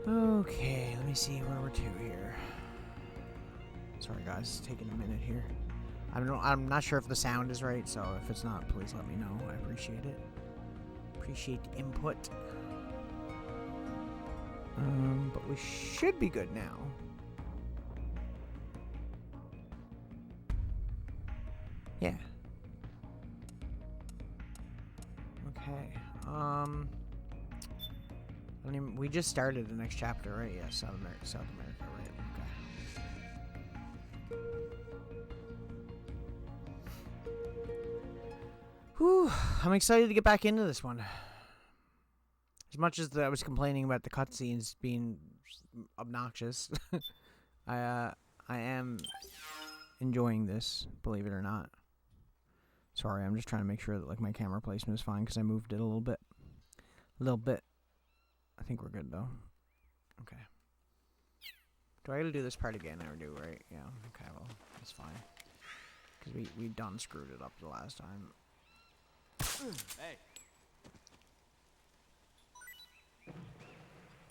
Okay, let me see where we're to here. Sorry guys, it's taking a minute here. I'm not sure if the sound is right, so if it's not, please let me know. I appreciate it. Appreciate the input. But we should be good now. Yeah. Okay. I mean, we just started the next chapter, right? Yeah, South America, right? Okay. Whew, I'm excited to get back into this one. As much as I was complaining about the cutscenes being obnoxious, I am enjoying this, believe it or not. Sorry, I'm just trying to make sure that like my camera placement is fine because I moved it a little bit. I think we're good though. Okay. Do I gotta do this part again? I do, right? Yeah. Okay. Well, that's fine. Because we done screwed it up the last time. Hey.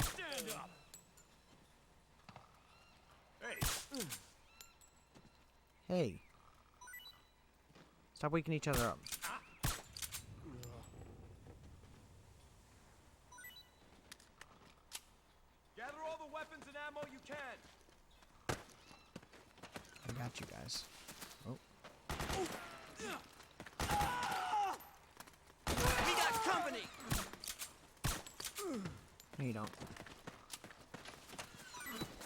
Stand up. Hey. Hey. Stop waking each other up. Gather all the weapons and ammo you can. I got you guys. Oh. We got company. No, you don't.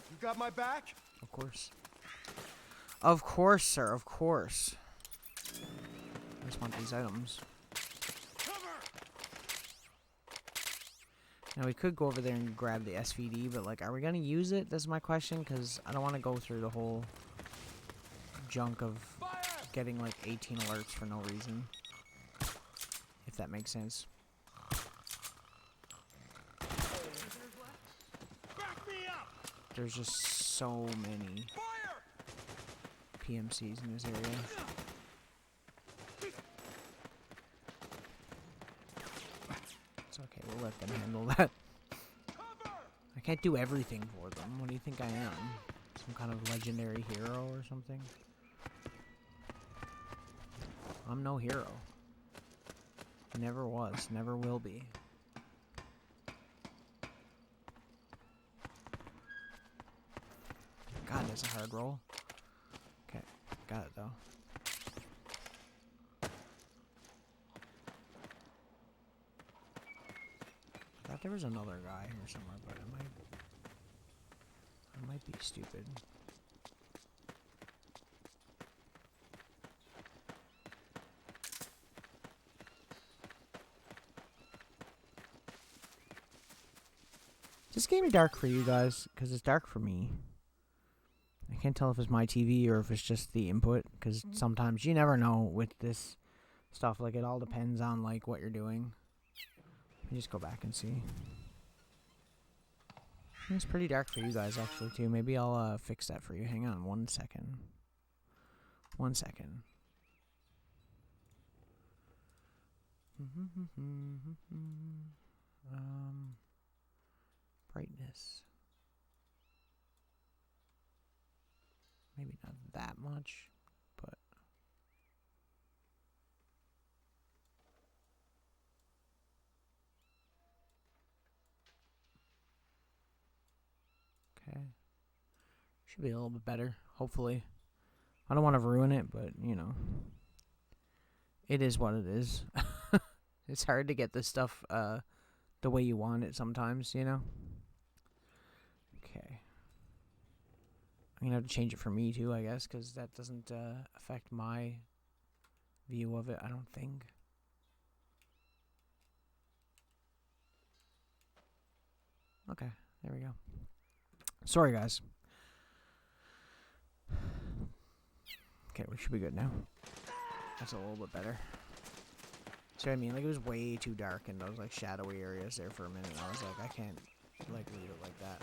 You got my back? Of course. Of course, sir. Of course. I just want these items. Cover. Now, we could go over there and grab the SVD, but, like, are we going to use it? That's my question, because I don't want to go through the whole junk of getting, like, 18 alerts for no reason. If that makes sense. Back me up. There's just so many Fire. PMCs in this area. It's okay, we'll let them handle that. Cover. I can't do everything for them. What do you think I am? Some kind of legendary hero or something? I'm no hero. Never was, never will be. God, that's a hard roll. Okay, got it though. I thought there was another guy here somewhere, but I might be stupid. Is this game dark for you guys? Because it's dark for me. I can't tell if it's my TV or if it's just the input, because sometimes you never know with this stuff. Like, it all depends on, like, what you're doing. Let me just go back and see. It's pretty dark for you guys, actually, too. Maybe I'll fix that for you. Hang on 1 second. 1 second. Brightness. Maybe not that much, but... Okay. Should be a little bit better, hopefully. I don't want to ruin it, but, you know. It is what it is. It's hard to get this stuff the way you want it sometimes, you know? Okay. I'm going to have to change it for me, too, I guess, because that doesn't affect my view of it, I don't think. Okay, there we go. Sorry, guys. Okay, we should be good now. That's a little bit better. See what I mean? Like, it was way too dark in those, like, shadowy areas there for a minute. I was like, I can't, like, leave it like that.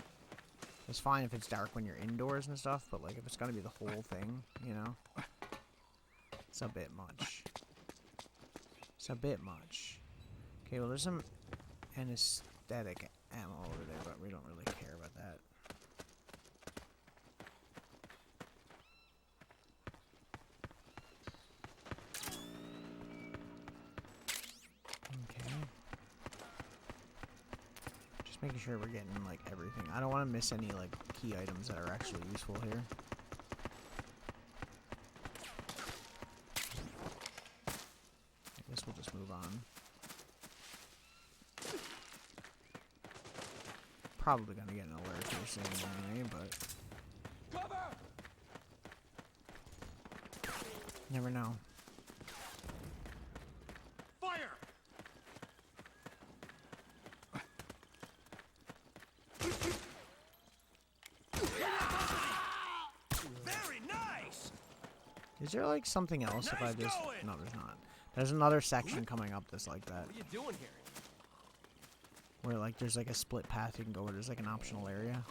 It's fine if it's dark when you're indoors and stuff, but, like, if it's gonna be the whole thing, you know? It's a bit much. It's a bit much. Okay, well, there's some anesthetic ammo over there, but we don't really care about Just making sure we're getting, like, everything. I don't want to miss any, like, key items that are actually useful here. I guess we'll just move on. Probably gonna get an alert here soon anyway, but... Cover! Never know. Fire! Very nice. Is there, like, something else if I Nice just... going! No, there's not. There's another section coming up that's like that. What are you doing here? Where, like, there's, like, a split path you can go where there's, like, an optional area.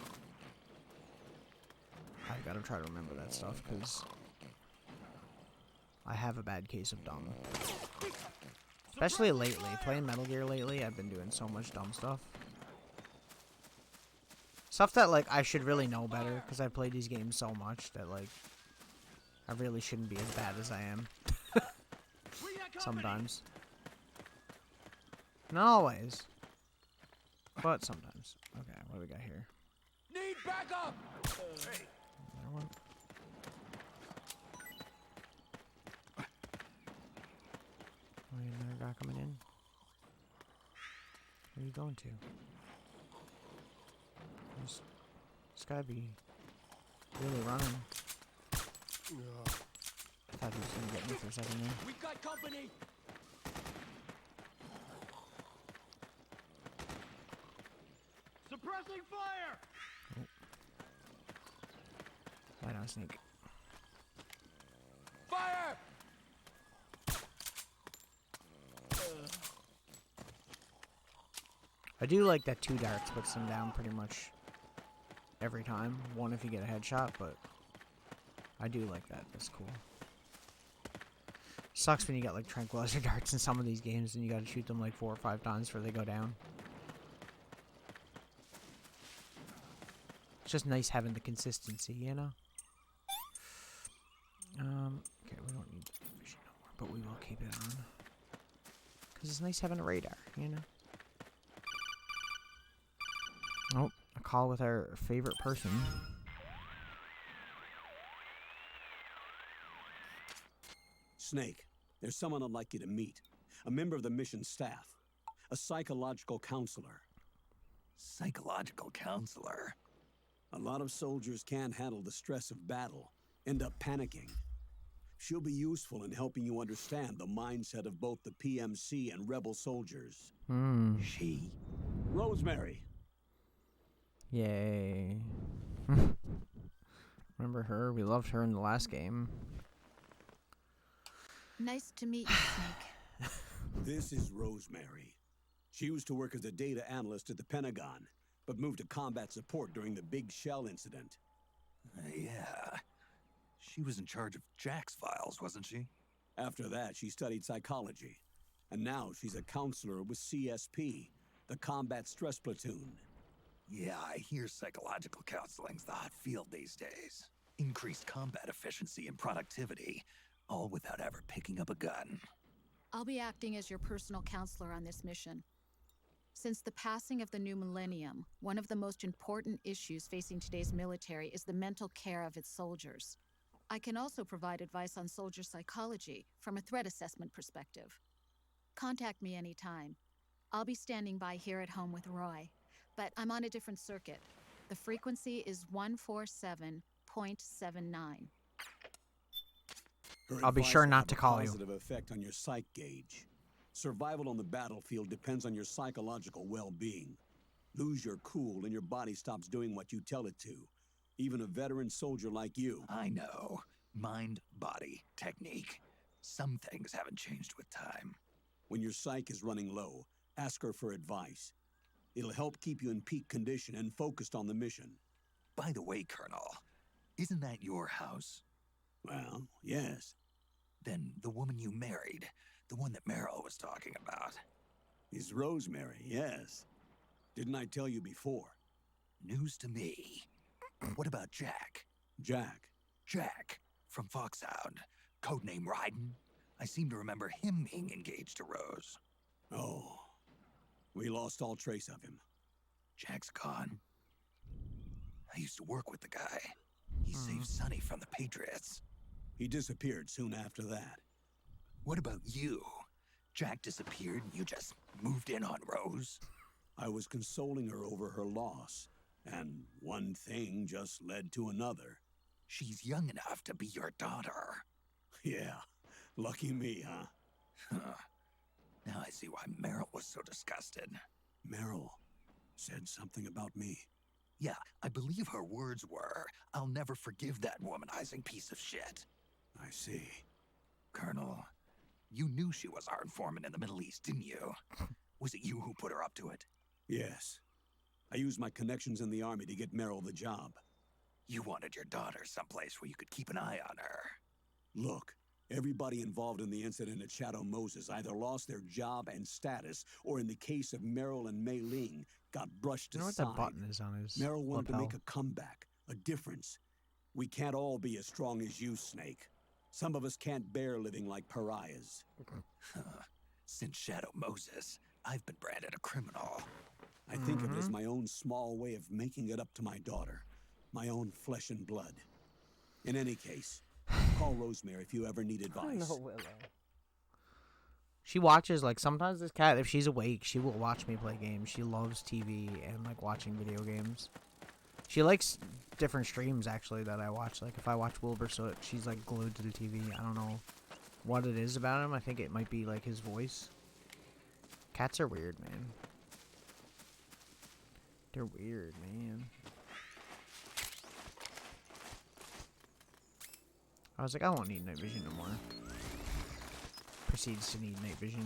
I've got to try to remember that stuff, because... I have a bad case of dumb. Especially lately. Playing Metal Gear lately, I've been doing so much dumb stuff. Stuff that, like, I should really know better, because I've played these games so much that, like, I really shouldn't be as bad as I am. Sometimes. Not always. But sometimes. Okay, what do we got here? Need backup. Hey. Another one. Oh, yeah, another guy coming in. Where are you going to? This guy be really running. I thought he was gonna get me for a second there. We got company. Suppressing fire. Lie down, Snake. Fire. I do like that 2 darts puts them down pretty much every time. 1 if you get a headshot, but I do like that. That's cool. Sucks when you got like tranquilizer darts in some of these games and you gotta shoot them like 4 or 5 times before they go down. It's just nice having the consistency, you know? Okay, we don't need vision no more, but we will keep it on. Because it's nice having a radar, you know? Oh, a call with our favorite person. Snake, there's someone I'd like you to meet. A member of the mission staff. A psychological counselor. Psychological counselor? A lot of soldiers can't handle the stress of battle, end up panicking. She'll be useful in helping you understand the mindset of both the PMC and rebel soldiers. She? Rosemary. Yay. Remember her? We loved her in the last game. Nice to meet you, Snake. This is Rosemary. She used to work as a data analyst at the Pentagon, but moved to combat support during the Big Shell incident. Yeah. She was in charge of Jack's files, wasn't she? After that, she studied psychology. And now she's a counselor with CSP, the Combat Stress Platoon. Yeah, I hear psychological counseling's the hot field these days. Increased combat efficiency and productivity, all without ever picking up a gun. I'll be acting as your personal counselor on this mission. Since the passing of the new millennium, one of the most important issues facing today's military is the mental care of its soldiers. I can also provide advice on soldier psychology from a threat assessment perspective. Contact me anytime. I'll be standing by here at home with Roy, but I'm on a different circuit. The frequency is 147.79. I'll be sure not to call you. Positive effect on your psych gauge. Survival on the battlefield depends on your psychological well-being. Lose your cool and your body stops doing what you tell it to. Even a veteran soldier like you. I know. Mind, body, technique. Some things haven't changed with time. When your psyche is running low, ask her for advice. It'll help keep you in peak condition and focused on the mission. By the way, Colonel, isn't that your house? Well, yes. Then the woman you married, the one that Meryl was talking about. Is Rosemary, yes. Didn't I tell you before? News to me. What about Jack? Jack. Jack, from Foxhound. Codename Raiden. I seem to remember him being engaged to Rose. Oh. We lost all trace of him. Jack's gone. I used to work with the guy. He saved Sonny from the Patriots. He disappeared soon after that. What about you? Jack disappeared and you just moved in on Rose? I was consoling her over her loss, and one thing just led to another. She's young enough to be your daughter. Yeah, lucky me, huh? Huh. Now I see why Meryl was so disgusted. Meryl said something about me. Yeah, I believe her words were, "I'll never forgive that womanizing piece of shit." I see. Colonel, you knew she was our informant in the Middle East, didn't you? Was it you who put her up to it? Yes. I used my connections in the army to get Meryl the job. You wanted your daughter someplace where you could keep an eye on her. Look, everybody involved in the incident at Shadow Moses either lost their job and status, or in the case of Meryl and Mei Ling, got brushed You know what aside. that button is on his Meryl wanted lapel? to make a comeback, a difference. We can't all be as strong as you, Snake. Some of us can't bear living like pariahs. Since Shadow Moses, I've been branded a criminal. I think of it as my own small way of making it up to my daughter. My own flesh and blood. In any case, call Rosemary if you ever need advice. Willow. She watches, like, sometimes this cat, if she's awake, she will watch me play games. She loves TV and, like, watching video games. She likes different streams, actually, that I watch. Like, if I watch Wilbur Soot, she's, like, glued to the TV. I don't know what it is about him. I think it might be, like, his voice. Cats are weird, man. They're weird, man. I was like, I won't need night vision no more. Proceeds to need night vision.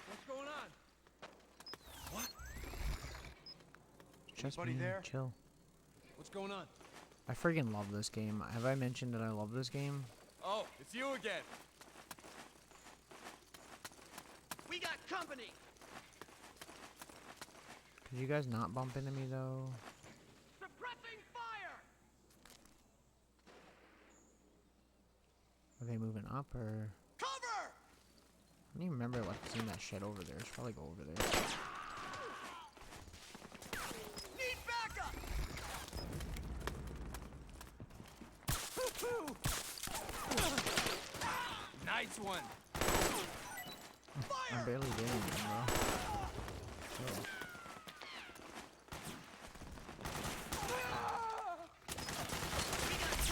What's going on? What? Just Anybody me, there? chill. What's going on? I freaking love this game. Have I mentioned that I love this game? Oh, it's you again. We got company. Could you guys not bump into me, though? Suppressing fire. Are they moving up, or... Cover. I don't even remember, like, seeing that shit over there. I should probably go over there. Need backup. Nice one. I'm barely doing anything, bro. Chill.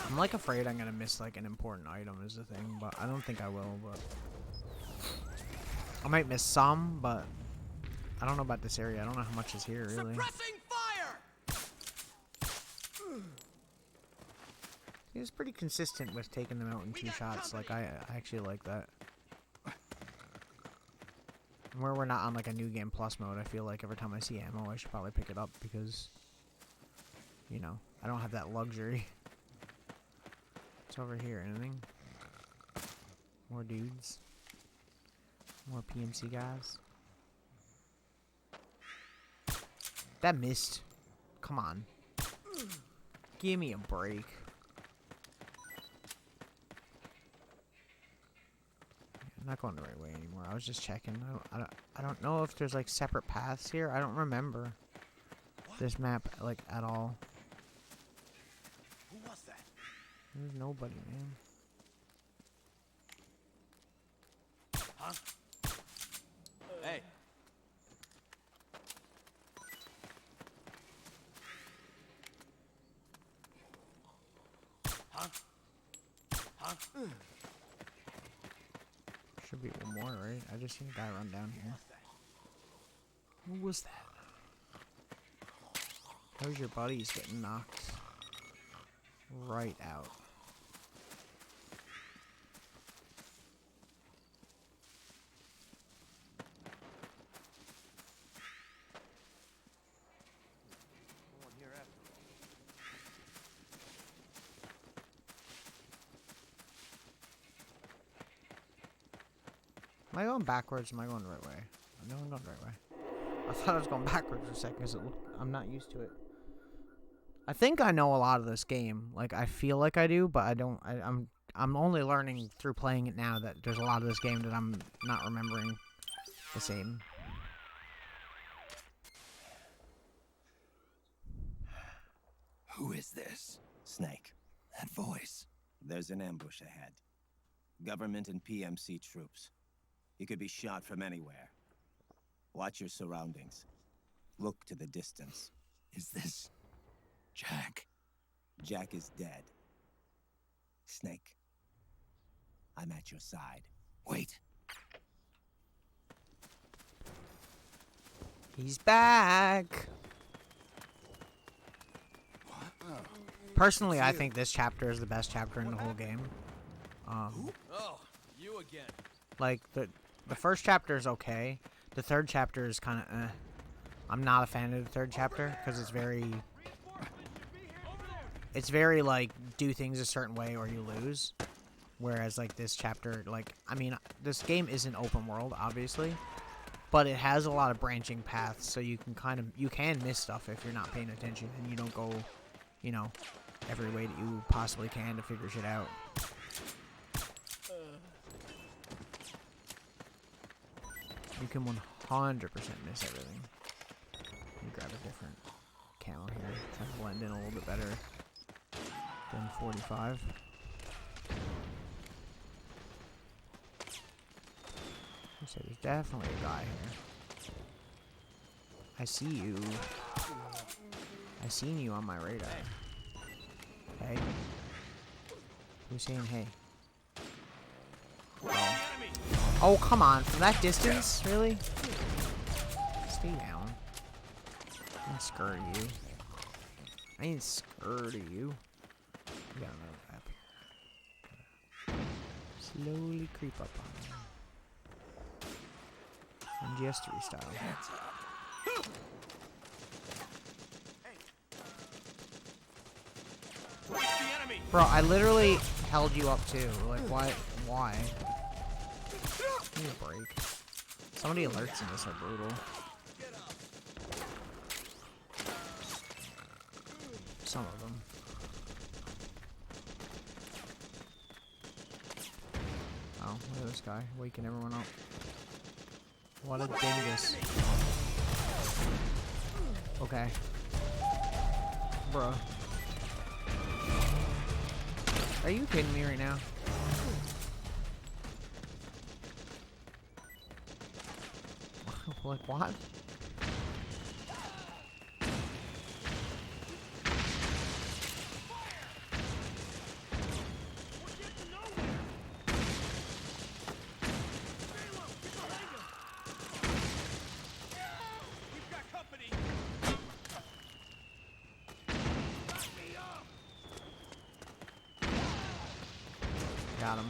I'm, like, afraid I'm gonna miss, like, an important item is the thing, but I don't think I will, but... I might miss some, but... I don't know about this area. I don't know how much is here, really. Suppressing fire. He was pretty consistent with taking them out in 2 shots. Like, I actually like that. And where we're not on, like, a New Game Plus mode, I feel like every time I see ammo, I should probably pick it up because, you know, I don't have that luxury. What's over here? Anything? More dudes? More PMC guys? That missed. Come on. Give me a break. I'm not going the right way anymore. I was just checking. I don't know if there's like separate paths here. I don't remember this map like at all. Who was that? There's nobody, man. Huh? Hey. Huh? Huh? Should be one more, right? I just seen a guy run down here. Who was that? How's your buddies getting knocked right out? No one here after all. Am I going backwards? Am I going the right way? No, I'm going the right way. I thought I was going backwards for a second because I'm not used to it. I think I know a lot of this game. Like, I feel like I do, but I don't. I'm only learning through playing it now that there's a lot of this game that I'm not remembering the same. Who is this? Snake, That voice. there's an ambush ahead. Government and PMC troops. You could be shot from anywhere. Watch your surroundings. Look to the distance. Is this Jack? Jack is dead. Snake, I'm at your side. Wait. He's back. Personally, I think this chapter is the best chapter in the whole game. Oh, you again. Like the first chapter is okay. The third chapter is kind of. I'm not a fan of the third chapter because it's very. It's very like do things a certain way or you lose. Whereas like this chapter, like I mean, this game isn't open world, obviously, but it has a lot of branching paths, so you can miss stuff if you're not paying attention and you don't go, you know, every way that you possibly can to figure shit out. You can 100% miss everything. Let me grab a different camo here, try to blend in a little bit better than 45. So there's definitely a guy here. I see you. I seen you on my radar. Hey. Who's saying hey? Oh. Oh, come on. From that distance? Really? Stay down. I ain't scared of you. I ain't scared of you. We got another map here. Slowly creep up on me. MGS4 style. Hands up. Bro, I literally held you up too. Like, why? Why? Give me a break. Some of the alerts in this are brutal. Some of them. Oh, look at this guy, waking everyone up. What a dingus. Okay. Bruh. Are you kidding me right now? Like, what? Got him.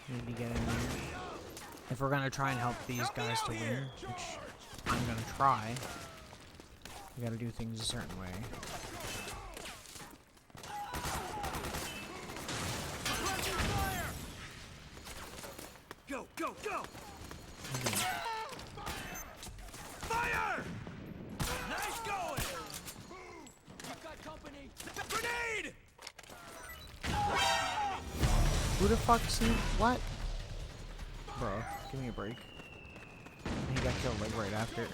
Need to get in there. If we're gonna try and help these guys to win, which I'm gonna try, we gotta do things a certain way. Go, go, go! Okay. Fire! Nice going! We've got company! Grenade! Who the fuck see what? Bro, give me a break. He got killed like right after.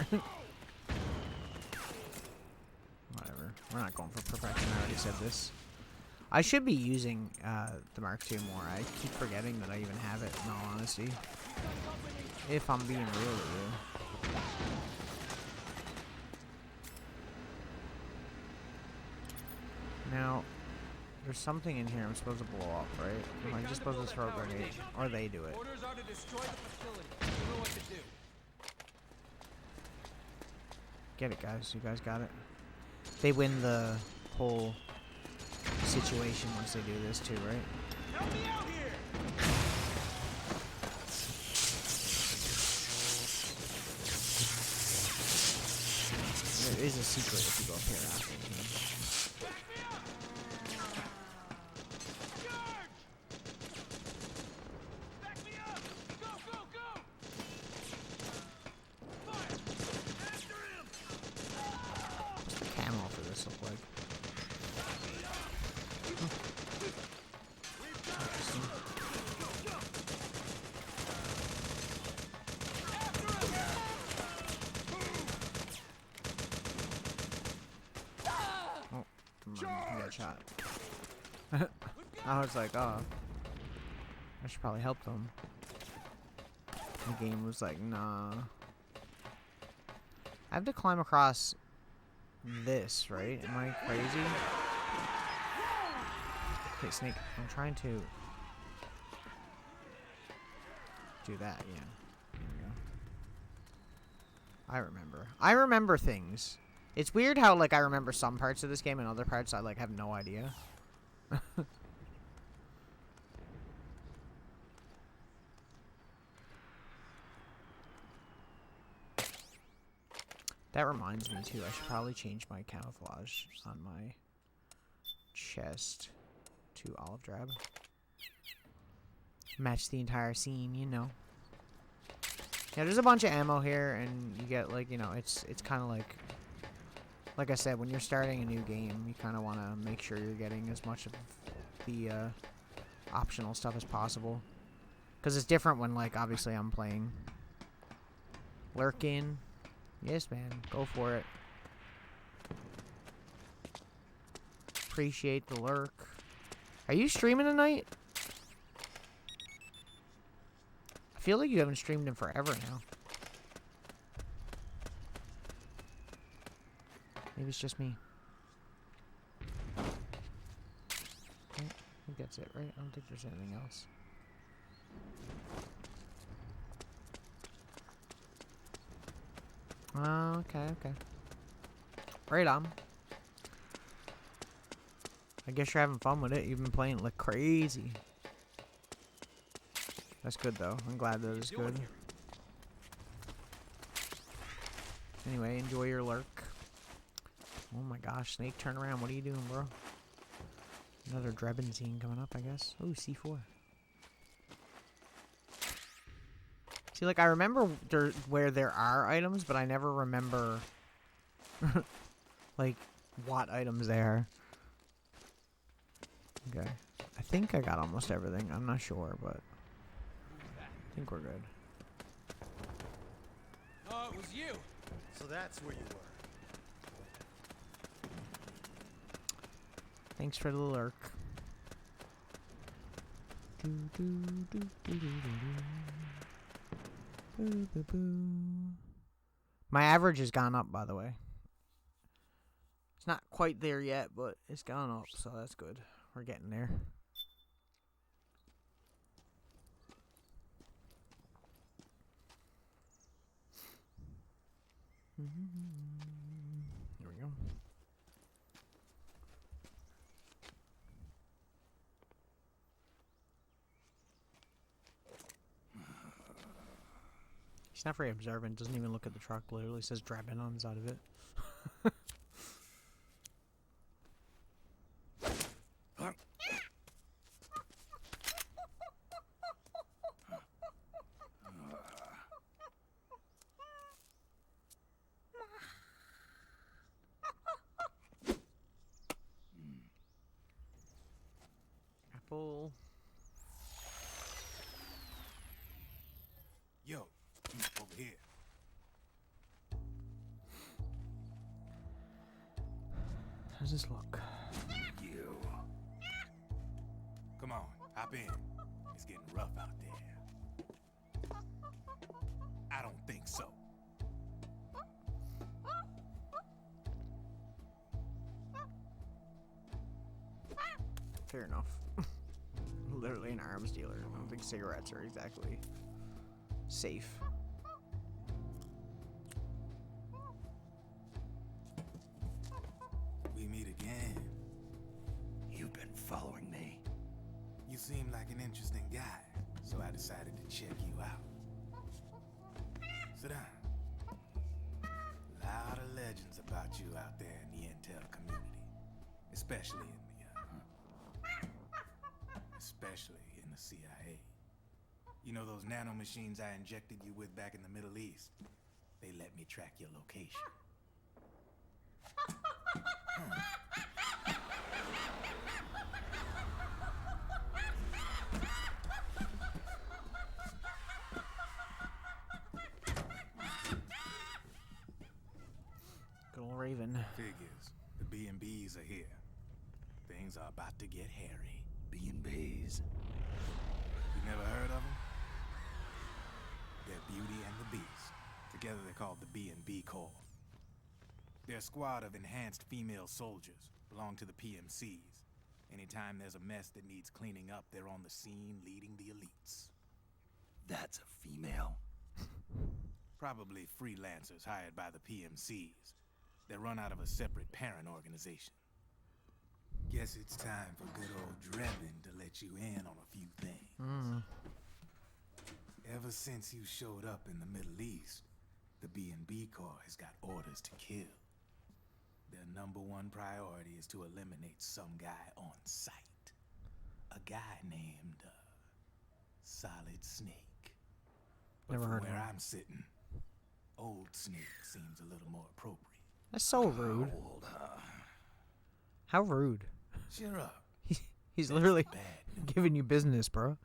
Whatever. We're not going for perfection. I already said this. I should be using the Mark II more. I keep forgetting that I even have it, in all honesty. If I'm being real with you. Now, There's something in here I'm supposed to blow up, right? Am I just supposed to throw a grenade? Or they do it? Orders are to destroy the facility. You know what to do. Get it, guys. You guys got it. They win the whole situation once they do this too, right? Help me out here! There is a secret if you go up here after. Back me up! Charge! Back me up! Go, go, go! Fire! After him! Camo for this look like. Oh, he got shot. I was like, oh, I should probably help them. The game was like, nah. I have to climb across this, right? Am I crazy? Okay, Snake, I'm trying to do that, yeah. There we go. I remember things. It's weird how, like, I remember some parts of this game and other parts I, like, have no idea. That reminds me, too, I should probably change my camouflage on my chest to olive drab. Match the entire scene, you know. Yeah, there's a bunch of ammo here, and you get, like, you know, it's kind of like I said, when you're starting a new game, you kind of want to make sure you're getting as much of the optional stuff as possible. Because it's different when, like, obviously I'm playing Lurkin. Yes, man. Go for it. Appreciate the lurk. Are you streaming tonight? I feel like you haven't streamed in forever now. Maybe it's just me. Okay, I think that's it, right? I don't think there's anything else. Okay, okay. Right on. I guess you're having fun with it. You've been playing like crazy. That's good, though. I'm glad that it's good. Anyway, enjoy your lurk. Oh my gosh, Snake, turn around. What are you doing, bro? Another Drebin scene coming up, I guess. Ooh, C4. See, like, I remember where there are items, but I never remember, like, what items they are. Okay. I think I got almost everything. I'm not sure, but I think we're good. Oh, it was you. So that's where you were. Thanks for the lurk. Do, do, do, do, do, do, do. Boo, boo, boo. My average has gone up, by the way. It's not quite there yet, but it's gone up, so that's good. We're getting there. There we go. He's not very observant. Doesn't even look at the truck. Literally says Drebin on the side of it. Apple. Yo, over here. How's this look? You. Come on, hop in. It's getting rough out there. I don't think so. Fair enough. Literally an arms dealer. I don't think cigarettes are exactly safe. We meet again. You've been following me. You seem like an interesting guy, so I decided to check you out. Sit down. A lot of legends about you out there in the intel community, especially in the CIA. You know those nanomachines I injected you with back in the Middle East? They let me track your location. Good old Raven. Figures. The B&Bs are here. Things are about to get hairy. B&Bs. You never heard of them? They're Beauty and the Beast. Together they're called the B&B Corps. They're a squad of enhanced female soldiers, belong to the PMCs. Anytime there's a mess that needs cleaning up, they're on the scene leading the elites. That's a female. Probably freelancers hired by the PMCs. They're run out of a separate parent organization. Guess it's time for good old Drebin to let you in on a few things. Ever since you showed up in the Middle East, the B&B Corps has got orders to kill. Their #1 priority is to eliminate some guy on sight. A guy named, Solid Snake. But Never from heard of where him. I'm sitting, Old Snake seems a little more appropriate. That's so rude. Old, How rude. Cheer up. He's literally Bad news. giving you business, bro.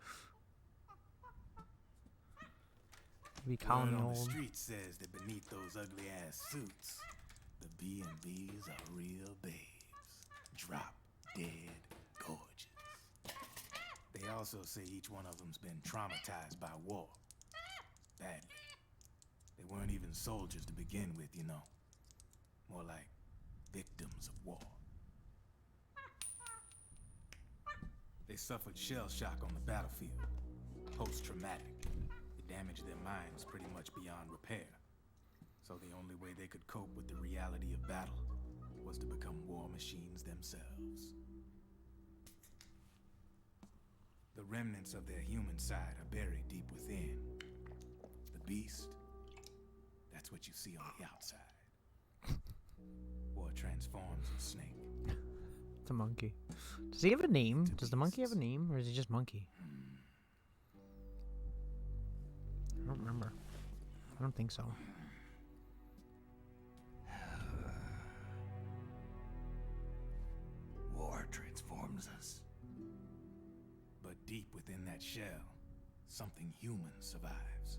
Be calling Word you on the old. street says that beneath those ugly ass suits, the B&Bs are real babes. Drop dead gorgeous. They also say each one of them's been traumatized by war. Badly. They weren't even soldiers to begin with, you know. More like victims of war. They suffered shell shock on the battlefield. Post-traumatic. It damaged their minds pretty much beyond repair. So the only way they could cope with the reality of battle was to become war machines themselves. The remnants of their human side are buried deep within. The beast, that's what you see on the outside. Or transforms a snake. It's a monkey. Does he have a name? Does the monkey have a name, or is he just monkey? I don't remember. I don't think so. war transforms us. But deep within that shell, something human survives.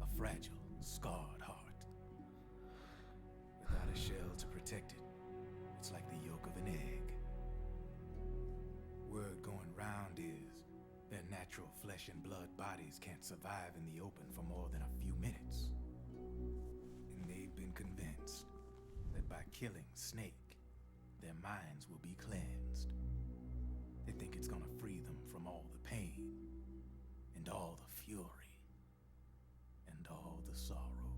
A fragile, scarred heart. Without a shell to protect it, it's like the yolk of an egg. Word going round is their natural flesh and blood bodies can't survive in the open for more than a few minutes. And they've been convinced that by killing Snake, their minds will be cleansed. They think it's gonna free them from all the pain, and all the fury, and all the sorrow.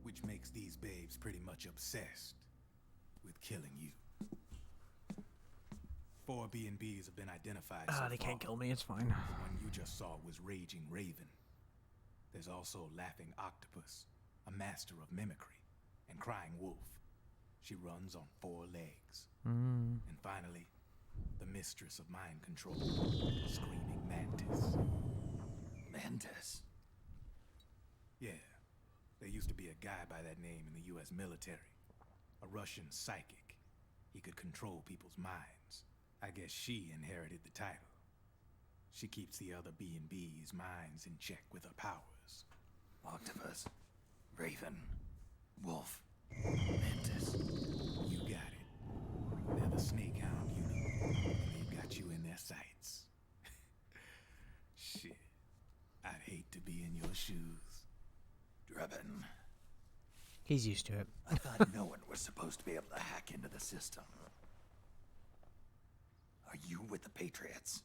Which makes these babes pretty much obsessed with killing you. 4 B&Bs have been identified so They can't far. kill me. It's fine. The one you just saw was Raging Raven. There's also Laughing Octopus, a master of mimicry, and Crying Wolf. She runs on 4 legs. And finally, the mistress of mind control, Screaming Mantis. Mantis. Yeah, there used to be a guy by that name in the US military. A Russian psychic. He could control people's minds. I guess she inherited the title. She keeps the other B&B's minds in check with her powers. Octopus. Raven. Wolf. Mantis. You got it. They're the Snake Hound unit, and they've got you in their sights. Shit. I'd hate to be in your shoes. Drebin. He's used to it. I thought no one was supposed to be able to hack into the system. Are you with the Patriots?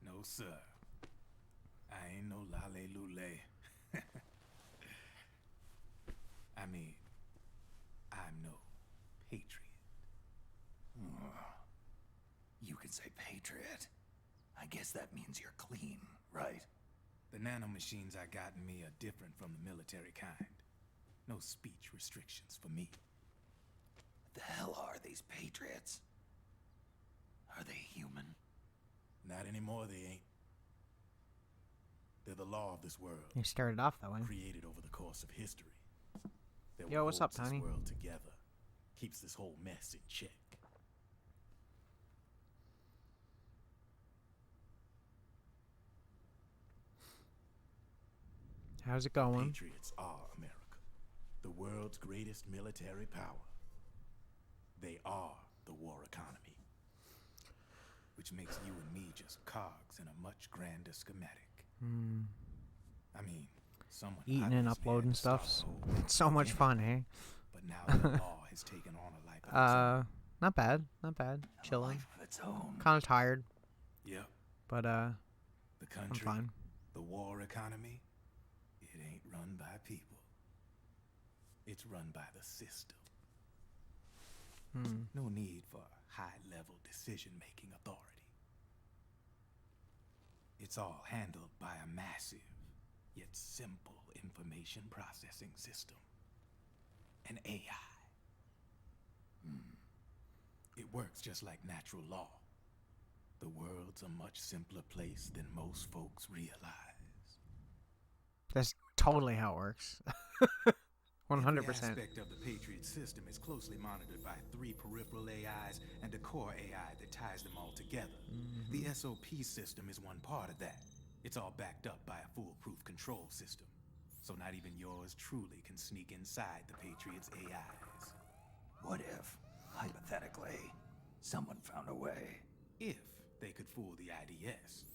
No, sir. I ain't no lale-lule. I mean, I'm no patriot. You can say Patriot. I guess that means you're clean, right? The nanomachines I got in me are different from the military kind. No speech restrictions for me. What the hell are these Patriots? Are they human? Not anymore, they ain't. They're the law of this world, You started off that way. created over the course of history. They're Yo, what what's up, holds Tiny? this world together, keeps this whole mess in check. How's it going? Patriots are America, the world's greatest military power. They are the war economy, which makes you and me just cogs in a much grander schematic. I mean, someone Eating and obviously uploading had to start stuff's the whole thing so much beginning, fun, hey? But now the law has taken on a life of its own. Not bad, not bad. A Chilling. life of its own. Kind of tired, Yep, but the I'm country, fine. the war economy, it ain't run by people. It's run by the system. No need for high-level decision-making authority. It's all handled by a massive, yet simple information processing system. An AI. It works just like natural law. The world's a much simpler place than most folks realize. That's totally how it works. 100%. Every aspect of the Patriot system is closely monitored by 3 peripheral AIs and a core AI that ties them all together. The SOP system is one part of that. It's all backed up by a foolproof control system. So not even yours truly can sneak inside the Patriots' AIs. What if, hypothetically, someone found a way? If they could fool the IDS.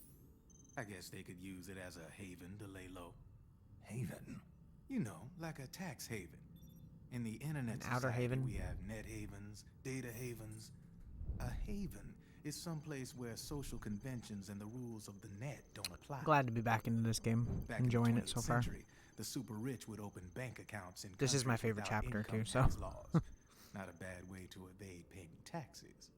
I guess they could use it as a haven to lay low. Haven? You know, like a tax haven. In the internet An outer society, haven? we have net havens, data havens. A haven is someplace where social conventions and the rules of the net don't apply. Glad to be back into this game. Back Enjoying in the it 20th so far. century, the super rich would open bank accounts in This is my countries favorite without chapter, too, income so. tax laws. Not a bad way to evade paying taxes.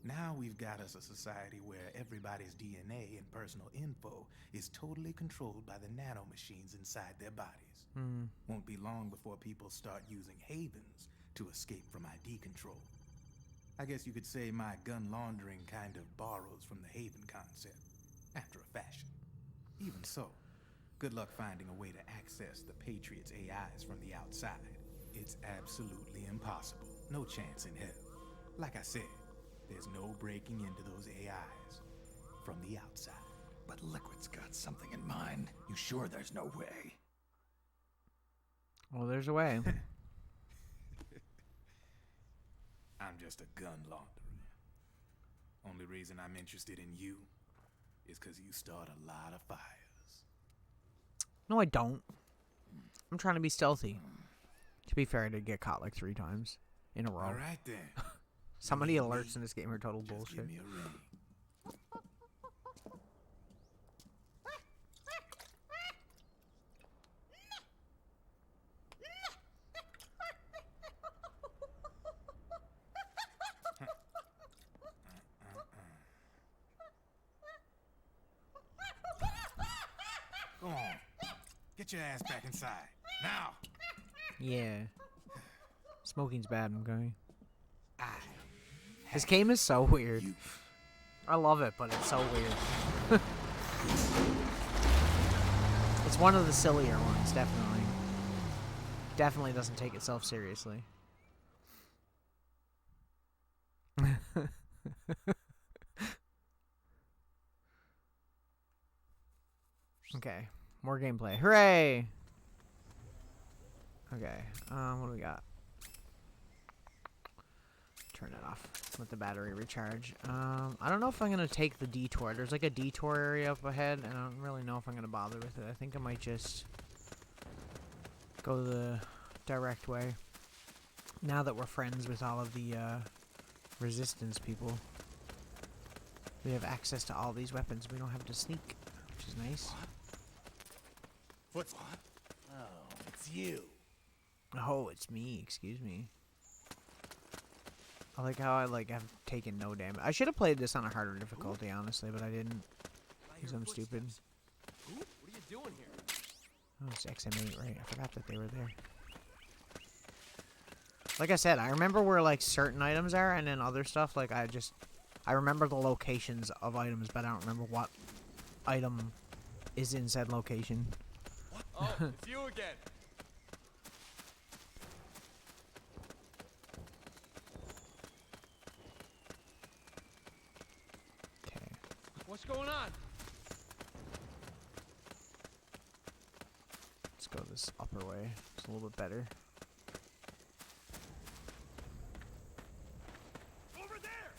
Now we've got us a society where everybody's DNA and personal info is totally controlled by the nanomachines inside their bodies. Won't be long before people start using havens to escape from ID control. I guess you could say my gun laundering kind of borrows from the haven concept, after a fashion. Even so, good luck finding a way to access the Patriots' AIs from the outside. It's absolutely impossible. No chance in hell. Like I said, there's no breaking into those AIs from the outside. But Liquid's got something in mind. You sure there's no way? Well, there's a way. I'm just a gun launderer. Only reason I'm interested in you is because you start a lot of fires. No, I don't. I'm trying to be stealthy. To be fair, I did get caught like 3 times in a row. All right then. So many You alerts need in this game are total Just bullshit. give me a ring. Go on. Get your ass back inside. Now. Yeah. Smoking's bad, okay? I This game is so weird. you. I love it, but it's so weird. It's one of the sillier ones, definitely. Definitely doesn't take itself seriously. Okay, more gameplay. Hooray! Okay, what do we got? Turn it off. Let the battery recharge. I don't know if I'm gonna take the detour. There's like a detour area up ahead, and I don't really know if I'm gonna bother with it. I think I might just go the direct way. Now that we're friends with all of the resistance people. We have access to all these weapons. We don't have to sneak, which is nice. What's what? Oh, it's you. Oh, it's me. Excuse me. I like how I have taken no damage. I should have played this on a harder difficulty, honestly, but I didn't. Because I'm stupid. Ooh, what are you doing here? Oh, it's XM8, right? I forgot that they were there. Like I said, I remember where, like, certain items are, and then other stuff, like, I remember the locations of items, but I don't remember what item is in said location. Oh, it's you again. Okay. What's going on? Let's go this upper way. It's a little bit better. Over there.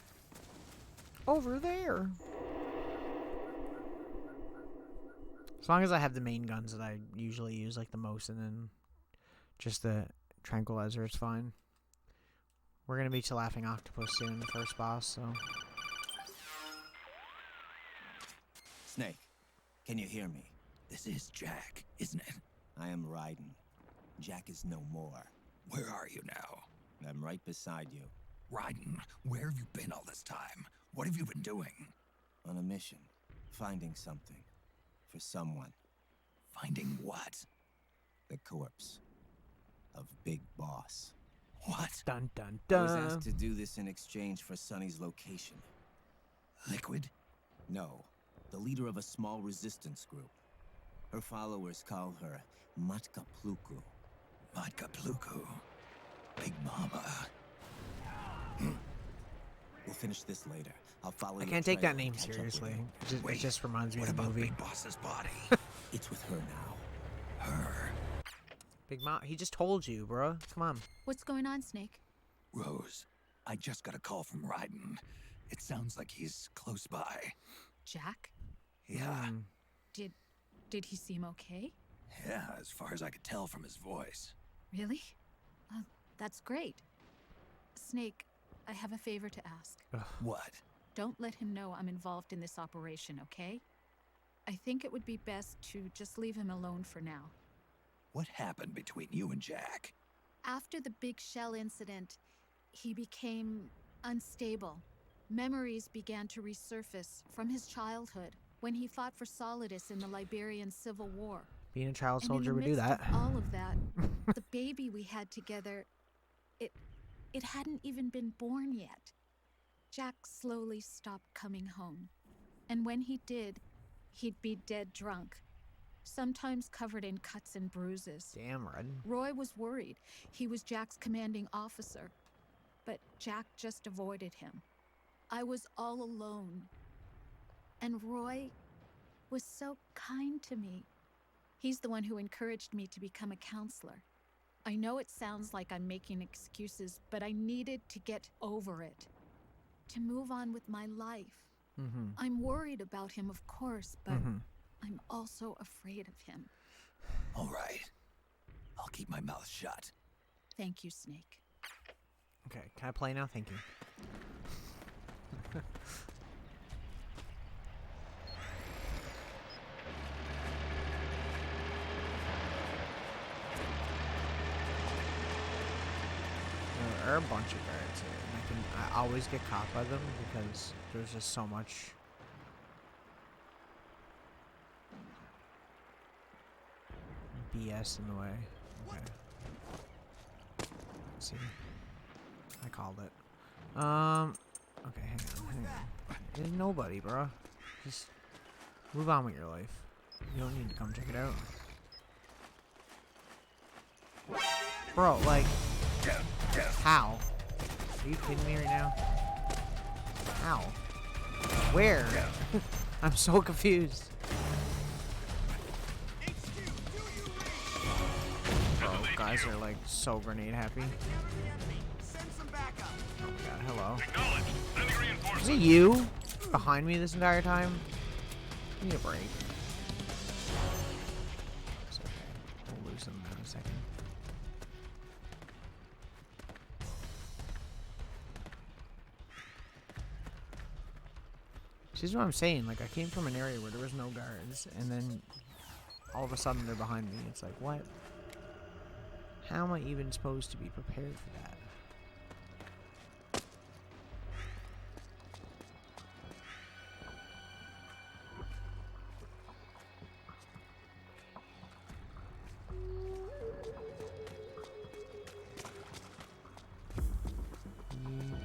Over there! As long as I have the main guns that I usually use, like, the most, and then just the tranquilizer, it's fine. We're gonna be to Laughing Octopus soon, the first boss, so... Snake, can you hear me? This is Jack, isn't it? I am Raiden. Jack is no more. Where are you now? I'm right beside you. Raiden, where have you been all this time? What have you been doing? On a mission. Finding something. For someone. Finding what? The corpse. Of Big Boss. What? Dun dun I was dun! asked to do this in exchange for Sonny's location. Liquid? No. The leader of a small resistance group. Her followers call her Matka Pluku. Matka Pluku. Big Mama. We'll finish this later. I'll follow I your can't take trail that and name catch up with seriously. you. It just reminds me What of the about movie. Big Boss's body? It's with her now. Her. Big Mom, he just told you, bro. Come on. What's going on, Snake? Rose, I just got a call from Raiden. It sounds like he's close by. Jack? Yeah, Hmm. Did he seem okay? yeah, as far as I could tell from his voice. Really? That's great. Snake, I have a favor to ask. What? Don't let him know I'm involved in this operation, okay? I think it would be best to just leave him alone for now. What happened between you and Jack? After the big shell incident, he became unstable. Memories began to resurface from his childhood when he fought for Solidus in the Liberian Civil War. Being a child And in soldier the would do midst that. of all of that, the baby we had together, it hadn't even been born yet. Jack slowly stopped coming home. And when he did, he'd be dead drunk, sometimes covered in cuts and bruises. Damn, Red. Roy was worried. He was Jack's commanding officer. But Jack just avoided him. I was all alone. And Roy was so kind to me. He's the one who encouraged me to become a counselor. I know it sounds like I'm making excuses, but I needed to get over it. To move on with my life. Mm-hmm. I'm worried about him, of course, but Mm-hmm. I'm also afraid of him. All right. I'll keep my mouth shut. Thank you, Snake. Okay, can I play now? Thank you. There are a bunch of guards here, and I always get caught by them because there's just so much. BS in the way. Okay. Let's see. I called it. Okay, hang on. There's nobody, bro. Just move on with your life. You don't need to come check it out. Bro, like, how? Are you kidding me right now? How? Where? I'm so confused. Bro, guys are like so grenade happy. Send some backup. Oh my god, hello. Is it you behind me this entire time? Give me a break. It's okay. We'll lose them in a second. This is what I'm saying. Like, I came from an area where there was no guards, and then all of a sudden they're behind me. It's like, what? How am I even supposed to be prepared for that?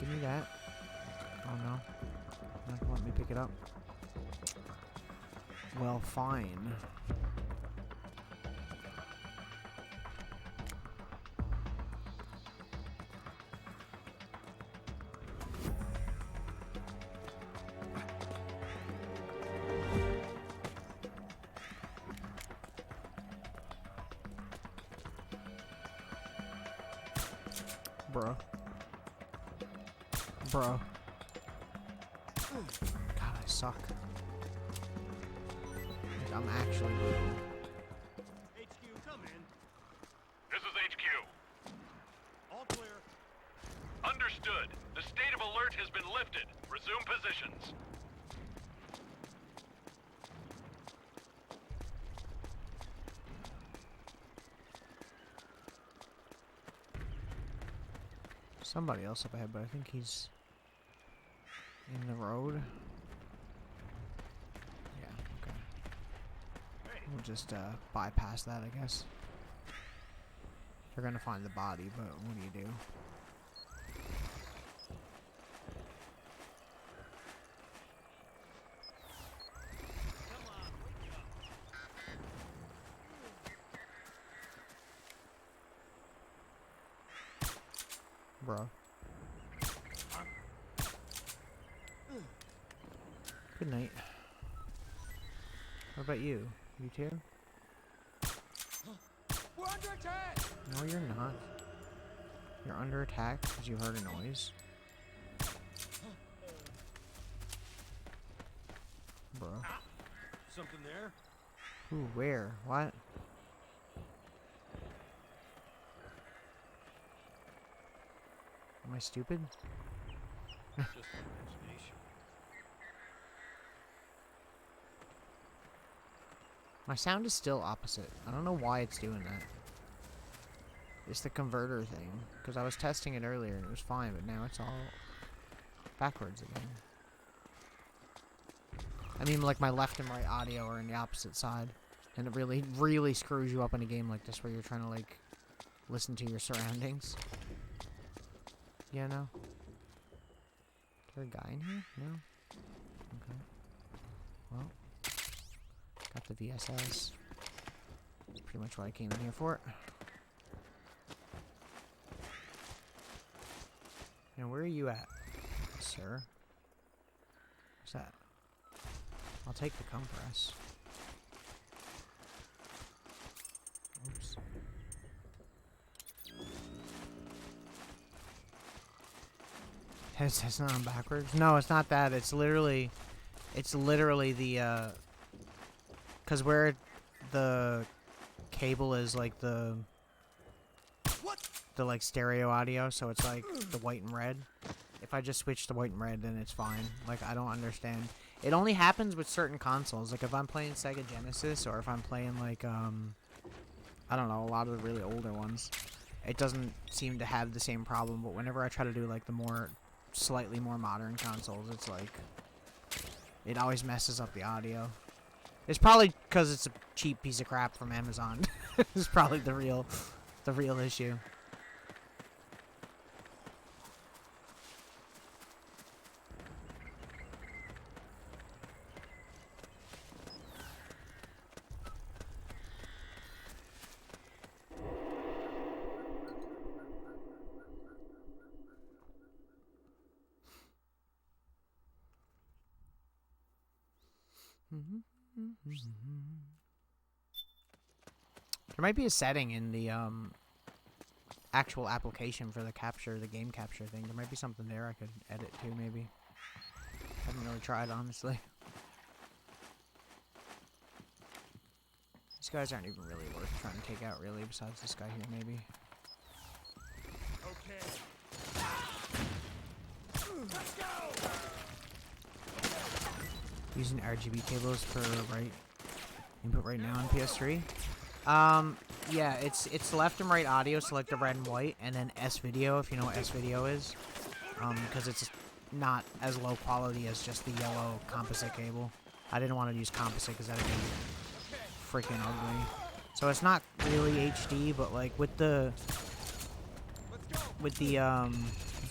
Give me that. Oh no. Not gonna let me pick it up. Well, fine. Bro. Bro. God, I suck. Like, I'm actually brutal. HQ, come in. This is HQ. All clear. Understood. The state of alert has been lifted. Resume positions. Somebody else up ahead, but I think he's in the road. Yeah, okay. We'll just bypass that, I guess. They're gonna find the body, but what do you do? Bro. Good night. What about you? You too? We're under attack! No, you're not. You're under attack because you heard a noise. Bro. Something there? Ooh, where? What? Am I stupid? Just imagination. My sound is still opposite. I don't know why it's doing that. It's the converter thing. Because I was testing it earlier and it was fine, but now it's all backwards again. I mean, like, my left and right audio are in the opposite side. And it really, really screws you up in a game like this where you're trying to, like, listen to your surroundings. Yeah, no? Is there a guy in here? No? Okay. Well. Got the VSS. That's pretty much what I came in here for. Now, where are you at, sir? What's that? I'll take the compress. Oops. It's not on backwards. No, it's not that. It's literally the, cause where the cable is like the like stereo audio, so it's like the white and red. If I just switch to white and red, then it's fine. Like, I don't understand. It only happens with certain consoles. Like, if I'm playing Sega Genesis, or if I'm playing, like, I don't know, a lot of the really older ones, it doesn't seem to have the same problem. But whenever I try to do, like, the slightly more modern consoles, it's like, it always messes up the audio. It's probably because it's a cheap piece of crap from Amazon. It's probably the real issue. There might be a setting in the actual application for the game capture thing. There might be something there I could edit to, maybe. Haven't really tried, honestly. These guys aren't even really worth trying to take out, really, besides this guy here, maybe. Okay. Let's go! Using RGB cables for input right now on PS3. Yeah, it's left and right audio, select the red and white, and then S video if you know what S video is. Because it's not as low quality as just the yellow composite cable. I didn't want to use composite because that'd be freaking ugly. So it's not really HD, but like with the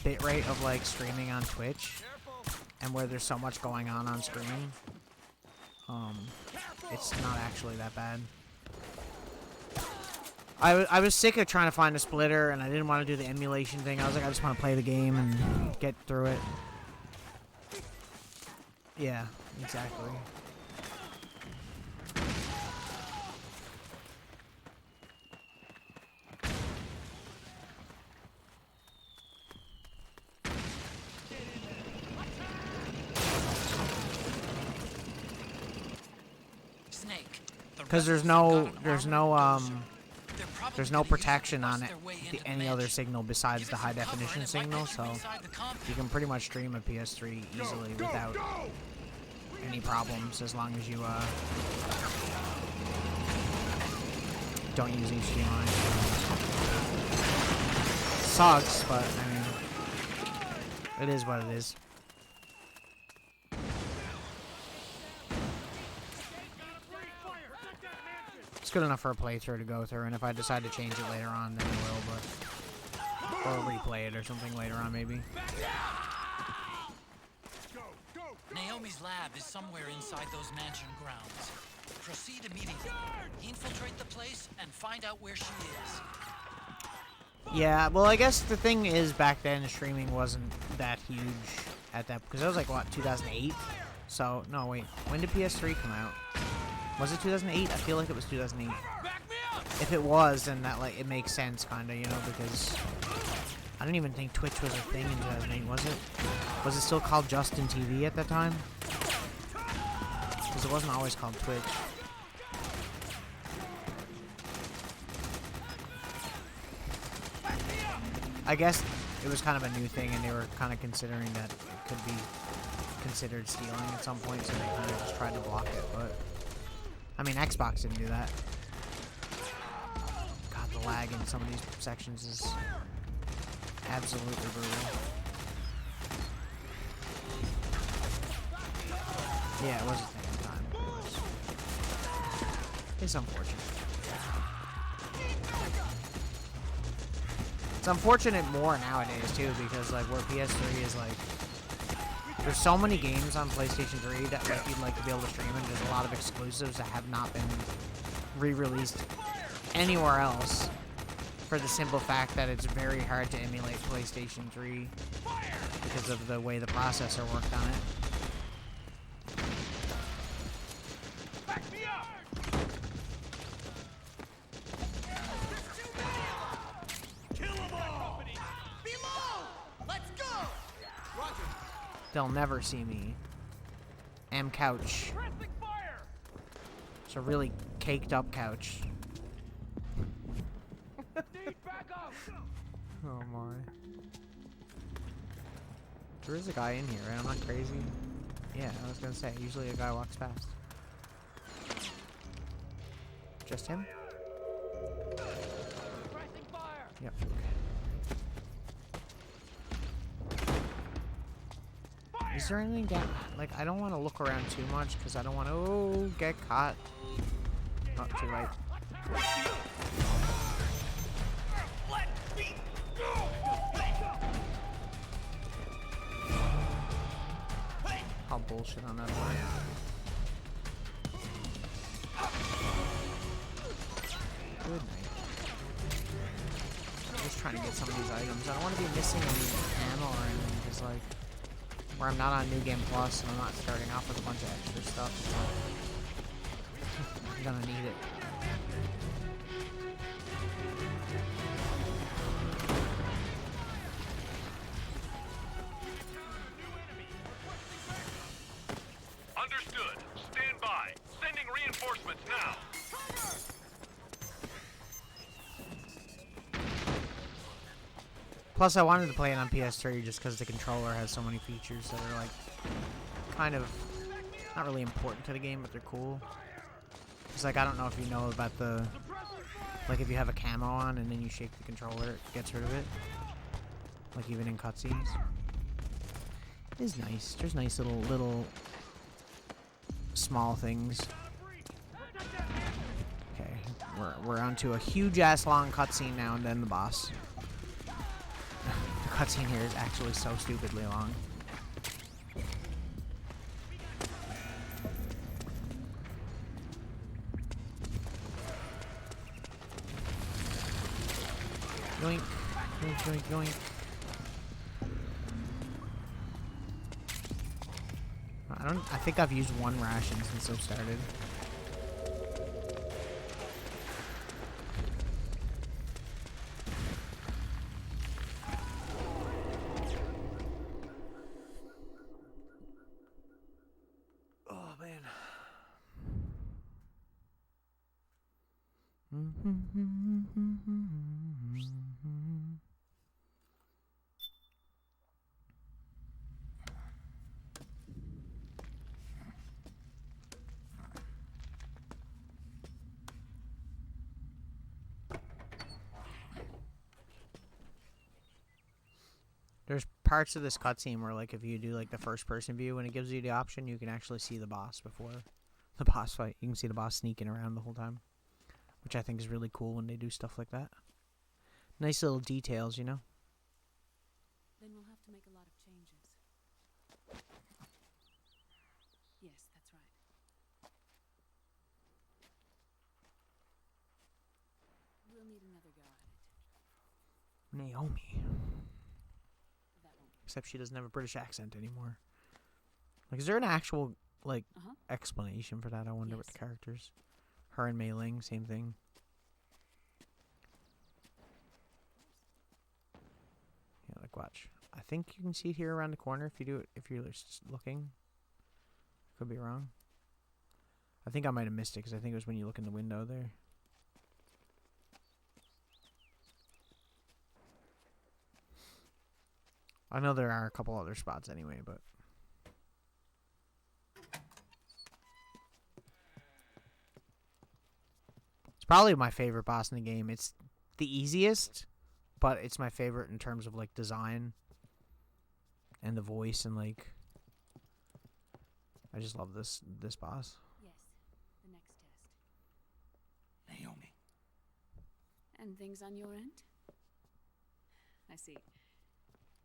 bit rate of like streaming on Twitch and where there's so much going on screen, it's not actually that bad. I was sick of trying to find a splitter, and I didn't want to do the emulation thing. I was like, I just want to play the game and get through it. Yeah, exactly. Because there's no protection on any other signal besides the high definition signal, so you can pretty much stream a PS3 easily without any problems as long as you don't use HDMI. Sucks, but I mean, it is what it is. It's good enough for a playthrough to go through, and if I decide to change it later on, then I will, but... Or replay it or something later on, maybe. Naomi's lab is somewhere inside those mansion grounds. Proceed immediately. Infiltrate the place and find out where she is. Yeah, well, I guess the thing is, back then, streaming wasn't that huge at that... Because that was like, what, 2008? So, no, wait. When did PS3 come out? Was it 2008? I feel like it was 2008. If it was, then that, like, it makes sense, kinda, you know, because... I don't even think Twitch was a thing in 2008, was it? Was it still called Justin TV at that time? Because it wasn't always called Twitch. I guess it was kind of a new thing, and they were kind of considering that it could be considered stealing at some point, so they kind of just tried to block it, but... I mean, Xbox didn't do that. God, the lag in some of these sections is absolutely brutal. Yeah, it was a thing at the time. It's unfortunate. It's unfortunate more nowadays, too, because, like, where PS3 is, like... There's so many games on PlayStation 3 that like, you'd like to be able to stream, and there's a lot of exclusives that have not been re-released anywhere else for the simple fact that it's very hard to emulate PlayStation 3 because of the way the processor worked on it. They'll never see me. M couch. It's a really caked up couch. Oh my. There is a guy in here, right? I'm not crazy. Yeah, I was gonna say, usually a guy walks past. Just him? Yep. Is there anything down? Like, I don't want to look around too much because I don't want to get caught. Oh, too late. How bullshit on that one. Good night. I'm just trying to get some of these items. I don't want to be missing any ammo or anything because, like, where I'm not on New Game Plus and I'm not starting off with a bunch of extra stuff. So I'm gonna need it. Understood. Stand by. Sending reinforcements now. Plus, I wanted to play it on PS3 just because the controller has so many features that are, like, kind of not really important to the game, but they're cool. It's like, I don't know if you know about the, like if you have a camo on and then you shake the controller, it gets rid of it. Like even in cutscenes. It is nice. There's nice little small things. Okay, we're onto a huge ass long cutscene now, and then the boss. The cutscene here is actually so stupidly long. Yoink, yoink, yoink, yoink. I think I've used one ration since I've started. Oh man. There's parts of this cutscene where, like, if you do, like, the first-person view, when it gives you the option, you can actually see the boss before the boss fight. You can see the boss sneaking around the whole time, which I think is really cool when they do stuff like that. Nice little details, you know? Then we'll have to make a lot of changes. Yes, that's right. We'll need another go at it. Naomi. Except she doesn't have a British accent anymore. Like, is there an actual, like, explanation for that? I wonder what the characters. Her and Mei Ling, same thing. Yeah, like, watch. I think you can see it here around the corner if you do it, if you're just looking. Could be wrong. I think I might have missed it because I think it was when you look in the window there. I know there are a couple other spots anyway, but... It's probably my favorite boss in the game. It's the easiest, but it's my favorite in terms of, like, design. And the voice and, like... I just love this boss. Yes, the next test. Naomi. And things on your end? I see.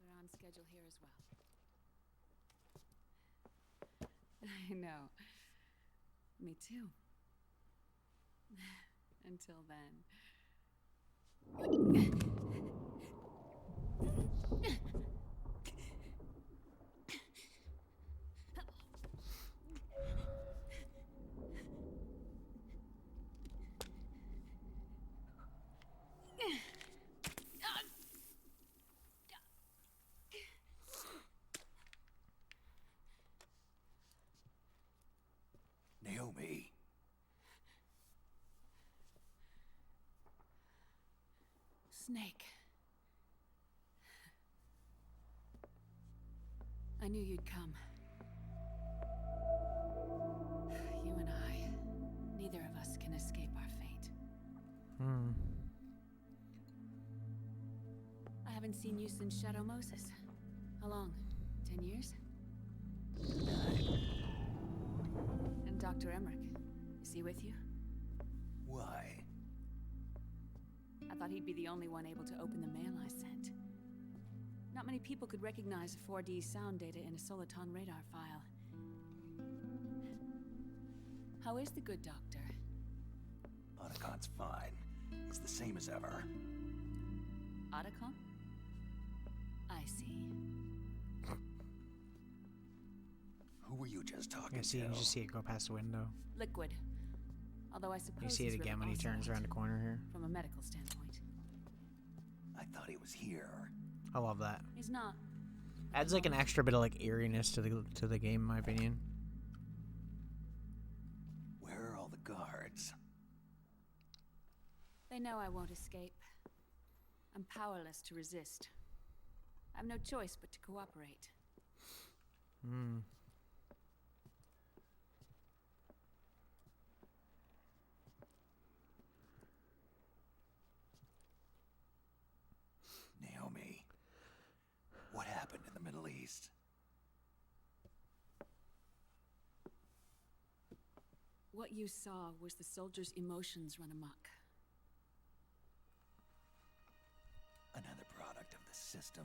We're on schedule here as well. I know. Me too. Until then. Naomi. Snake. I knew you'd come. You and I, neither of us can escape our fate. I haven't seen you since Shadow Moses. How long? 10 years? 9. And Dr. Emmerich, is he with you? Why? I thought he'd be the only one able to open the mail I sent. Not many people could recognize 4D sound data in a Soliton radar file. How is the good doctor? Otacon's fine. He's the same as ever. Otacon? I see. Who were you just talking You see, to? you just see it go past the window. Liquid. Although I suppose You see it he's again really when he turns also around the corner here. from a medical standpoint. I thought he was here. I love that. He's not. Adds like an extra bit of like eeriness to the game, in my opinion. Where are all the guards? They know I won't escape. I'm powerless to resist. I have no choice but to cooperate. least. What you saw was the soldiers' emotions run amok. Another product of the system.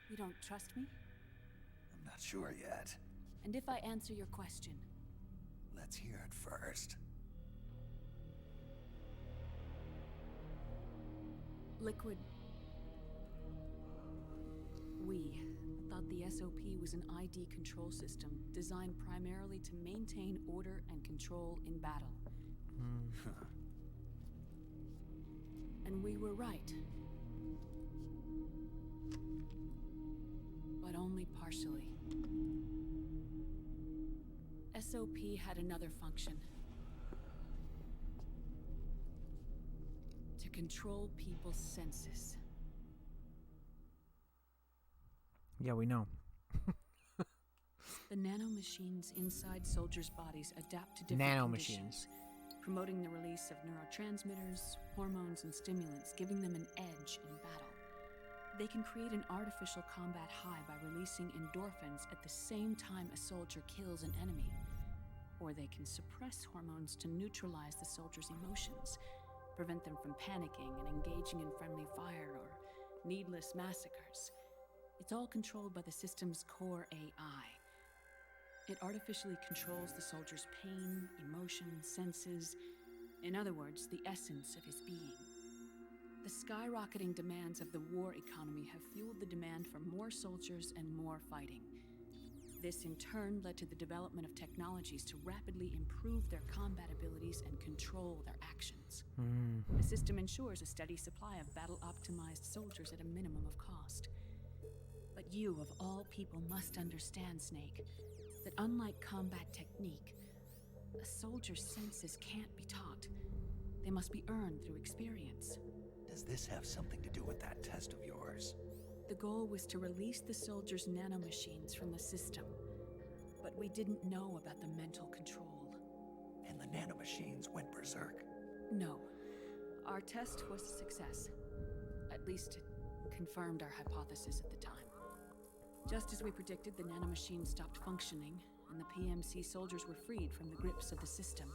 You don't trust me? I'm not sure yet. And if I answer your question? Let's hear it first. Liquid. We thought the SOP was an ID control system designed primarily to maintain order and control in battle. And we were right. But only partially. SOP had another function. To control people's senses. Yeah, we know. The nanomachines inside soldiers' bodies adapt to different conditions, promoting the release of neurotransmitters, hormones, and stimulants, giving them an edge in battle. They can create an artificial combat high by releasing endorphins at the same time a soldier kills an enemy. Or they can suppress hormones to neutralize the soldier's emotions, prevent them from panicking and engaging in friendly fire or needless massacres. It's all controlled by the system's core AI. It artificially controls the soldier's pain, emotion, senses, in other words, the essence of his being. The skyrocketing demands of the war economy have fueled the demand for more soldiers and more fighting. This in turn led to the development of technologies to rapidly improve their combat abilities and control their actions. The system ensures a steady supply of battle-optimized soldiers at a minimum of cost. But you, of all people, must understand, Snake, that unlike combat technique, a soldier's senses can't be taught. They must be earned through experience. Does this have something to do with that test of yours? The goal was to release the soldiers' nanomachines from the system, but we didn't know about the mental control. And the nanomachines went berserk? No. Our test was a success. At least it confirmed our hypothesis at the time. Just as we predicted, the nanomachines stopped functioning, and the PMC soldiers were freed from the grips of the system.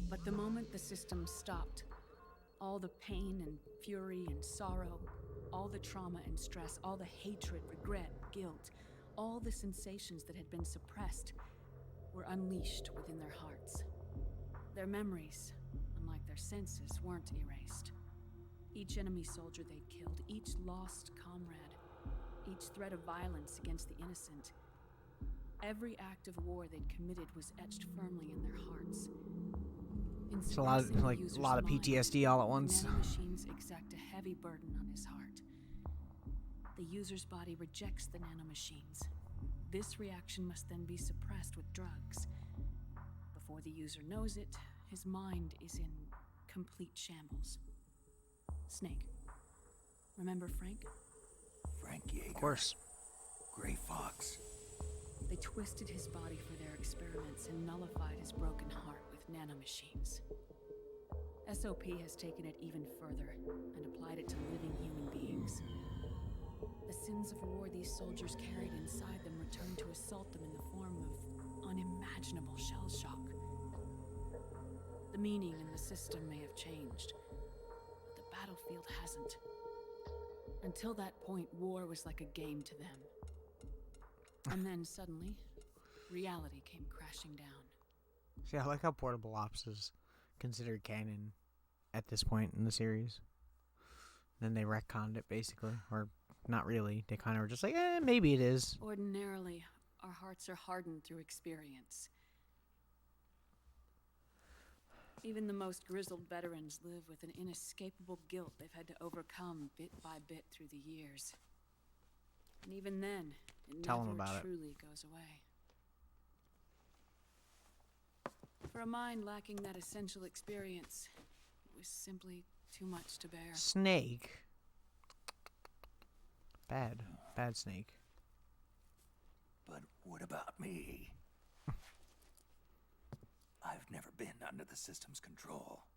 But the moment the system stopped, all the pain and fury and sorrow, all the trauma and stress, all the hatred, regret, guilt, all the sensations that had been suppressed were unleashed within their hearts. Their memories, unlike their senses, weren't erased. Each enemy soldier they'd killed, each lost comrade, each threat of violence against the innocent, every act of war they'd committed was etched firmly in their hearts. It's a lot of PTSD all at once. The nanomachines exact a heavy burden on his heart. The user's body rejects the nanomachines. This reaction must then be suppressed with drugs. Before the user knows it, his mind is in complete shambles. Snake. Remember Frank? Frank Yeager. Of course. Gray Fox. They twisted his body for their experiments and nullified his broken heart with nanomachines. SOP has taken it even further and applied it to living human beings. The sins of war these soldiers carried inside them returned to assault them in the form of unimaginable shell shock. The meaning in the system may have changed, but the battlefield hasn't. Until that point, war was like a game to them. And then suddenly, reality came crashing down. See, I like how Portable Ops is considered canon at this point in the series. Then they retconned it, basically. Or not really. They kind of were just like, maybe it is. Ordinarily, our hearts are hardened through experience. Even the most grizzled veterans live with an inescapable guilt they've had to overcome bit by bit through the years. And even then, it never truly goes away. For a mind lacking that essential experience, it was simply too much to bear. Snake. Bad Snake. But what about me? I've never been under the system's control.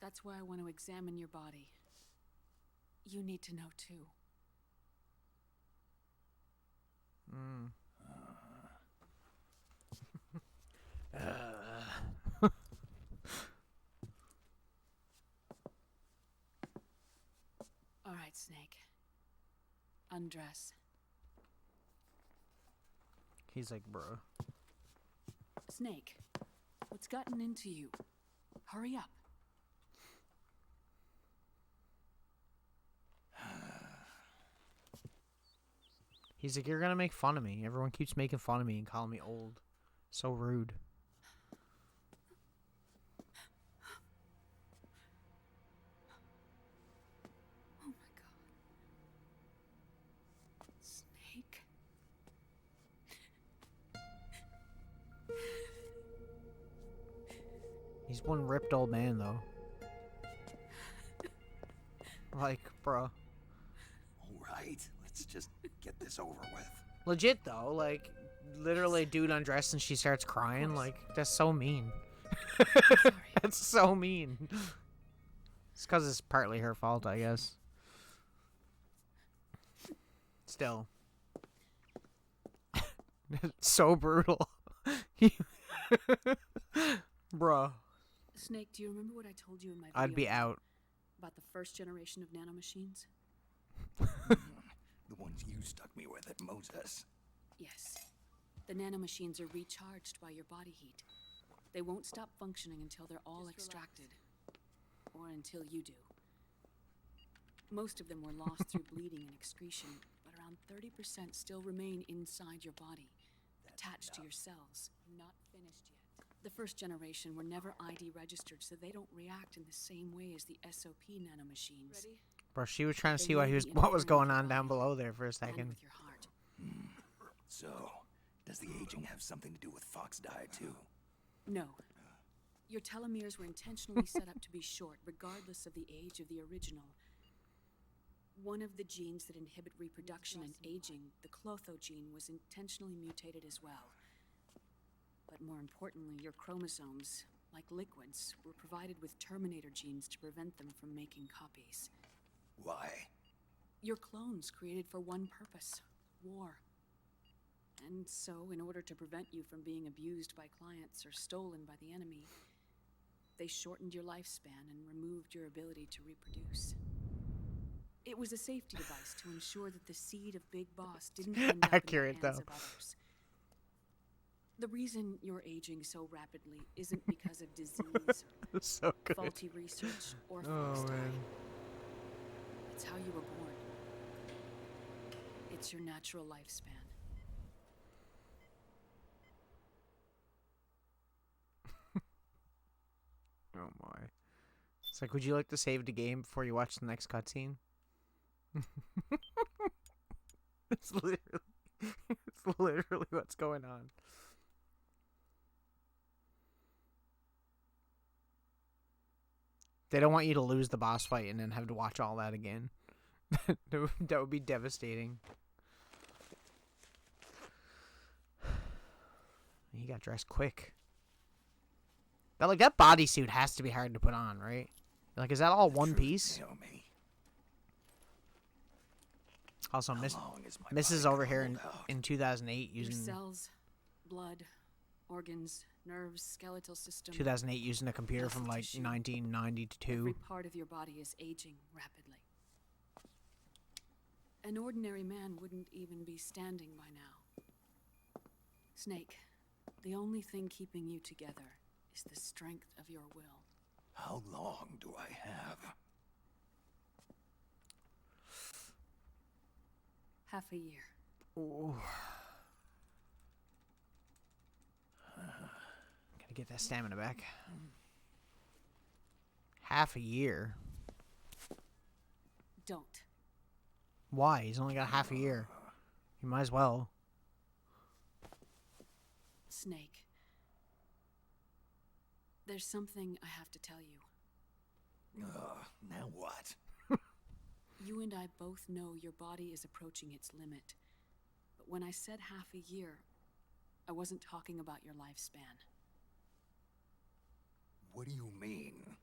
That's why I want to examine your body. You need to know too. Mm. All right, Snake. Undress. He's like, bro. Snake, what's gotten into you? Hurry up. He's like, you're gonna make fun of me. Everyone keeps making fun of me and calling me old. So rude. Oh my god. Snake. He's one ripped old man, though. Like, bro. Alright, let's just get this over with. Legit, though. Like, literally, dude undressed and she starts crying. Like, that's so mean. That's so mean. It's because it's partly her fault, I guess. Still. So brutal. Bruh. Snake, do you remember what I told you in my video? I'd be out. About the first generation of nanomachines? The ones you stuck me with at Moses. Yes. The nanomachines are recharged by your body heat. They won't stop functioning until they're all extracted. Or until you do. Most of them were lost through bleeding and excretion, but around 30% still remain inside your body, attached to your cells, not finished yet. The first generation were never ID registered, so they don't react in the same way as the SOP nanomachines. Ready? Bro, she was trying to see what was going on down below there for a second. With your heart. So, does the aging have something to do with Fox dye too? No. Your telomeres were intentionally set up to be short, regardless of the age of the original. One of the genes that inhibit reproduction and aging, the Clotho gene, was intentionally mutated as well. But more importantly, your chromosomes, like liquids, were provided with terminator genes to prevent them from making copies. Why? Your clones created for one purpose: war. And so, in order to prevent you from being abused by clients or stolen by the enemy, they shortened your lifespan and removed your ability to reproduce. It was a safety device to ensure that the seed of Big Boss didn't end up Accurate, in the hands though. of others. The reason you're aging so rapidly isn't because of disease or So good. faulty research or Oh, fox dye. man. It's how you were born. It's your natural lifespan. Oh my. It's like, would you like to save the game before you watch the next cutscene? It's literally what's going on. They don't want you to lose the boss fight and then have to watch all that again. That would be devastating. He got dressed quick. But like that bodysuit has to be hard to put on, right? Like, is that all one piece? Also, Mrs. over here in 2008 Your using cells, blood, organs, nerves, skeletal system. 2008 using a computer from like 1992. Every part of your body is aging rapidly. An ordinary man wouldn't even be standing by now. Snake, the only thing keeping you together is the strength of your will. How long do I have? Half a year. Ooh. Gotta get that stamina back. Half a year. Don't. Why? He's only got half a year. He might as well. Snake. There's something I have to tell you. Now what? You and I both know your body is approaching its limit. But when I said half a year, I wasn't talking about your lifespan. What do you mean?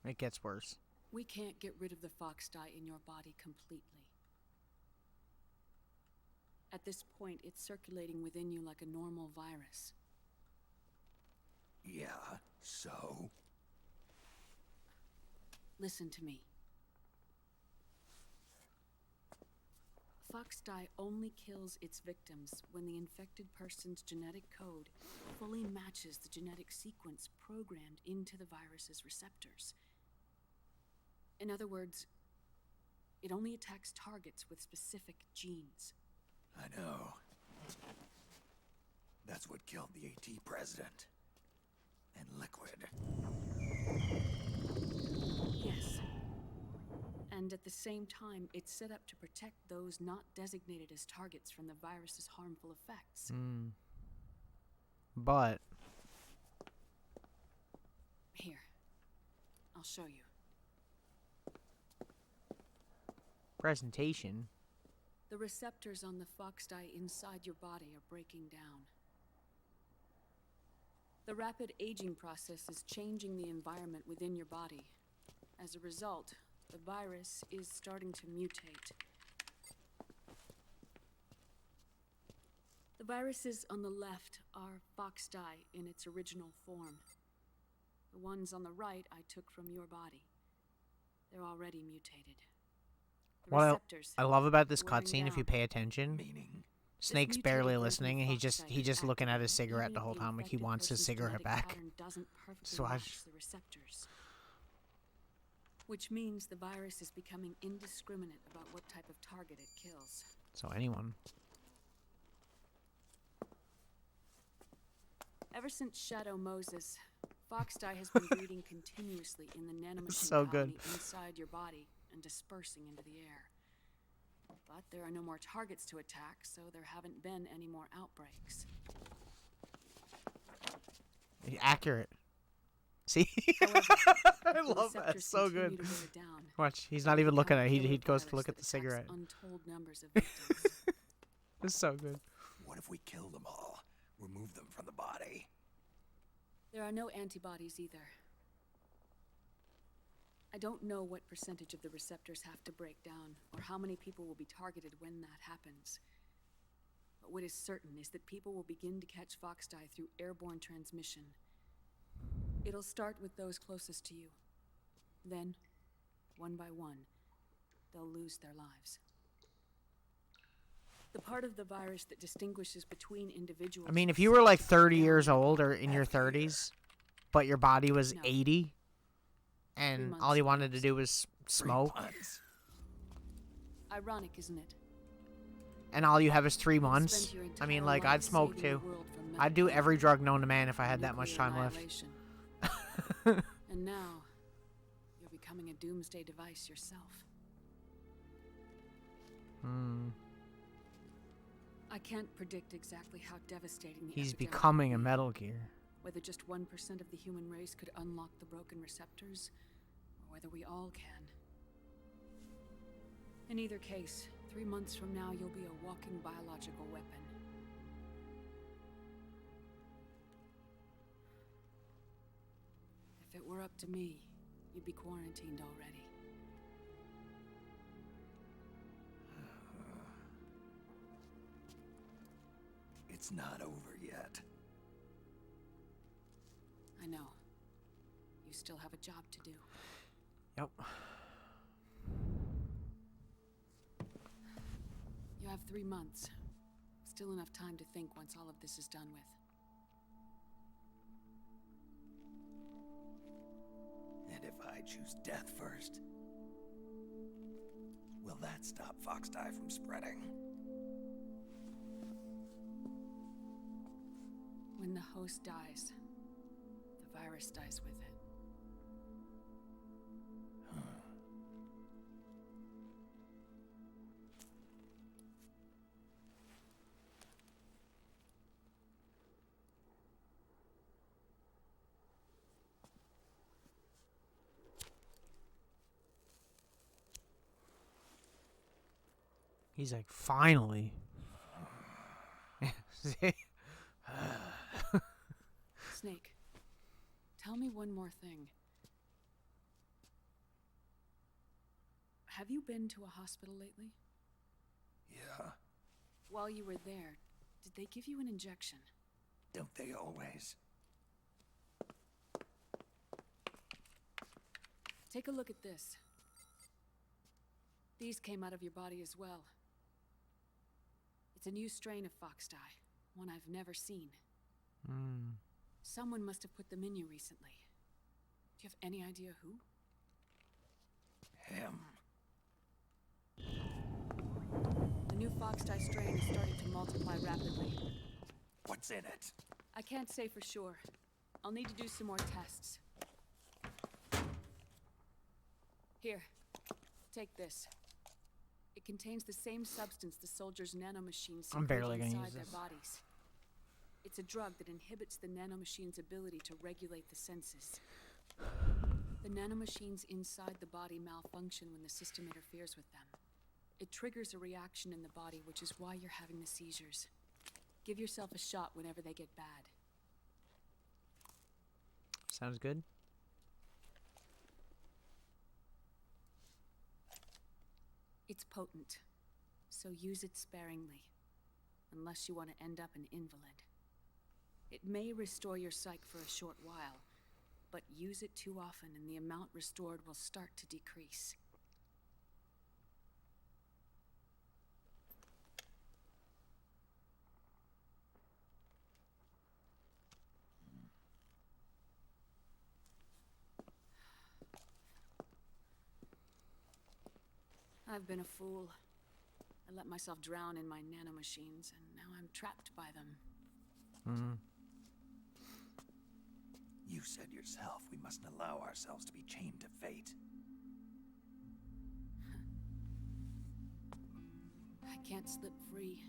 It gets worse. We can't get rid of the fox dye in your body completely. At this point, it's circulating within you like a normal virus. Yeah, so? Listen to me. Fox dye only kills its victims when the infected person's genetic code fully matches the genetic sequence programmed into the virus's receptors. In other words, it only attacks targets with specific genes. I know. That's what killed the AT president. And Liquid. Yes. And at the same time, it's set up to protect those not designated as targets from the virus's harmful effects. But Here, I'll show you. presentation. The receptors on the fox dye inside your body are breaking down. The rapid aging process is changing the environment within your body. As a result, the virus is starting to mutate. The viruses on the left are fox dye in its original form. The ones on the right I took from your body. They're already mutated. The What receptors I love about this wearing cutscene, if you down. pay attention, Meaning? Snake's This barely mutated listening, version and of fox dye he just is looking at his active cigarette even the whole if the time, like he infected wants his person's cigarette genetic back. pattern doesn't perfectly So match the receptors. Which means the virus is becoming indiscriminate about what type of target it kills. So anyone. Ever since Shadow Moses, fox dye has been breeding continuously in the nanomachine So good. colony inside your body and dispersing into the air. But there are no more targets to attack, so there haven't been any more outbreaks. Accurate. See? However, I the love that. receptors So continue good. to wear down. Watch, he's not even looking at it. He Killer goes to virus look at that the attacks cigarette. Untold numbers of victims. It's so good. What if we kill them all? Remove them from the body? There are no antibodies either. I don't know what percentage of the receptors have to break down, or how many people will be targeted when that happens. But what is certain is that people will begin to catch fox dye through airborne transmission. It'll start with those closest to you. Then, one by one, they'll lose their lives. The part of the virus that distinguishes between individuals... I mean, if you were like 30 years old or in your 30s, but your body was No. 80, and all you wanted to do was smoke, Ironic, isn't it? and all you have is 3 months, Spent your I mean, entire like, life I'd smoke saving the too. world from I'd do medical every drug known to man if I had that much nuclear time left. annihilation. And now, you're becoming a doomsday device yourself. I can't predict exactly how devastating the He's epidemic becoming will a be. Metal Gear. Whether just 1% of the human race could unlock the broken receptors, or whether we all can. In either case, 3 months from now, you'll be a walking biological weapon. If it were up to me, you'd be quarantined already. It's not over yet. I know. You still have a job to do. Yep. You have 3 months. Still enough time to think once all of this is done with. And if I choose death first, will that stop fox dye from spreading? When the host dies, the virus dies with it. He's like, finally. Snake, tell me one more thing. Have you been to a hospital lately? Yeah, While you were there, did they give you an injection? don't they always? Take a look at this. These came out of your body as well. It's a new strain of foxdie, one I've never seen. Someone must have put them in you recently. Do you have any idea who? Him. The new foxdie strain is starting to multiply rapidly. What's in it? I can't say for sure. I'll need to do some more tests. Here, take this. It contains the same substance the soldiers' nanomachines secrete inside their bodies. It's a drug that inhibits the nanomachine's ability to regulate the senses. The nanomachines inside the body malfunction when the system interferes with them. It triggers a reaction in the body, which is why you're having the seizures. Give yourself a shot whenever they get bad. Sounds good. It's potent, so use it sparingly, unless you want to end up an invalid. It may restore your psyche for a short while, but use it too often and the amount restored will start to decrease. I've been a fool. I let myself drown in my nanomachines, and now I'm trapped by them. You said yourself we mustn't allow ourselves to be chained to fate. I can't slip free.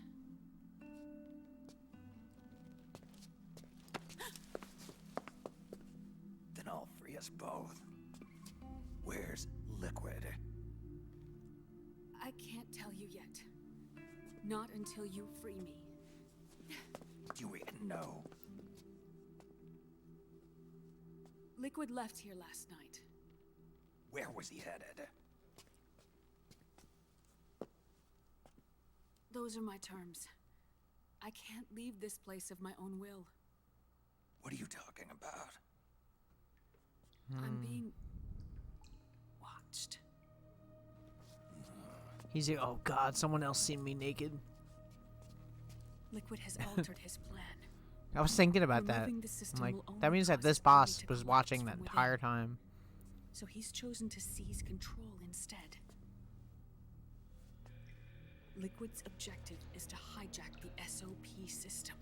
Then I'll free us both. Where's Liquid? I can't tell you yet. Not until you free me. Do you even know? Liquid left here last night. Where was he headed? Those are my terms. I can't leave this place of my own will. What are you talking about? I'm being watched. He's like, oh god, someone else seen me naked. Liquid has altered his plan. I was thinking about that. Removing the system I'm like, will only that means that cause this his body boss to was collapse watching from that within. entire time. So he's chosen to seize control instead. Liquid's objective is to hijack the SOP system.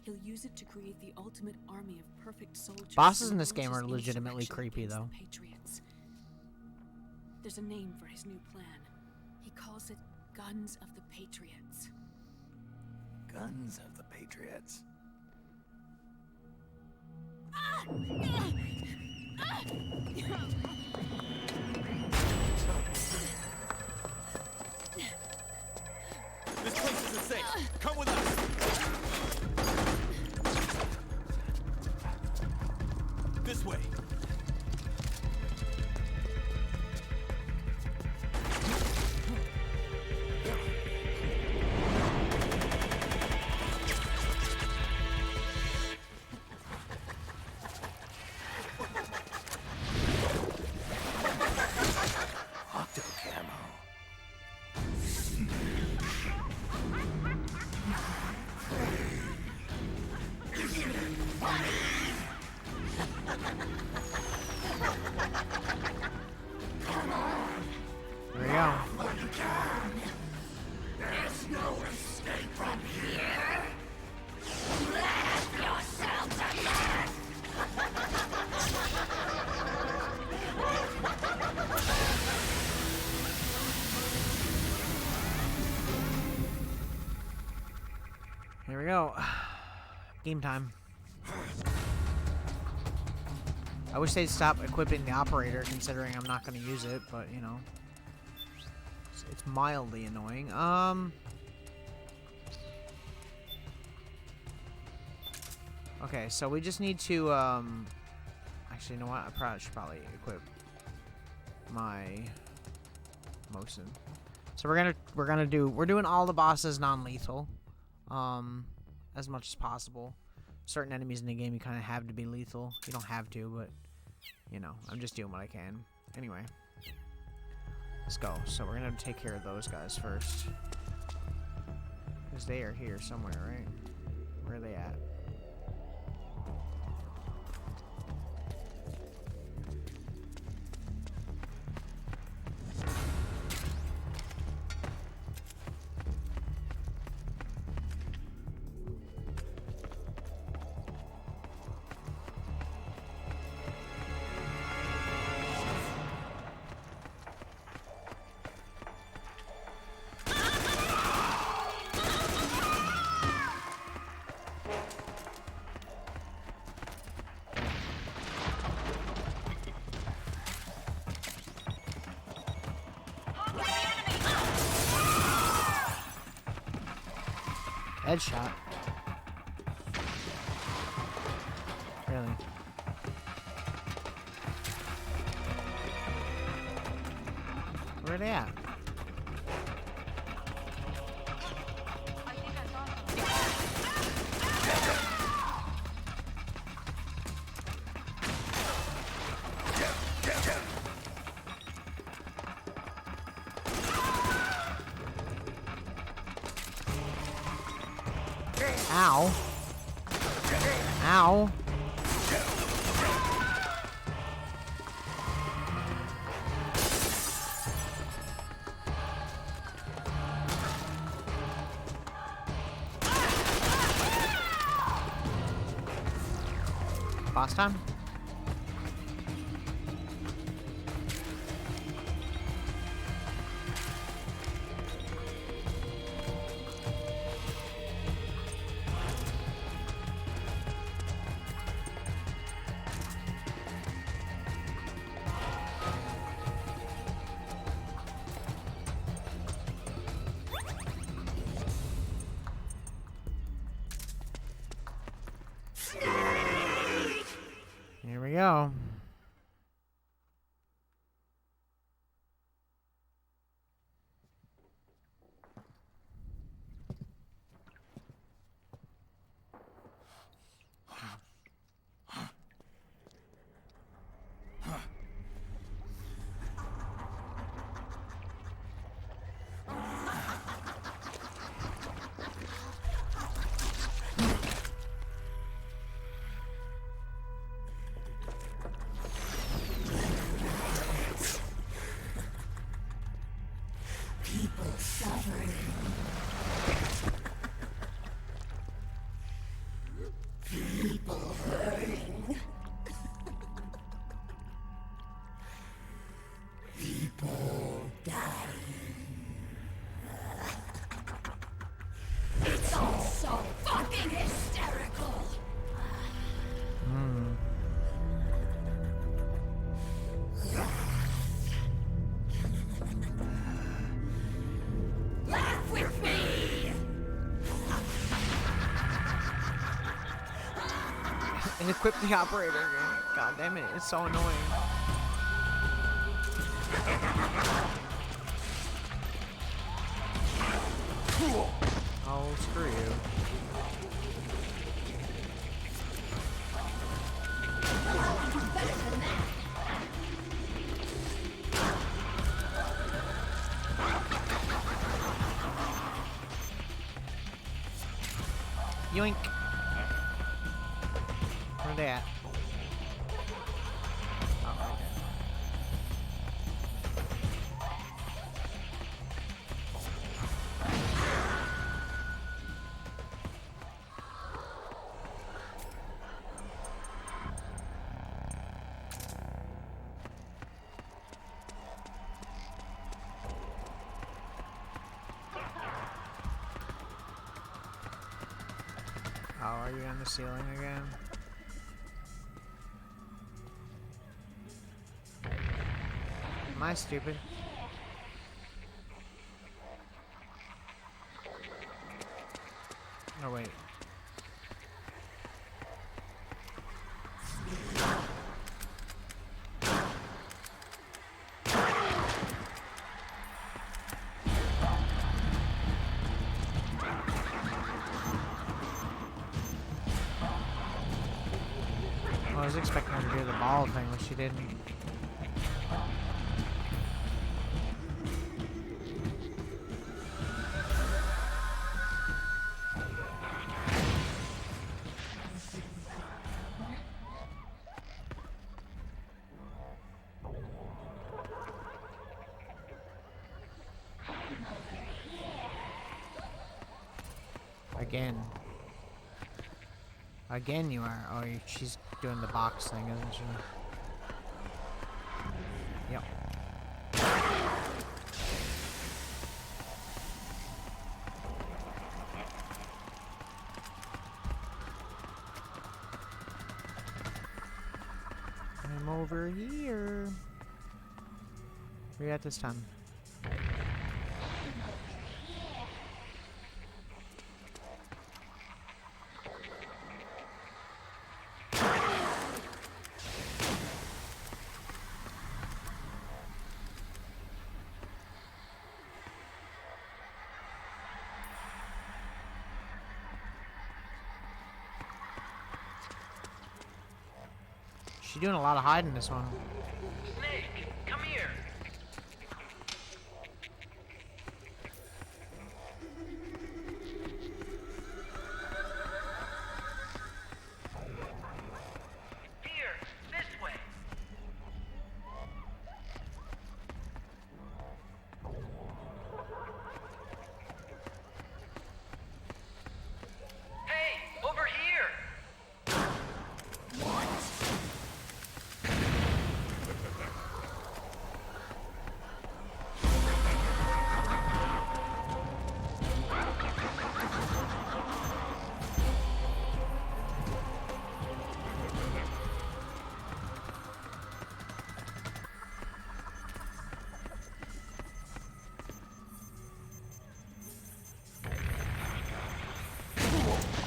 He'll use it to create the ultimate army of perfect soldiers. Bosses in and this game launch are his legitimately insurrection creepy, against though. the Patriots. There's a name for his new plan. He calls it Guns of the Patriots. Guns of the Patriots. This place isn't safe. Come with us. This way. There we go. There's no escape from here. Laugh yourself to death. Here we go. Game time. I wish they'd stop equipping the operator, considering I'm not going to use it, but, you know. It's mildly annoying. Okay, so we just need to, actually, you know what? I should probably equip my most of them. So we're doing all the bosses non-lethal, as much as possible. Certain enemies in the game you kind of have to be lethal. You don't have to, but you know, I'm just doing what I can. Anyway, let's go. So we're gonna take care of those guys first, because they are here somewhere, right? Where are they at? Headshot. Really? Where are they at? Ow. Ow. Boss time? Here we go. It's all so fucking hysterical. Laugh with me. And equip the operator. God damn it, it's so annoying. Oh, screw you. Yoink. Where they at? Oh, right there. Oh, are you on the ceiling again? Am I stupid? Oh, wait. expecting her to do the ball thing, but she didn't. Again you are. Oh, she's doing the box thing, isn't she? Yep. I'm over here. Where you at this time? She's doing a lot of hiding this one. Snake, come here. Here, this way. Hey, over here.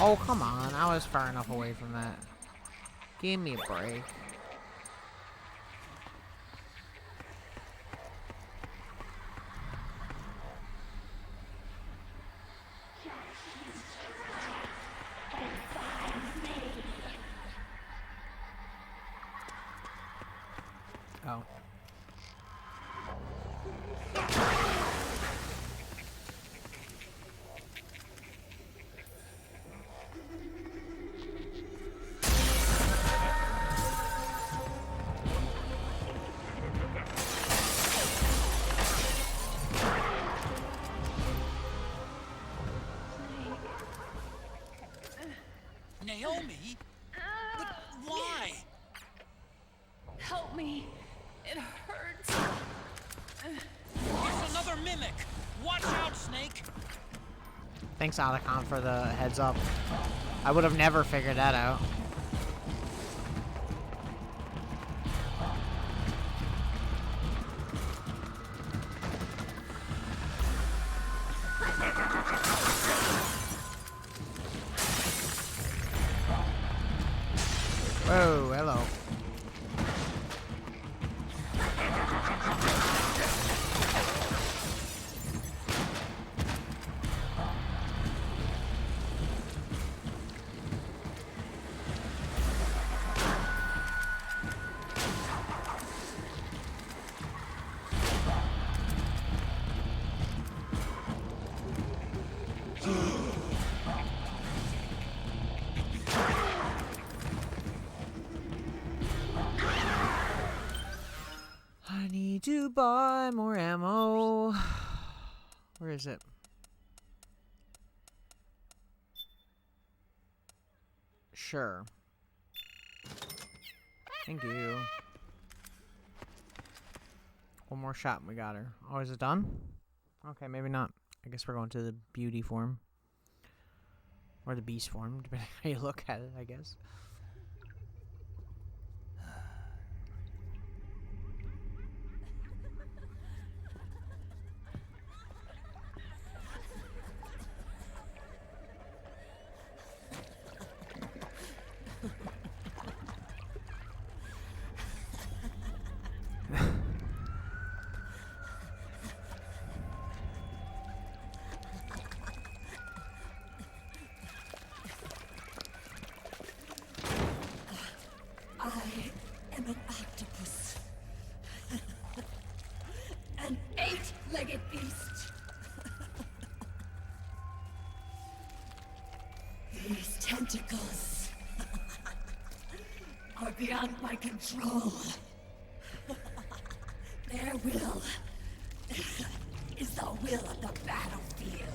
Oh, come on. I was far enough away from that. Give me a break. Oh. Naomi? But why? Help me. It hurts. It's another mimic. Watch out, Snake. Thanks, Otacon, for the heads up. I would have never figured that out. Oh, hello. I need to buy more ammo. Where is it? Sure. Thank you. One more shot and we got her. Oh, is it done? Okay, maybe not. I guess we're going to the beauty form. Or the beast form, depending on how you look at it, I guess. am an octopus. An 8-legged beast. These tentacles are beyond my control. Their will is the will of the battlefield.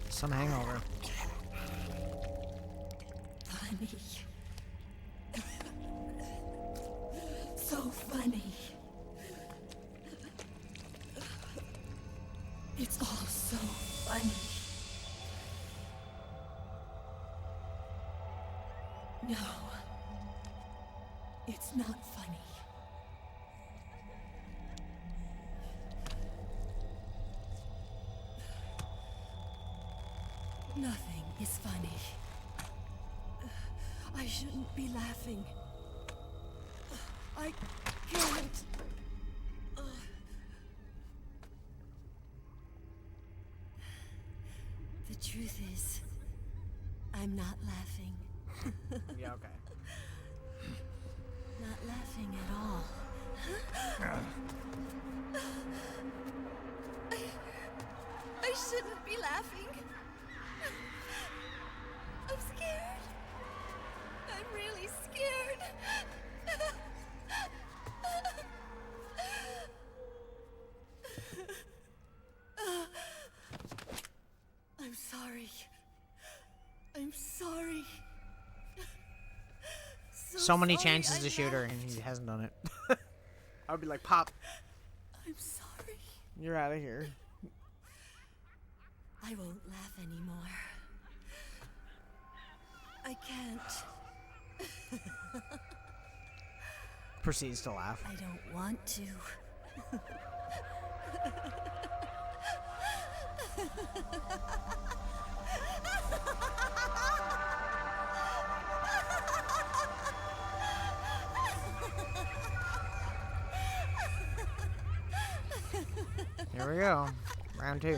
Some hangover. Funny. So funny. It's all so funny. No. It's not funny. Nothing is funny. I shouldn't be laughing. I can't. The truth is, I'm not laughing. Yeah, okay. Not laughing at all. I shouldn't be laughing. I'm scared. I'm really scared. I'm sorry. I'm sorry. So many sorry chances to shoot her, and he hasn't done it. I would be like, Pop, I'm sorry. you're out of here. I won't laugh anymore. I can't. Proceeds to laugh. I don't want to. Here we go. Round 2.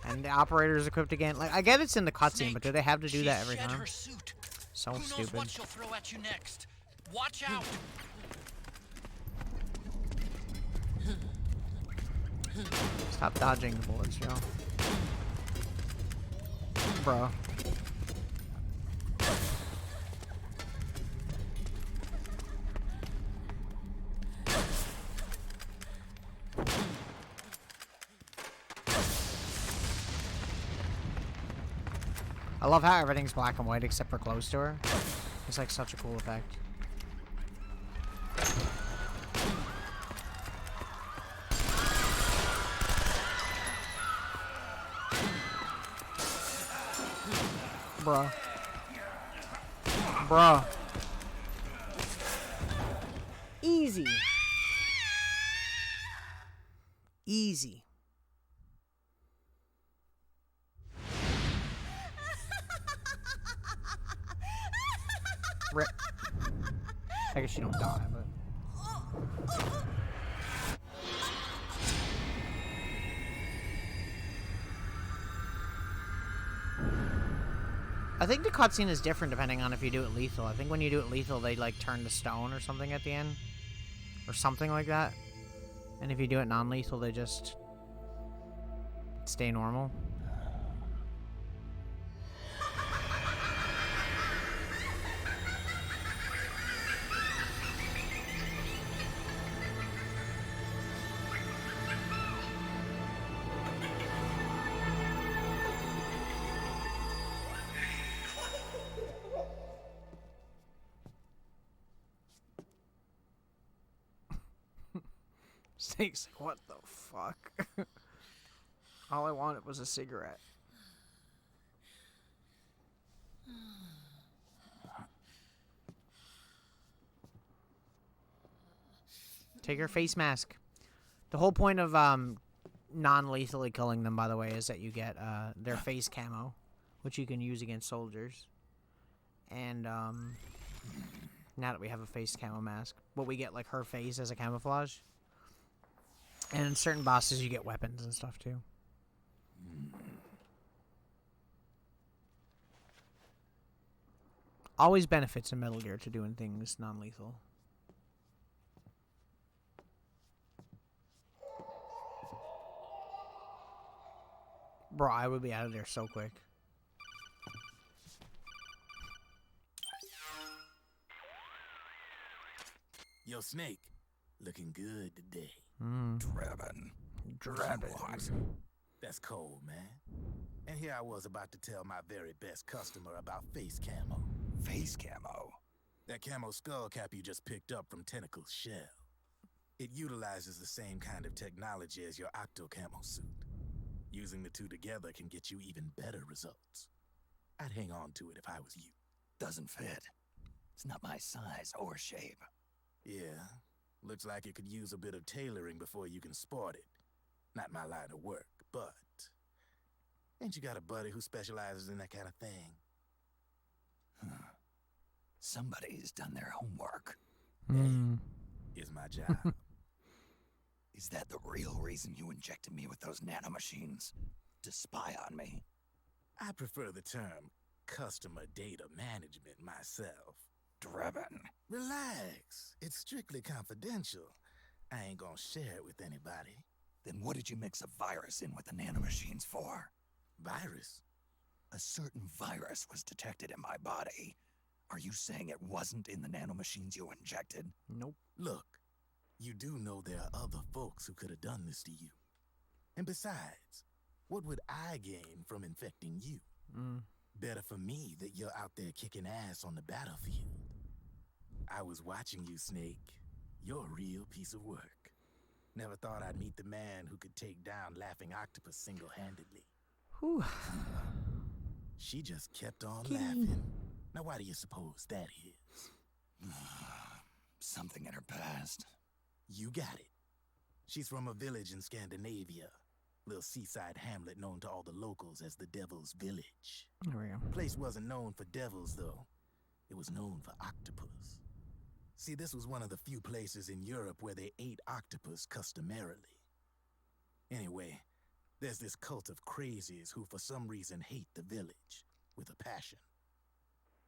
And the operator's equipped again. Like, I get it's in the cutscene, but do they have to do that every time? So Who knows stupid. what she'll throw at you next? Watch out! Stop dodging the bullets, yo. Bro. I love how everything's black and white except for close to her. It's like such a cool effect. Bruh. Bruh. Easy. Easy. Rip. I guess you don't die, but... I think the cutscene is different depending on if you do it lethal. I think when you do it lethal, they, like, turn to stone or something at the end. Or something like that. And if you do it non-lethal, they just... stay normal. Snake's like, what the fuck? All I wanted was a cigarette. Take your face mask. The whole point of non-lethally killing them, by the way, is that you get their face camo, which you can use against soldiers. And Now that we have a face camo mask. But we get, like, her face as a camouflage. And in certain bosses, you get weapons and stuff, too. Always benefits in Metal Gear to doing things non-lethal. Bro, I would be out of there so quick. Yo, Snake. Looking good today. Drebin. Drebin. That's cold, man. And here I was about to tell my very best customer about face camo. Face camo? That camo skull cap you just picked up from Tentacle's shell. It utilizes the same kind of technology as your Octo camo suit. Using the two together can get you even better results. I'd hang on to it if I was you. Doesn't fit. It's not my size or shape. Yeah, looks like it could use a bit of tailoring before you can sport it. Not my line of work, but... Ain't you got a buddy who specializes in that kind of thing? Somebody's done their homework. Is my job. Is that the real reason you injected me with those nanomachines? To spy on me? I prefer the term customer data management myself. Drebin. Relax. It's strictly confidential. I ain't gonna share it with anybody. Then what did you mix a virus in with the nanomachines for? Virus? A certain virus was detected in my body. Are you saying it wasn't in the nanomachines you injected? Nope. Look, you do know there are other folks who could have done this to you. And besides, what would I gain from infecting you? Better for me that you're out there kicking ass on the battlefield. I was watching you, Snake. You're a real piece of work. Never thought I'd meet the man who could take down Laughing Octopus single-handedly. Whew. She just kept on laughing. Now why do you suppose that is? Something in her past. You got it. She's from a village in Scandinavia. Little seaside hamlet known to all the locals as the Devil's Village. There we go. Place wasn't known for devils, though. It was known for octopus. See, this was one of the few places in Europe where they ate octopus customarily. Anyway, there's this cult of crazies who for some reason hate the village with a passion.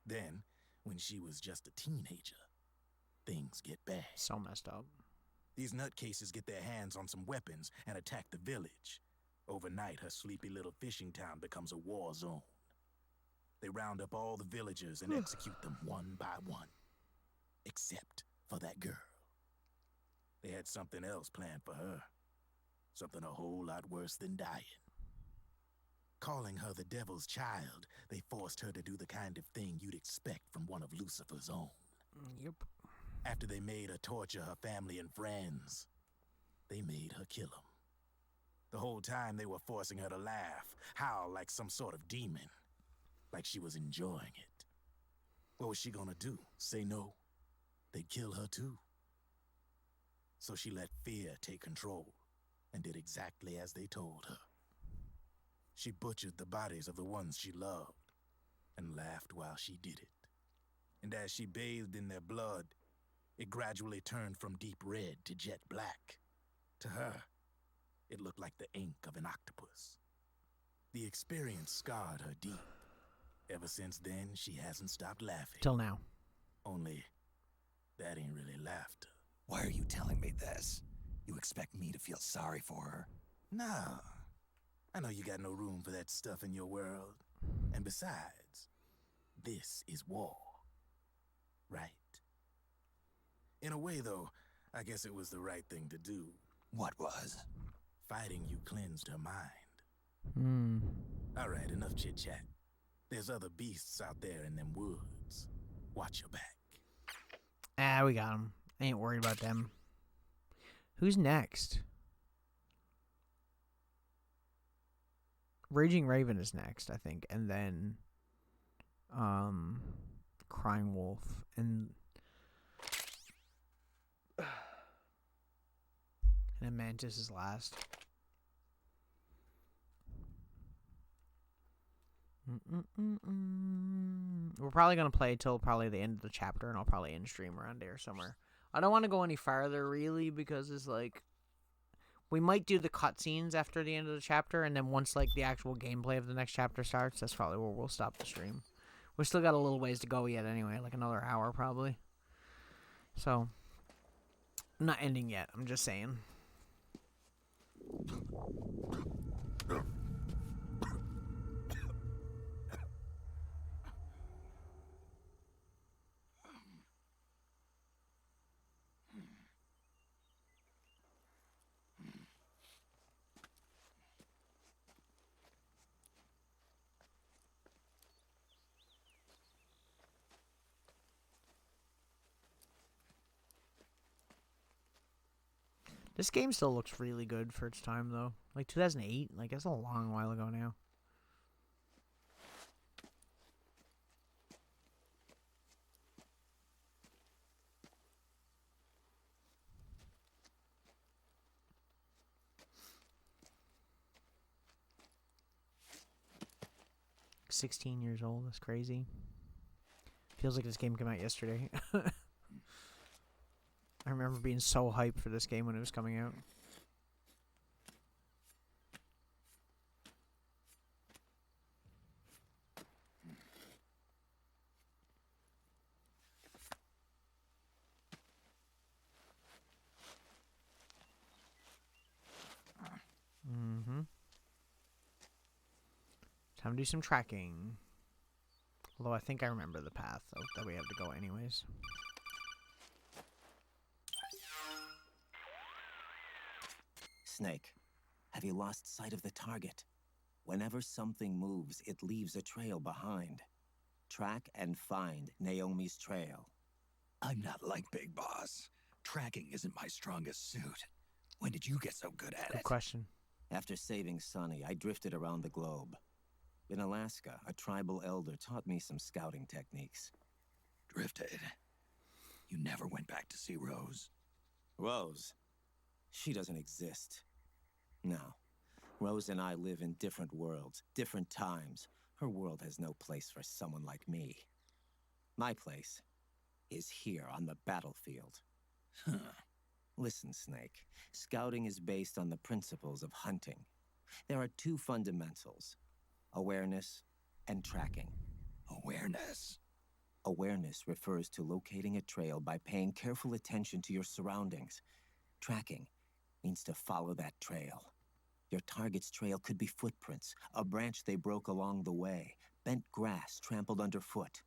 Then, when she was just a teenager, things get bad. So messed up. These nutcases get their hands on some weapons and attack the village. Overnight, her sleepy little fishing town becomes a war zone. They round up all the villagers and execute them one by one. Except for that girl. They had something else planned for her. Something a whole lot worse than dying. Calling her the devil's child, they forced her to do the kind of thing you'd expect from one of Lucifer's own. Yep. After they made her torture her family and friends, they made her kill them. The whole time they were forcing her to laugh, howl like some sort of demon. Like she was enjoying it. What was she gonna do? Say no? They'd kill her too. So she let fear take control and did exactly as they told her. She butchered the bodies of the ones she loved and laughed while she did it. And as she bathed in their blood, it gradually turned from deep red to jet black. To her, it looked like the ink of an octopus. The experience scarred her deep. Ever since then, she hasn't stopped laughing. Till now. Only, that ain't really laughter. Why are you telling me this? You expect me to feel sorry for her? Nah. I know you got no room for that stuff in your world. And besides, this is war. Right? In a way, though, I guess it was the right thing to do. What was? Fighting you cleansed her mind. All right, enough chit-chat. There's other beasts out there in them woods. Watch your back. Ah, we got them. I ain't worried about them. Who's next? Raging Raven is next, I think, and then Crying Wolf and then Mantis is last. We're probably going to play till probably the end of the chapter, and I'll probably end stream around there somewhere. I don't want to go any farther, really, because it's like... We might do the cutscenes after the end of the chapter, and then once like the actual gameplay of the next chapter starts, that's probably where we'll stop the stream. We still got a little ways to go yet anyway, like another hour probably. So, I'm not ending yet, I'm just saying. This game still looks really good for its time, though. Like, 2008? Like, that's a long while ago now. $16 old, that's crazy. Feels like this game came out yesterday. I remember being so hyped for this game when it was coming out. Time to do some tracking. Although I think I remember the path that we have to go anyways. Snake, have you lost sight of the target? Whenever something moves, it leaves a trail behind. Track and find Naomi's trail. I'm not like Big Boss. Tracking isn't my strongest suit. When did you get so good at it? Good question. After saving Sonny, I drifted around the globe. In Alaska, a tribal elder taught me some scouting techniques. Drifted? You never went back to see Rose? Rose? She doesn't exist. No. Rose and I live in different worlds, different times. Her world has no place for someone like me. My place is here on the battlefield. Huh. Listen, Snake. Scouting is based on the principles of hunting. There are two fundamentals: awareness and tracking. Awareness? Awareness refers to locating a trail by paying careful attention to your surroundings. Tracking means to follow that trail. Your target's trail could be footprints, a branch they broke along the way, bent grass trampled underfoot.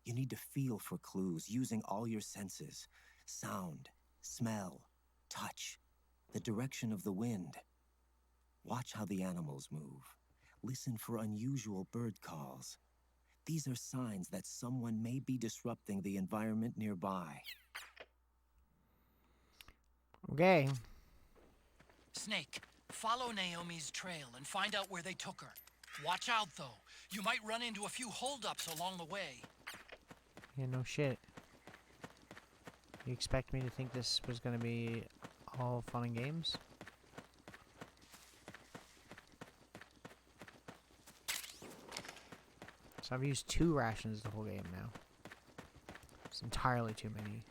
You need to feel for clues using all your senses: sound, smell, touch, the direction of the wind. Watch how the animals move. Listen for unusual bird calls. These are signs that someone may be disrupting the environment nearby. Okay. Snake, follow Naomi's trail and find out where they took her. Watch out, though. You might run into a few holdups along the way. Yeah, no shit. You expect me to think this was gonna be all fun and games? So I've used 2 rations the whole game now. It's entirely too many.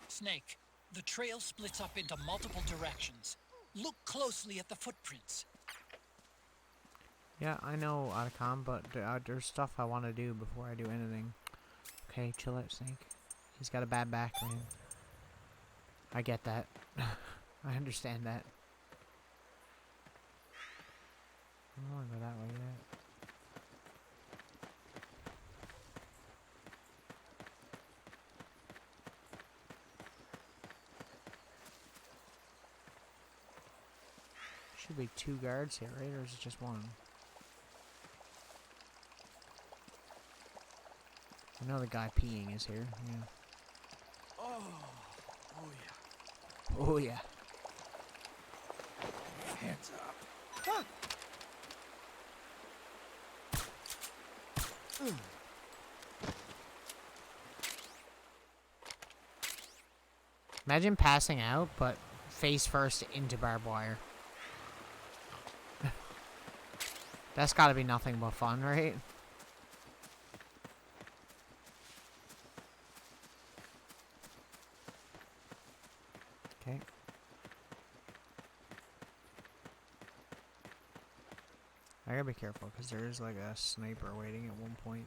Snake, the trail splits up into multiple directions. Look closely at the footprints. Yeah, I know, Otacon, but there's stuff I want to do before I do anything. Okay, chill out, Snake. He's got a bad back, man. I get that. I understand that. I don't want to go that way yet. Should be 2 guards here, right? Or is it just 1? I know the guy peeing is here. Yeah. Oh yeah. Oh yeah. Hands up. Imagine passing out, but face first into barbed wire. That's gotta be nothing but fun, right? Okay. I gotta be careful, because there is like a sniper waiting at one point.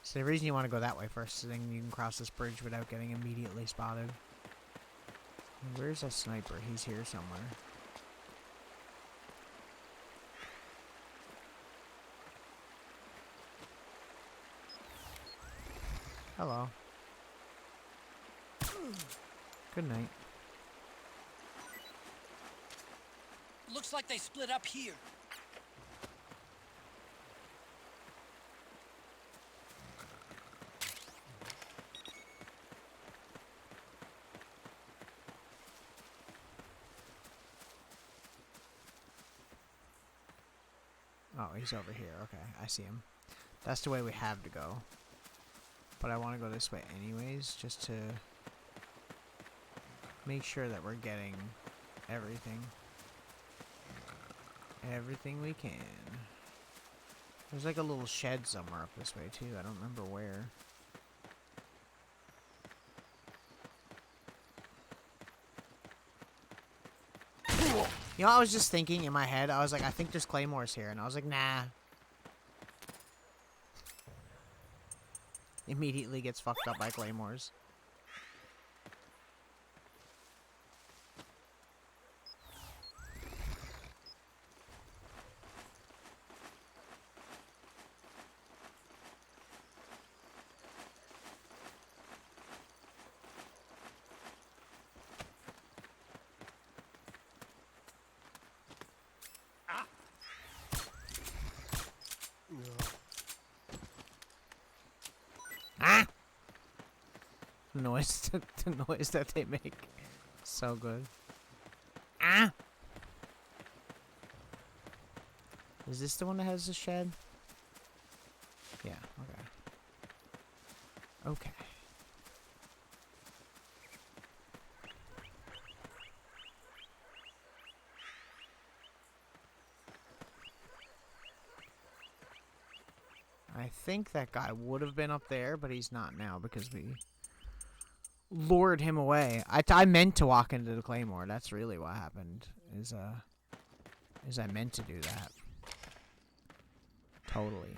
So the reason you want to go that way first is then you can cross this bridge without getting immediately spotted. Where's a sniper? He's here somewhere. Hello. Good night. Looks like they split up here. Oh, he's over here. Okay, I see him. That's the way we have to go. But I want to go this way anyways, just to make sure that we're getting everything. Everything we can. There's like a little shed somewhere up this way too. I don't remember where. You know, I was just thinking in my head, I was like, I think there's claymores here. And I was like, nah. Immediately gets fucked up by claymores. Ah! The noise, the noise that they make. So good. Ah! Is this the one that has the shed? Yeah, okay. Okay. I think that guy would have been up there, but he's not now because we lured him away. I meant to walk into the claymore. That's really what happened. Is I meant to do that. Totally.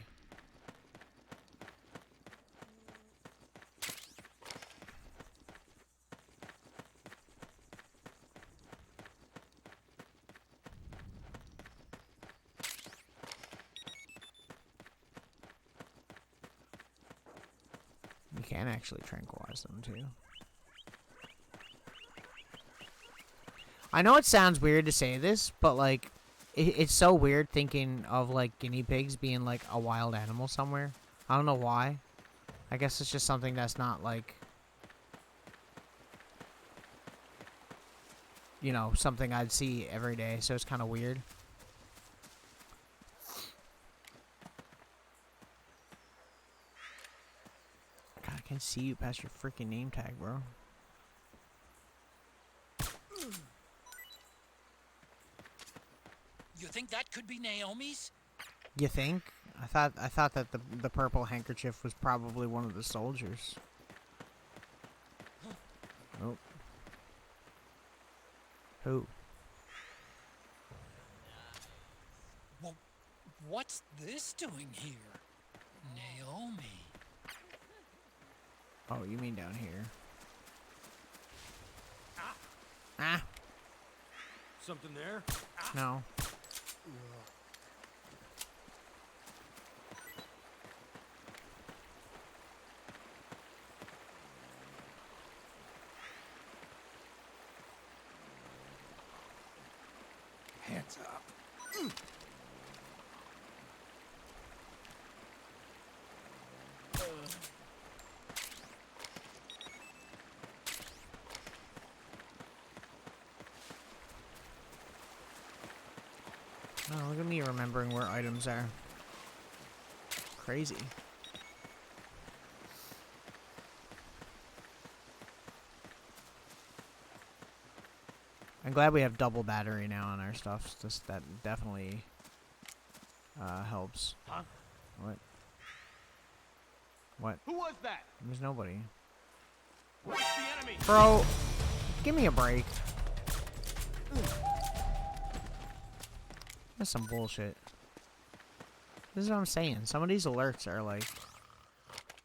You can actually tranquilize them too. I know it sounds weird to say this, but like, it's so weird thinking of like guinea pigs being like a wild animal somewhere. I don't know why. I guess it's just something that's not like, you know, something I'd see every day, so it's kind of weird. God, I can't see you past your freaking name tag, bro. You think that could be Naomi's? You think? I thought that the purple handkerchief was probably one of the soldiers. Nope. Who? Well, what's this doing here? Naomi. Oh, you mean down here? Ah! Something there? No. Hands up. Look at me remembering where items are. Crazy. I'm glad we have double battery now on our stuff. Just that definitely helps. Huh? What? What? Who was that? There's nobody. It's the enemy. Bro, give me a break. That's some bullshit. This is what I'm saying. Some of these alerts are like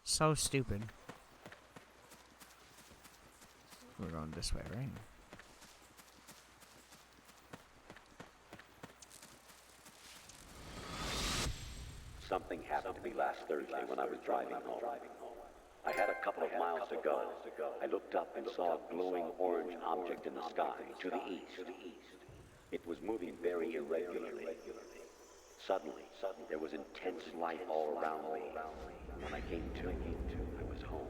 so stupid. We're going this way, right? Something happened to me last Thursday when I was driving home. I had a couple of miles to go. I looked up and saw a glowing orange object in the sky to the east. It was moving very irregularly. Suddenly, there was intense light all around me. When I came to, I was home.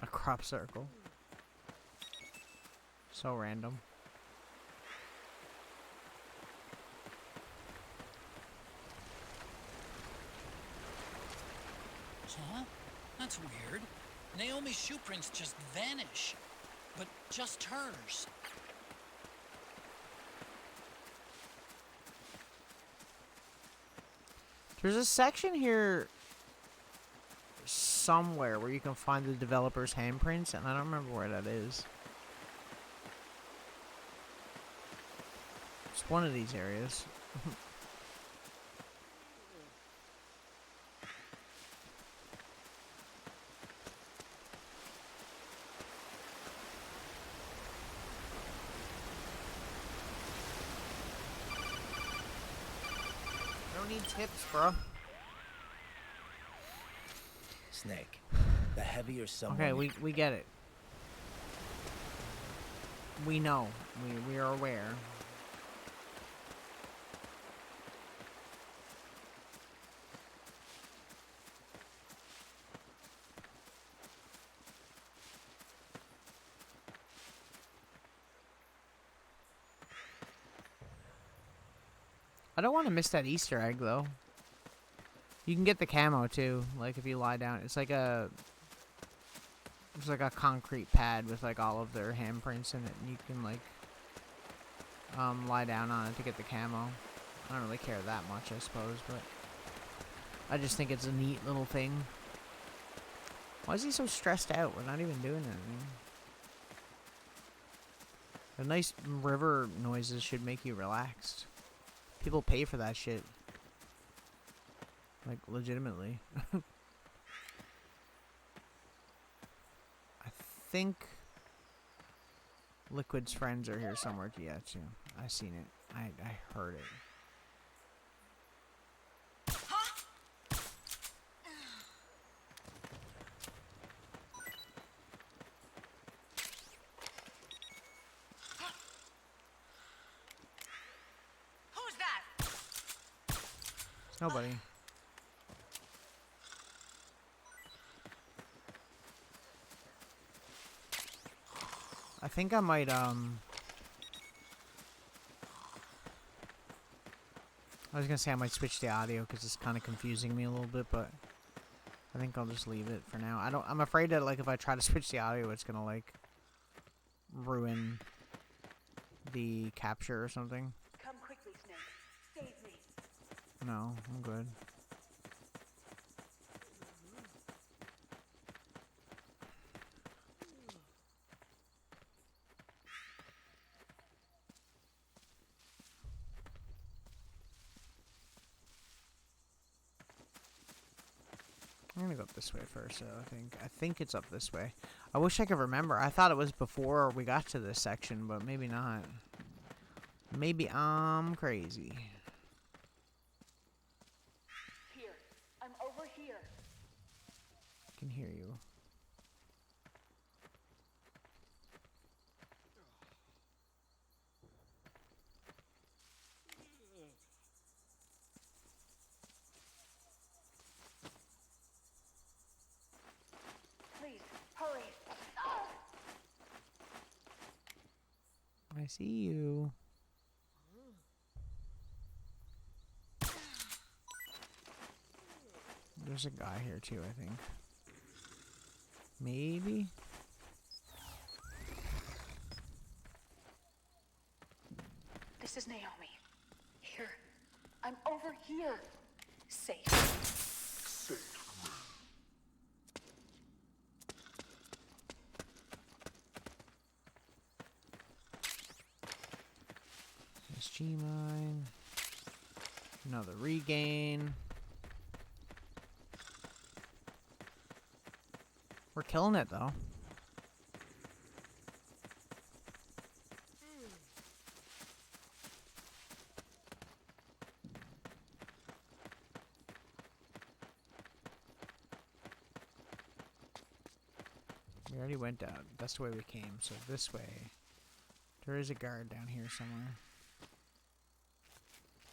A crop circle. So random. Huh? That's weird. Naomi's shoe prints just vanish. But just hers. There's a section here somewhere where you can find the developer's handprints, and I don't remember where that is. It's one of these areas. Need tips, bro. Snake, the heavier someone... Okay, we get it. We know. We are aware. I don't want to miss that Easter egg, though. You can get the camo, too. Like, if you lie down. It's like a concrete pad with, like, all of their handprints in it. And you can, like, lie down on it to get the camo. I don't really care that much, I suppose, but... I just think it's a neat little thing. Why is he so stressed out? We're not even doing anything. The nice river noises should make you relaxed. People pay for that shit. Like, legitimately. I think Liquid's friends are here somewhere. Yeah, too. I seen it. I heard it. Nobody. I think I might, I was gonna say I might switch the audio because it's kind of confusing me a little bit, but I think I'll just leave it for now. I'm afraid that, like, if I try to switch the audio, it's gonna, like, ruin the capture or something. Come quickly, Snake. Save me. No, I'm good. I'm gonna go up this way first, so I think it's up this way. I wish I could remember. I thought it was before we got to this section, but maybe not. Maybe I'm crazy. Here. I'm over here. I can hear you. Please, hurry. I see you. there's a guy here too, I think. Maybe? This is Naomi. Here. I'm over here. Safe. There's G-Mine. Another regain. We're killing it, though. We already went down. That's the way we came. So this way. There is a guard down here somewhere.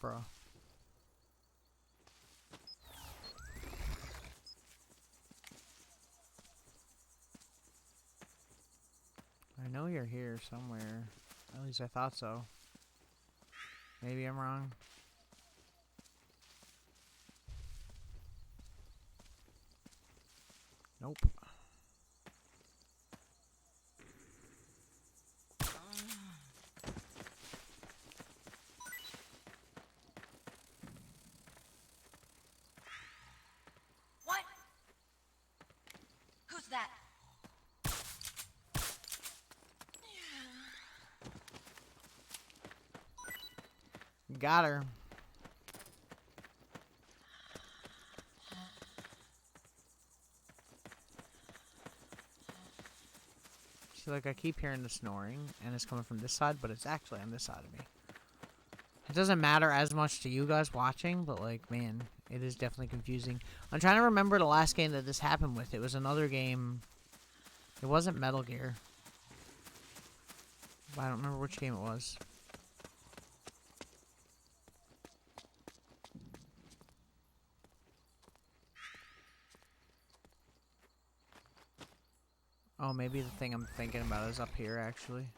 Bro. I know you're here somewhere. At least I thought so. Maybe I'm wrong. Nope. What? Who's that? Got her. See, like, I keep hearing the snoring, and it's coming from this side, but it's actually on this side of me. It doesn't matter as much to you guys watching, but, like, man, it is definitely confusing. I'm trying to remember the last game that this happened with. It was another game. It wasn't Metal Gear. But I don't remember which game it was. Oh, maybe the thing I'm thinking about is up here, actually.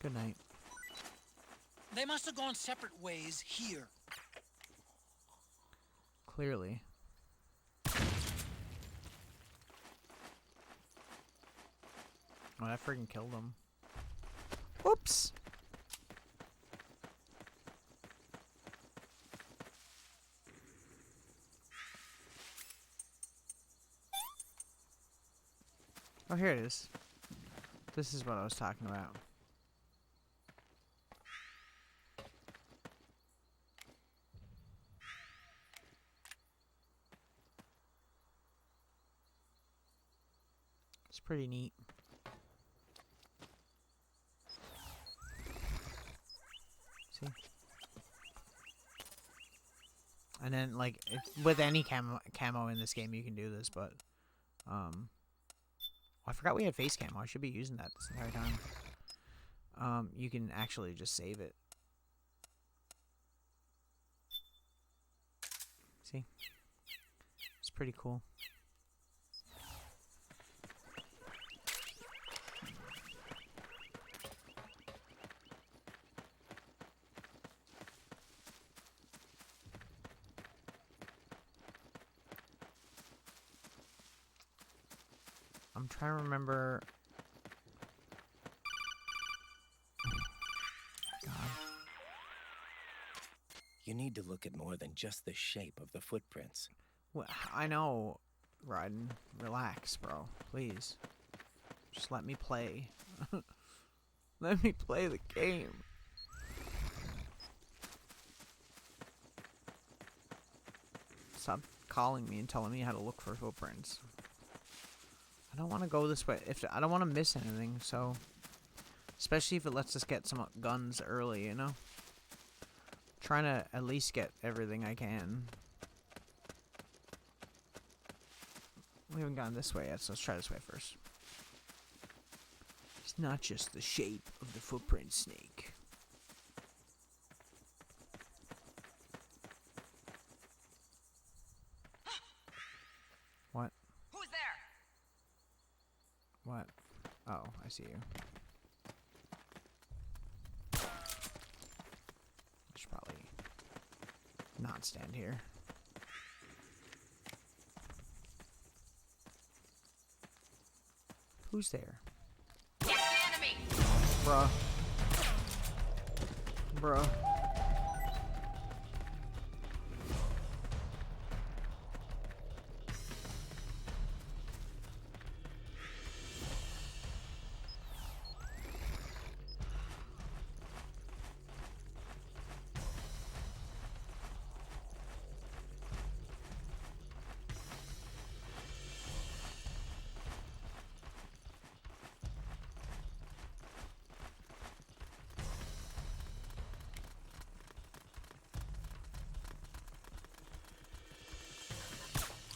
Good night. They must have gone separate ways here. Clearly. Oh, that freaking killed him. Whoops! Oh, here it is. This is what I was talking about. It's pretty neat. See? And then, like, with any camo in this game, you can do this, but, I forgot we had face camo. I should be using that this entire time. You can actually just save it. See? It's pretty cool. I'm trying to remember. God. You need to look at more than just the shape of the footprints. Well, I know, Raiden. Relax, bro. Please. Just let me play. Let me play the game. Stop calling me and telling me how to look for footprints. I don't want to go this way. I don't want to miss anything, so... Especially if it lets us get some guns early, you know? Trying to at least get everything I can. We haven't gone this way yet, so let's try this way first. It's not just the shape of the footprint, Snake. What? Who's there? What? Oh, I see you. not stand here. Who's there? It's the enemy! Bruh. Bruh.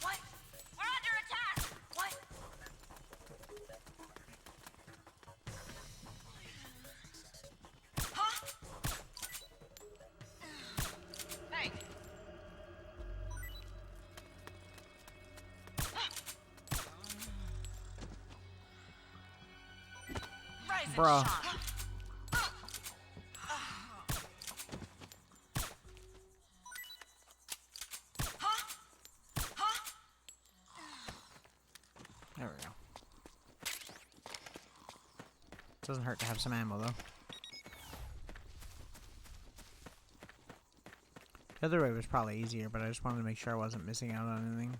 What? We're under attack! What? Huh? Hey! Rising Bruh. shot. There we go. Doesn't hurt to have some ammo, though. The other way was probably easier, but I just wanted to make sure I wasn't missing out on anything.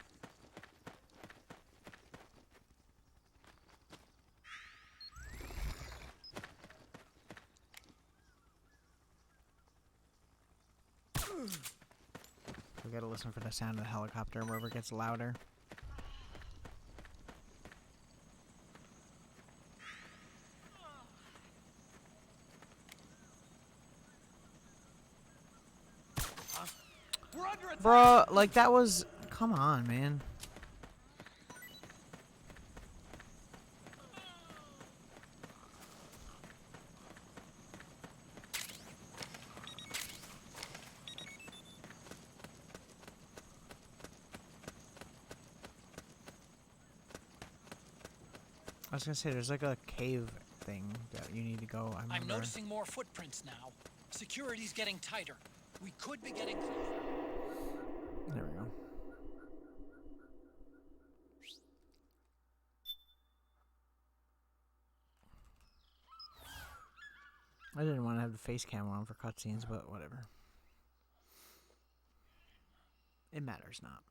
We gotta listen for the sound of the helicopter wherever it gets louder. We're under attack! Bro, like that was... Come on, man. I was gonna say, there's like a cave thing that you need to go. I I'm remember. noticing more footprints now. Security's getting tighter. We could be getting closer. There we go. I didn't want to have the face cam on for cutscenes, but whatever. It matters not.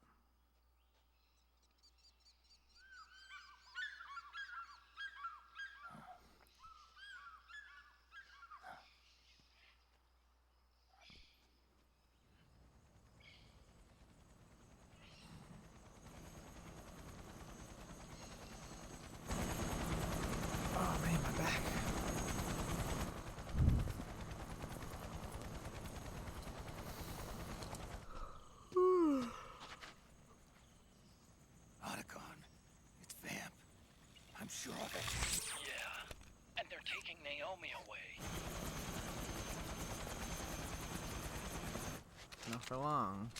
Oh man, my back. Otacon, it's Vamp. I'm sure of it. Yeah, and they're taking Naomi away. Not for long.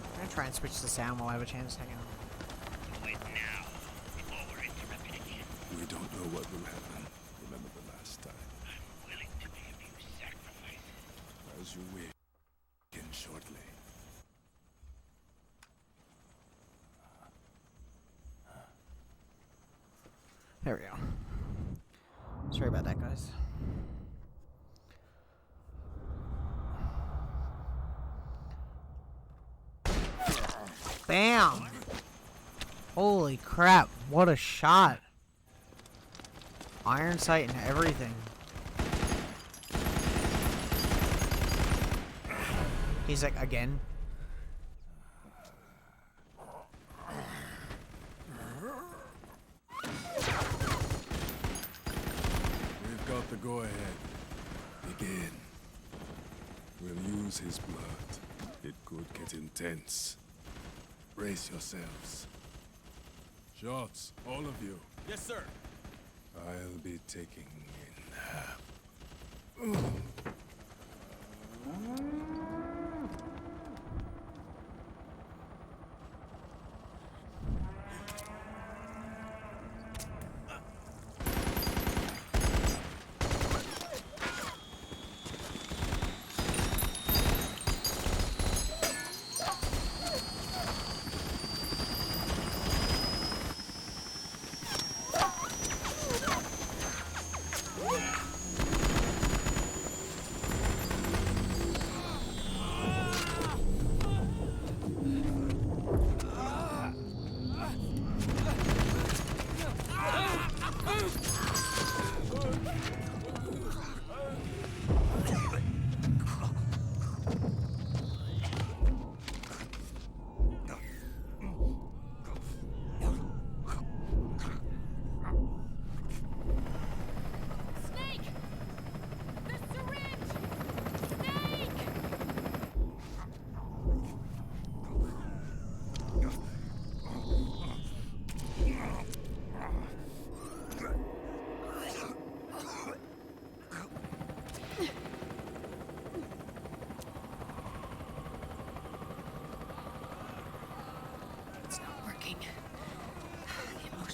I'm gonna try and switch the sound while I have a chance. Hang on. Do it now, before we're interrupted again. We don't know what will happen. Remember the last time. I'm willing to make a few sacrifices. As you wish. Begin shortly. There we go. Sorry about that, guys. Bam! Holy crap, what a shot. Iron sight and everything. He's like, again? We've got the go-ahead. Begin. We'll use his blood. It could get intense. Brace yourselves. Shots, all of you. Yes, sir. I'll be taking in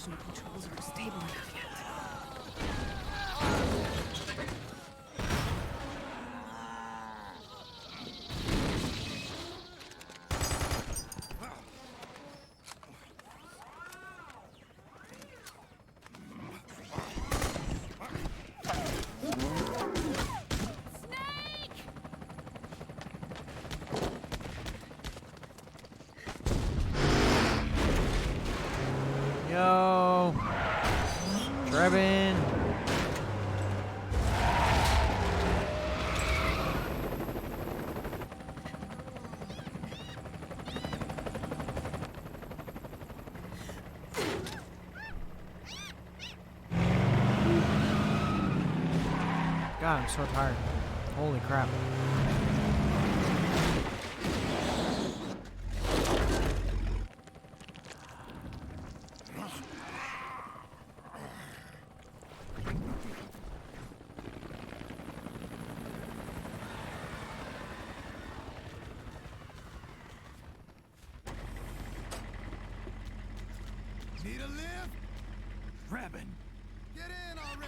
Controls aren't stable enough yet. Yo, Trebin. God, I'm so tired. Holy crap. Need a lift? Rabbin, Get in already!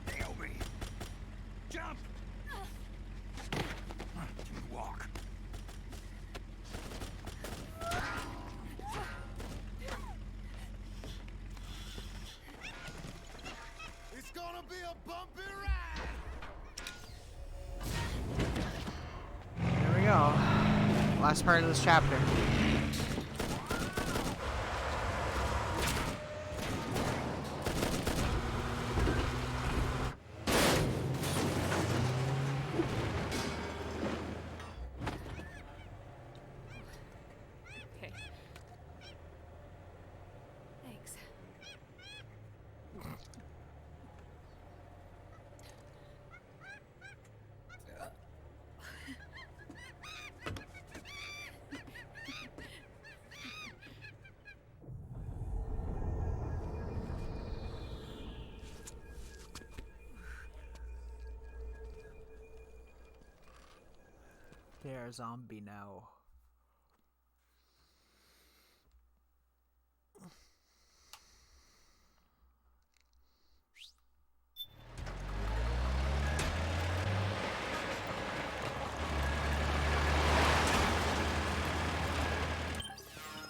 Naomi! Jump! Walk. It's gonna be a bumpy ride! There we go. Last part of this chapter. Okay. Thanks. They're a zombie now.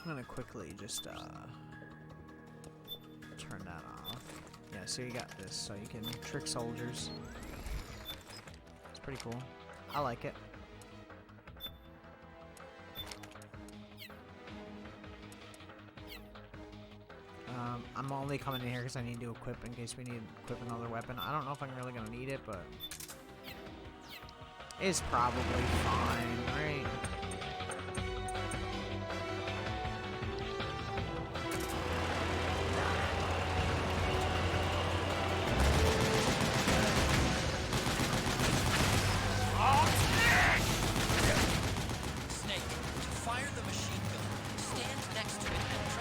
I'm gonna quickly just turn that off. Yeah, so you got this, so you can trick soldiers. It's pretty cool. I like it. I'm only coming in here because I need to equip in case we need to equip another weapon. I don't know if I'm really gonna need it, but it's probably fine, right? Snake, to fire the machine gun, stand next to it and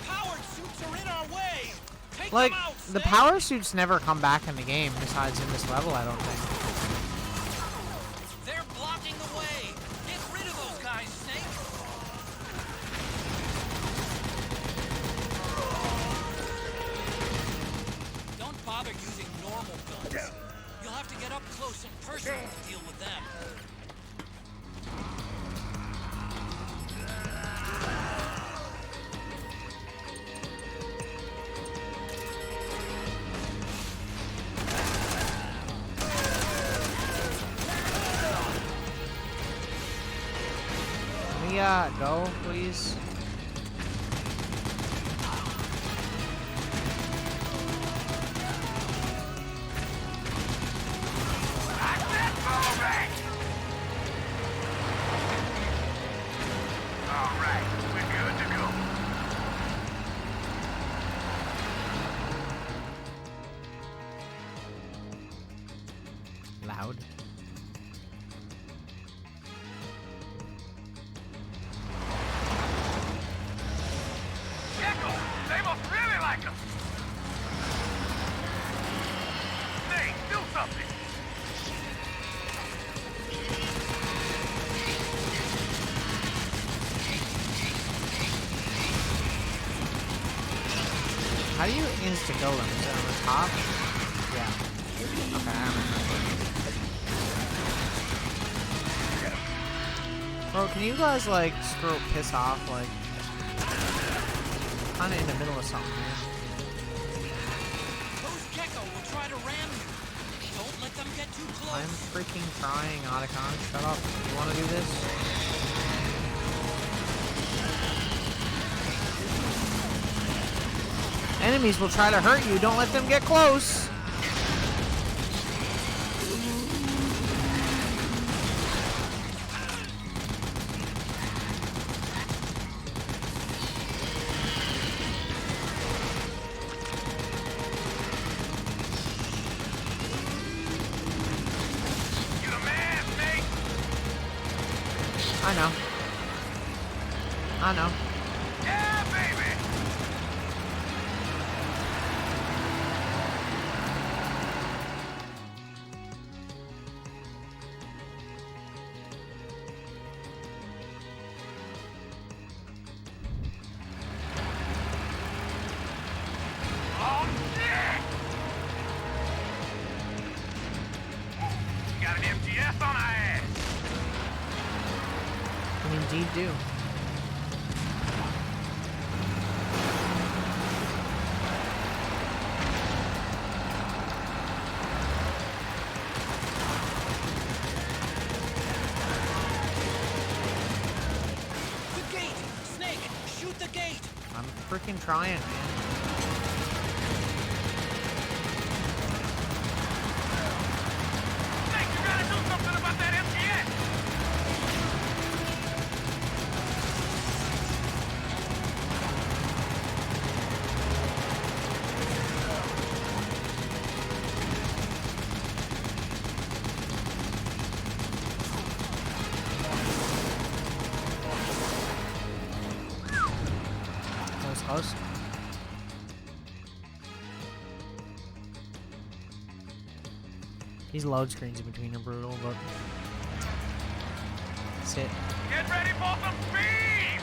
Powered suits are in our way. Take Like, them out, the Snake. power suits never come back in the game, besides in this level, I don't think. They're blocking the way. Get rid of those guys, Snake. Don't bother using normal guns. You'll have to get up close and personal to deal with them. Can we, go, please? Alright, we're good to go. Loud. Gecko, they must really like us. Snake, do something. How do you insta-kill them? Is it on the top? Yeah. Okay, I remember. Bro, can you guys, like, piss off, like, kinda in the middle of something, man? Those Gecko will try to ram you. Don't let them get too close. I'm freaking trying, Otacon. Shut up. You wanna do this? Enemies will try to hurt you. Don't let them get close. You the man, Snake. I know. I know. Yeah, baby. Oh, shit! We got an MGS on our ass. We indeed do. The gate! Snake, shoot the gate! I'm freaking trying, man. Snake, you gotta do something about that MGS. That was close. These load screens in between are brutal, but that's it. Get ready for some speed.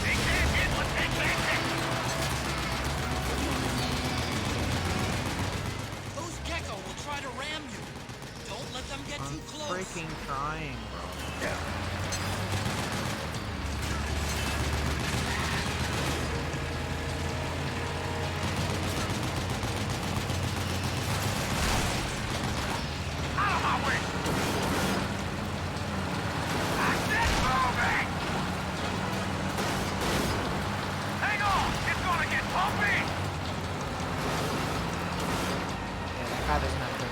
They can't get what they can't take. Those Gecko will try to ram you. Don't let them get I'm too close. freaking trying, bro. Out of my way. That's it, moving. Hang on, it's gonna get bumpy. Yeah, that guy doesn't have good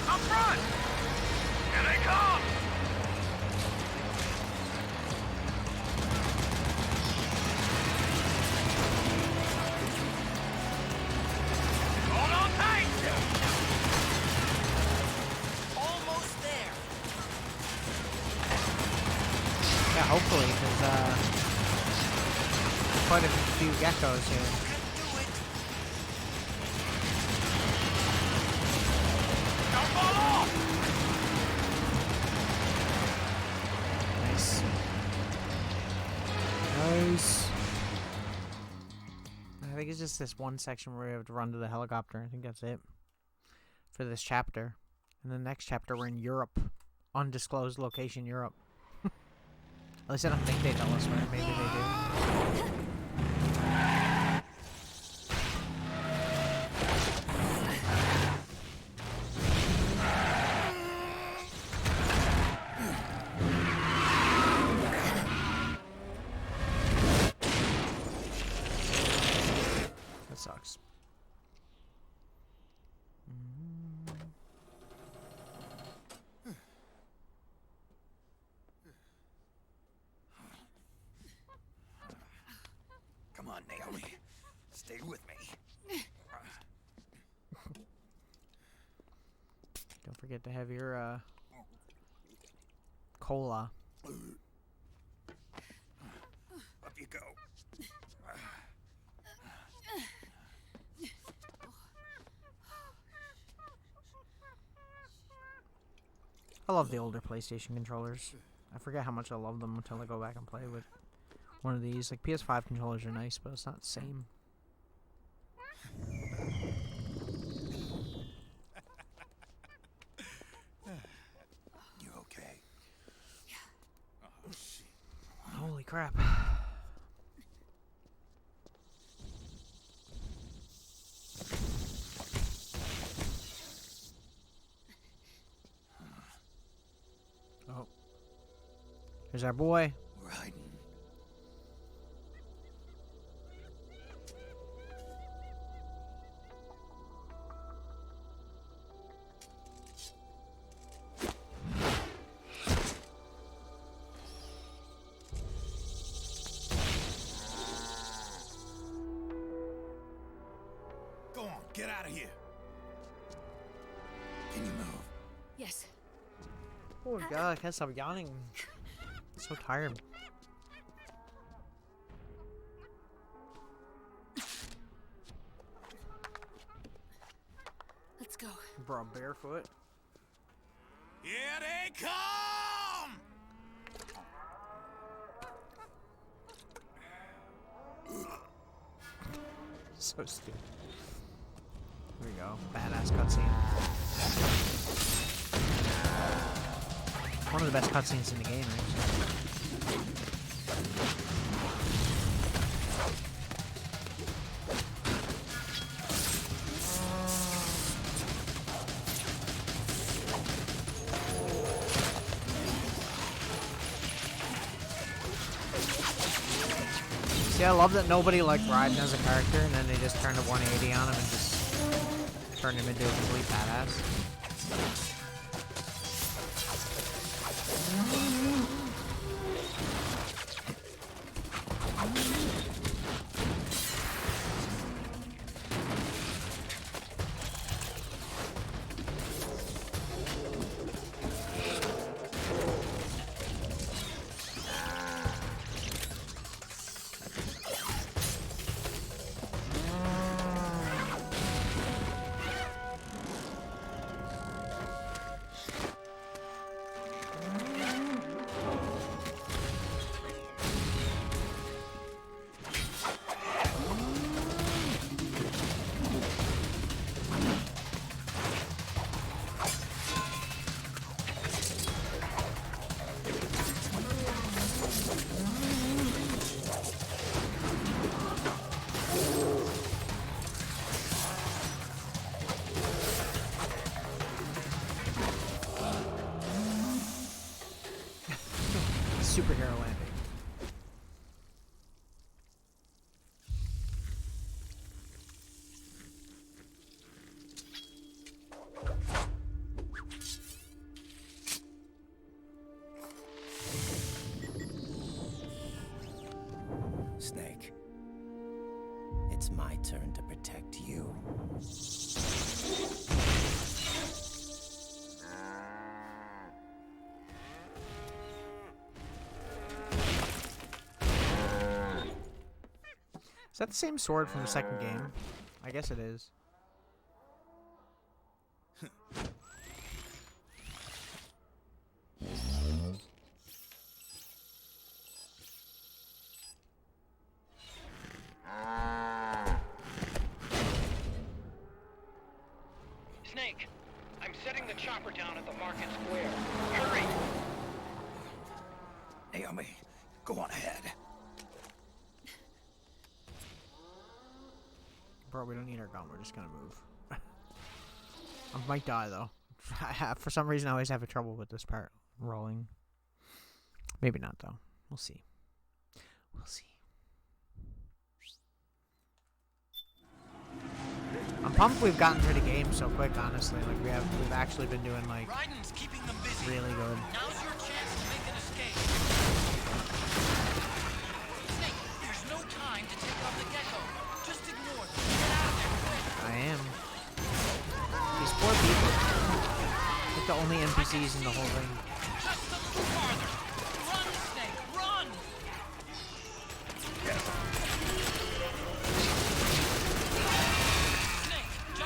Up front! Here they come! Hold on tight! Almost there. Yeah, hopefully, because quite a few geckos here. Don't fall off! Nice. Nice. I think it's just this one section where we have to run to the helicopter. I think that's it for this chapter. And the next chapter, we're in Europe. Undisclosed location, Europe. At least I don't think they tell us where. Maybe they do. That sucks. Come on, Naomi. Stay with me. Don't forget to have your cola. Up you go. I love the older PlayStation controllers. I forget how much I love them until I go back and play with one of these. Like, PS5 controllers are nice, but it's not the same. You okay? Oh, shit. Holy crap. Oh. Here's our boy. Raiden. Go on, get out of here. Can you move? Yes. Oh god, I can't stop yawning. I'm so tired. Let's go. Bro, barefoot. Here they come! So stupid. Here we go. Badass cutscene. One of the best cutscenes in the game, actually. See, I love that nobody liked Raiden as a character, and then they just turned a 180 on him and just turned him into a complete badass. Snake. It's my turn to protect you. Is that the same sword from the second game? I guess it is. Snake, I'm setting the chopper down at the market square. Hurry! Naomi, go on ahead. Bro, we don't need our gun. We're just gonna move. I might die though. For some reason, I always have trouble with this part rolling. Maybe not though. We'll see. We'll see. I'm pumped we've gotten through the game so quick. Honestly, like we've actually been doing like Raiden's keeping them busy. really good. Now's your chance to make an escape. Snake, there's no time to take out the gecko. Just ignore them. Get out of there quick. I am. These poor people. Like the only NPCs in the whole thing. Just a little farther. Run, Snake, run!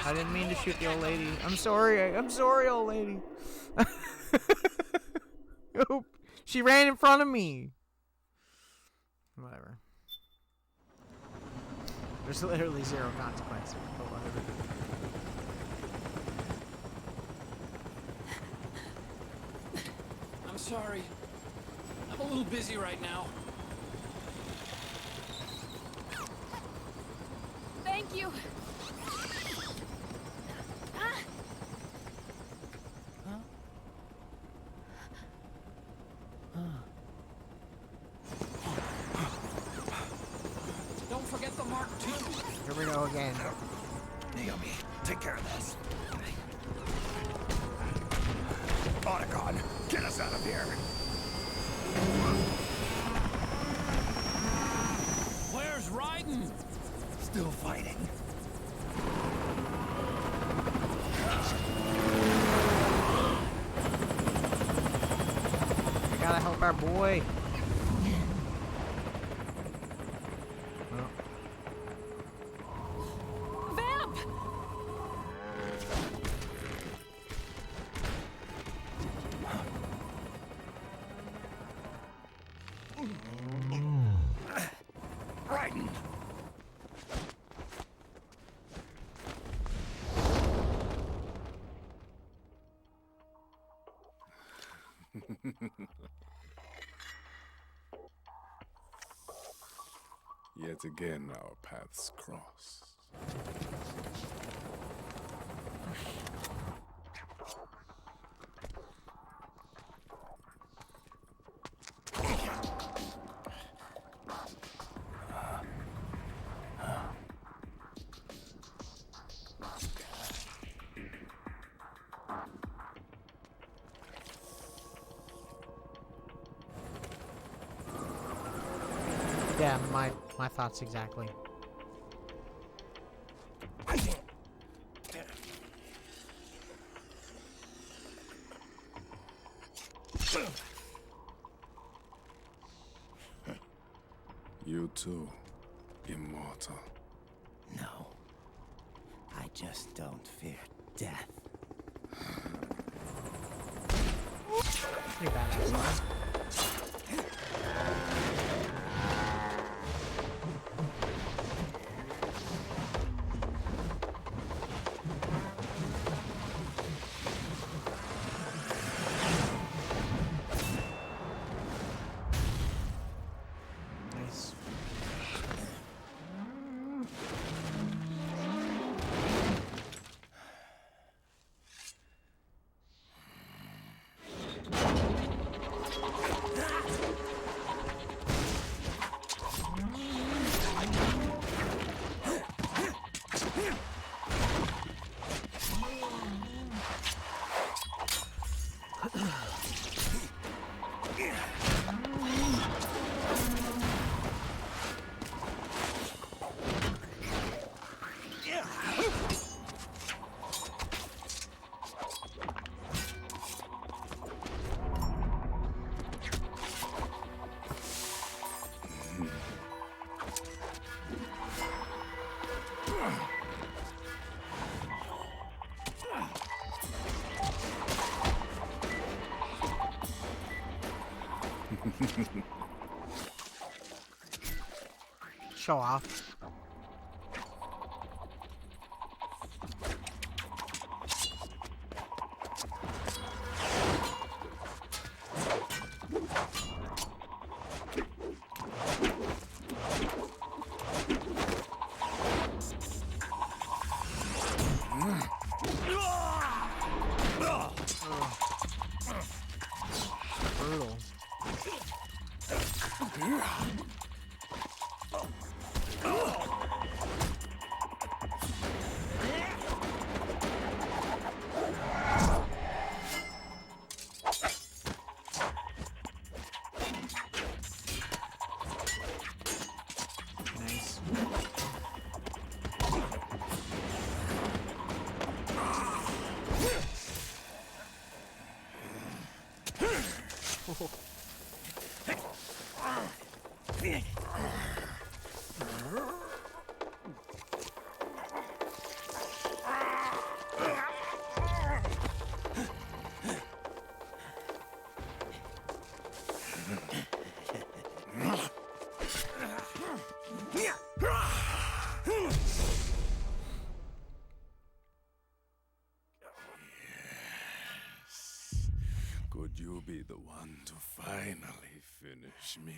I didn't mean to shoot the old lady. I'm sorry. I'm sorry, old lady. Oop. She ran in front of me. Whatever. There's literally zero consequence. But whatever. I'm sorry. I'm a little busy right now. Thank you. Don't forget the Mark II. Here we go again. Naomi, take care of this. Otacon, get us out of here. Where's Raiden? Still fighting. We gotta help our boy. Vamp! Raiden! Yet again, our paths cross. Yeah, my thoughts exactly. You too, immortal. No. I just don't fear death. Pretty badass. Nice. Show off. Brutal. Nice. Could you be the one to finally finish me?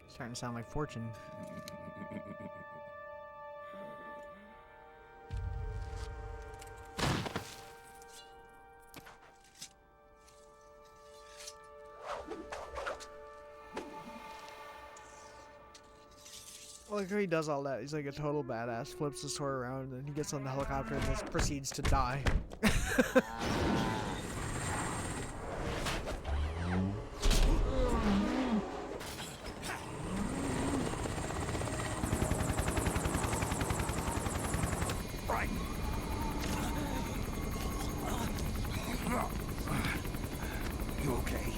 Starting to sound like Fortune. I like how he does all that. He's like a total badass. Flips the sword around and he gets on the helicopter and just proceeds to die. You okay?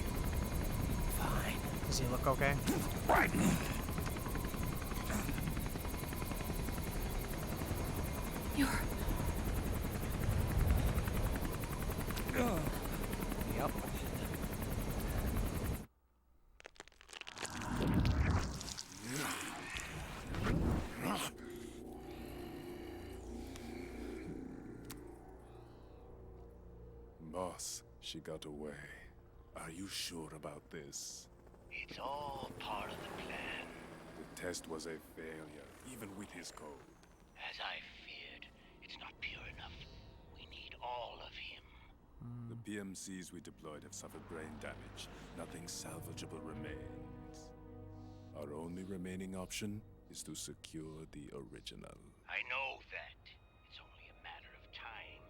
Fine. Does he look okay? Raiden! You're... Yep. Boss, she got away. Are you sure about this? It's all part of the plan. The test was a failure, even with his code. As I feared, it's not pure enough. We need all of him. The PMCs we deployed have suffered brain damage. Nothing salvageable remains. Our only remaining option is to secure the original. I know that. It's only a matter of time.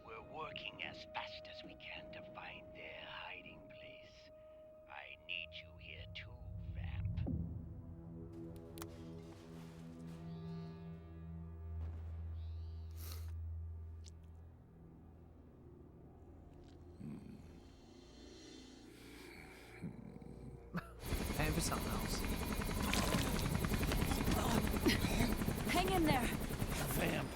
We're working as fast as we can to find their hiding place. I need you here too, Vamp. Time for something else. Hang in there. Vamp.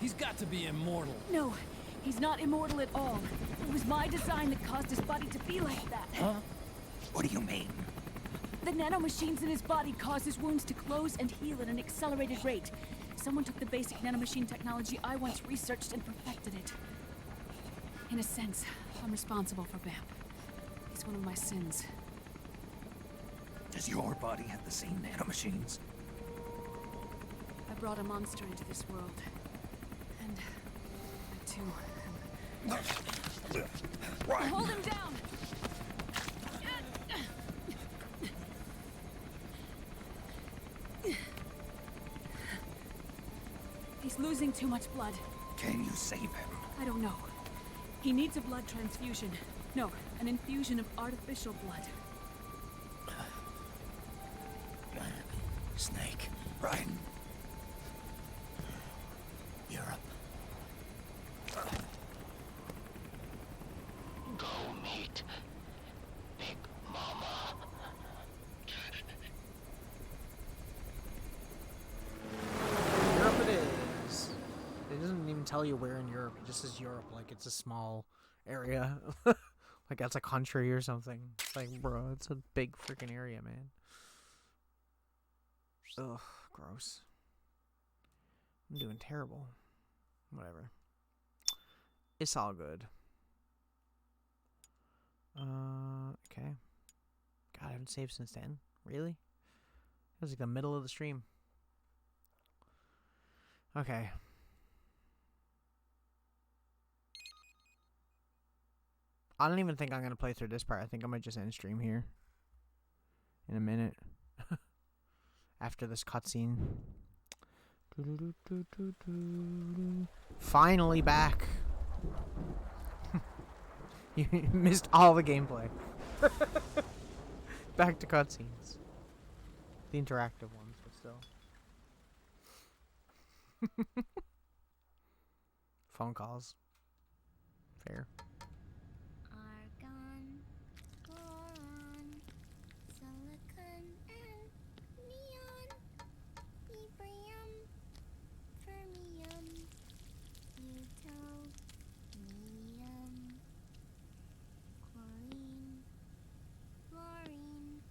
He's got to be immortal. No, he's not immortal at all. It was my design that caused his body to be like that. Huh? What do you mean? The nanomachines in his body cause his wounds to close and heal at an accelerated rate. Someone took the basic nanomachine technology I once researched and perfected it. In a sense, I'm responsible for Vamp. It's one of my sins. Does your body have the same nanomachines? I brought a monster into this world. And I too am... Hold him down! He's losing too much blood. Can you save him? I don't know. He needs a blood transfusion. No, an infusion of artificial blood. Snake. Raiden. Europe. Go meet Big Mama. Europe it is. It doesn't tell you where in Europe. It just says Europe, like it's a small area. Like that's a country or something. It's like, bro, it's a big freaking area, man. Ugh, gross. I'm doing terrible. Whatever. It's all good. Okay. God, I haven't saved since then. Really? It was like the middle of the stream. Okay. I don't even think I'm gonna play through this part. I think I might just end stream here. In a minute. After this cutscene. Finally back. You missed all the gameplay. Back to cutscenes. The interactive ones, but still. Phone calls. Fair. Argon, boron, silicon, and neon, yttrium, fermium, plutonium, chlorine, fluorine,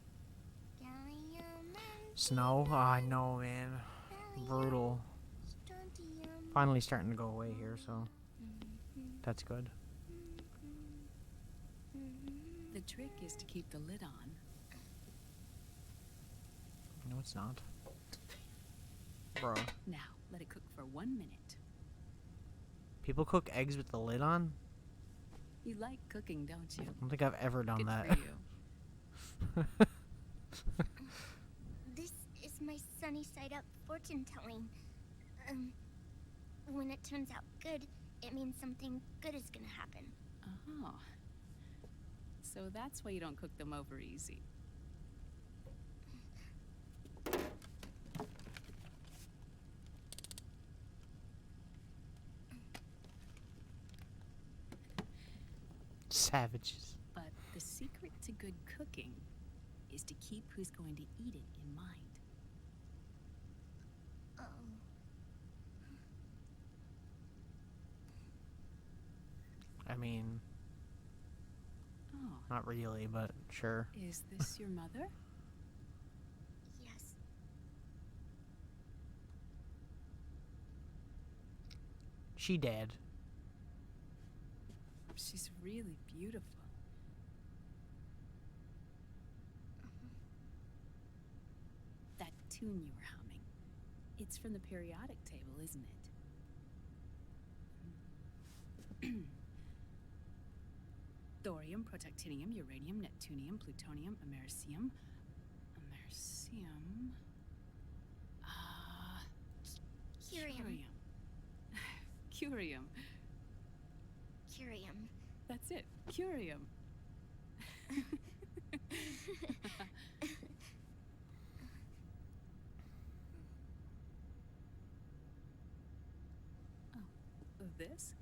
gallium, and Snow? Oh, I know, man. Brutal. strontium. Finally starting to go away here, so that's good. The trick is to keep the lid on. No, it's not. Bro. Now, let it cook for 1 minute. People cook eggs with the lid on? You like cooking, don't you? I don't think I've ever done Good that. for you. This is my sunny side up fortune telling. When it turns out good, it means something good is gonna happen. Oh. So that's why you don't cook them over easy. Savages. But the secret to good cooking is to keep who's going to eat it in mind. I mean, Oh. not really, but sure. Is this your mother? Yes. She dead. She's really beautiful. That tune you were humming, it's from the periodic table, isn't it? Thorium, protactinium, uranium, neptunium, plutonium, americium. Curium. Curium. Curium. That's it. Curium. Oh, this?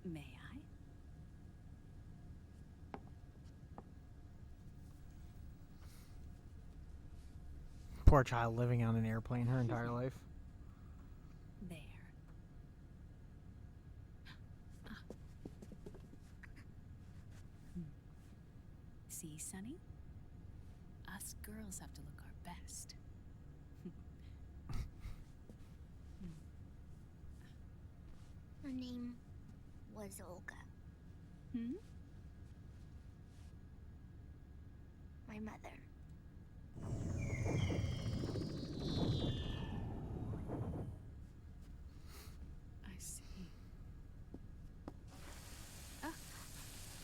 May I? Poor child living on an airplane her entire life. There. See, Sonny? Us girls have to look our best. Her name was Olga. Hmm? My mother. I see. Ah,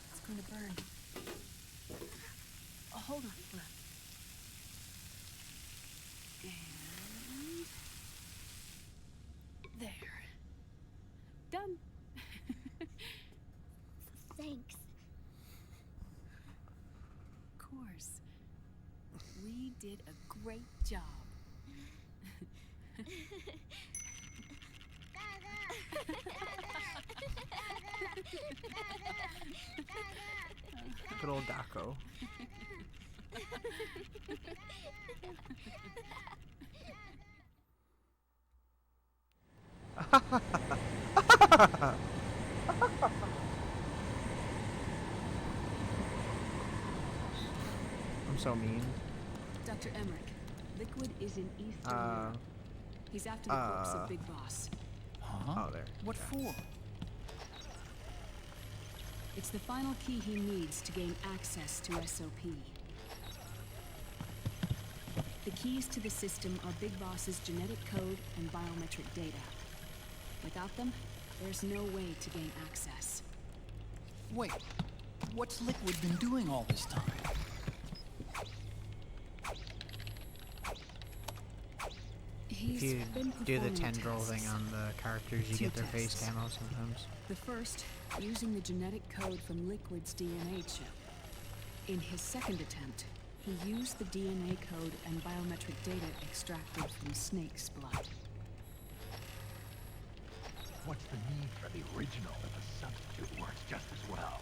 it's going to burn. Oh, hold on. And there. Done. Thanks. Of course. We did a great job. Good old Daco. I'm so mean. Dr. Emmerich, Liquid is in Eastern Europe. He's after the corpse of Big Boss. Huh? Oh, there. What for? It's the final key he needs to gain access to SOP. The keys to the system are Big Boss's genetic code and biometric data. Without them, there's no way to gain access. Wait, what's Liquid been doing all this time? If you do the tendril thing on the characters, you get their face camo sometimes. The first, using the genetic code from Liquid's DNA chip. In his second attempt, he used the DNA code and biometric data extracted from Snake's blood. What's the need for the original if a substitute works just as well?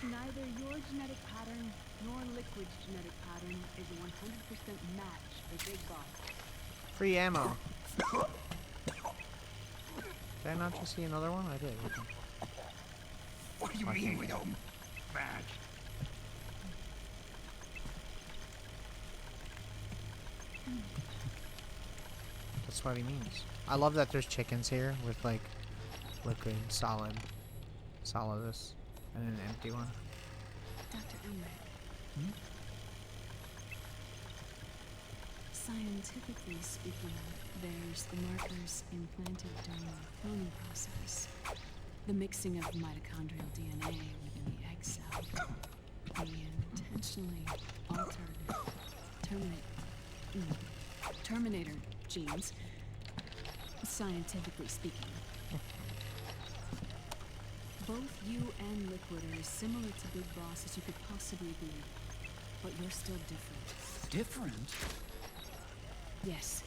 Neither your genetic pattern nor Liquid's genetic pattern is a 100% match for Big Boss. Free ammo. Did I not just see another one? I did. What do you mean we don't match? That's what he means. I love that there's chickens here with like liquid, solid this, and an empty one. Dr. Emmerich. Scientifically speaking, there's the markers implanted during the cloning process. The mixing of mitochondrial DNA within the egg cell. The intentionally altered Terminator genes, scientifically speaking. Both you and Liquid are as similar to Big Boss as you could possibly be, but you're still different. Different? Yes.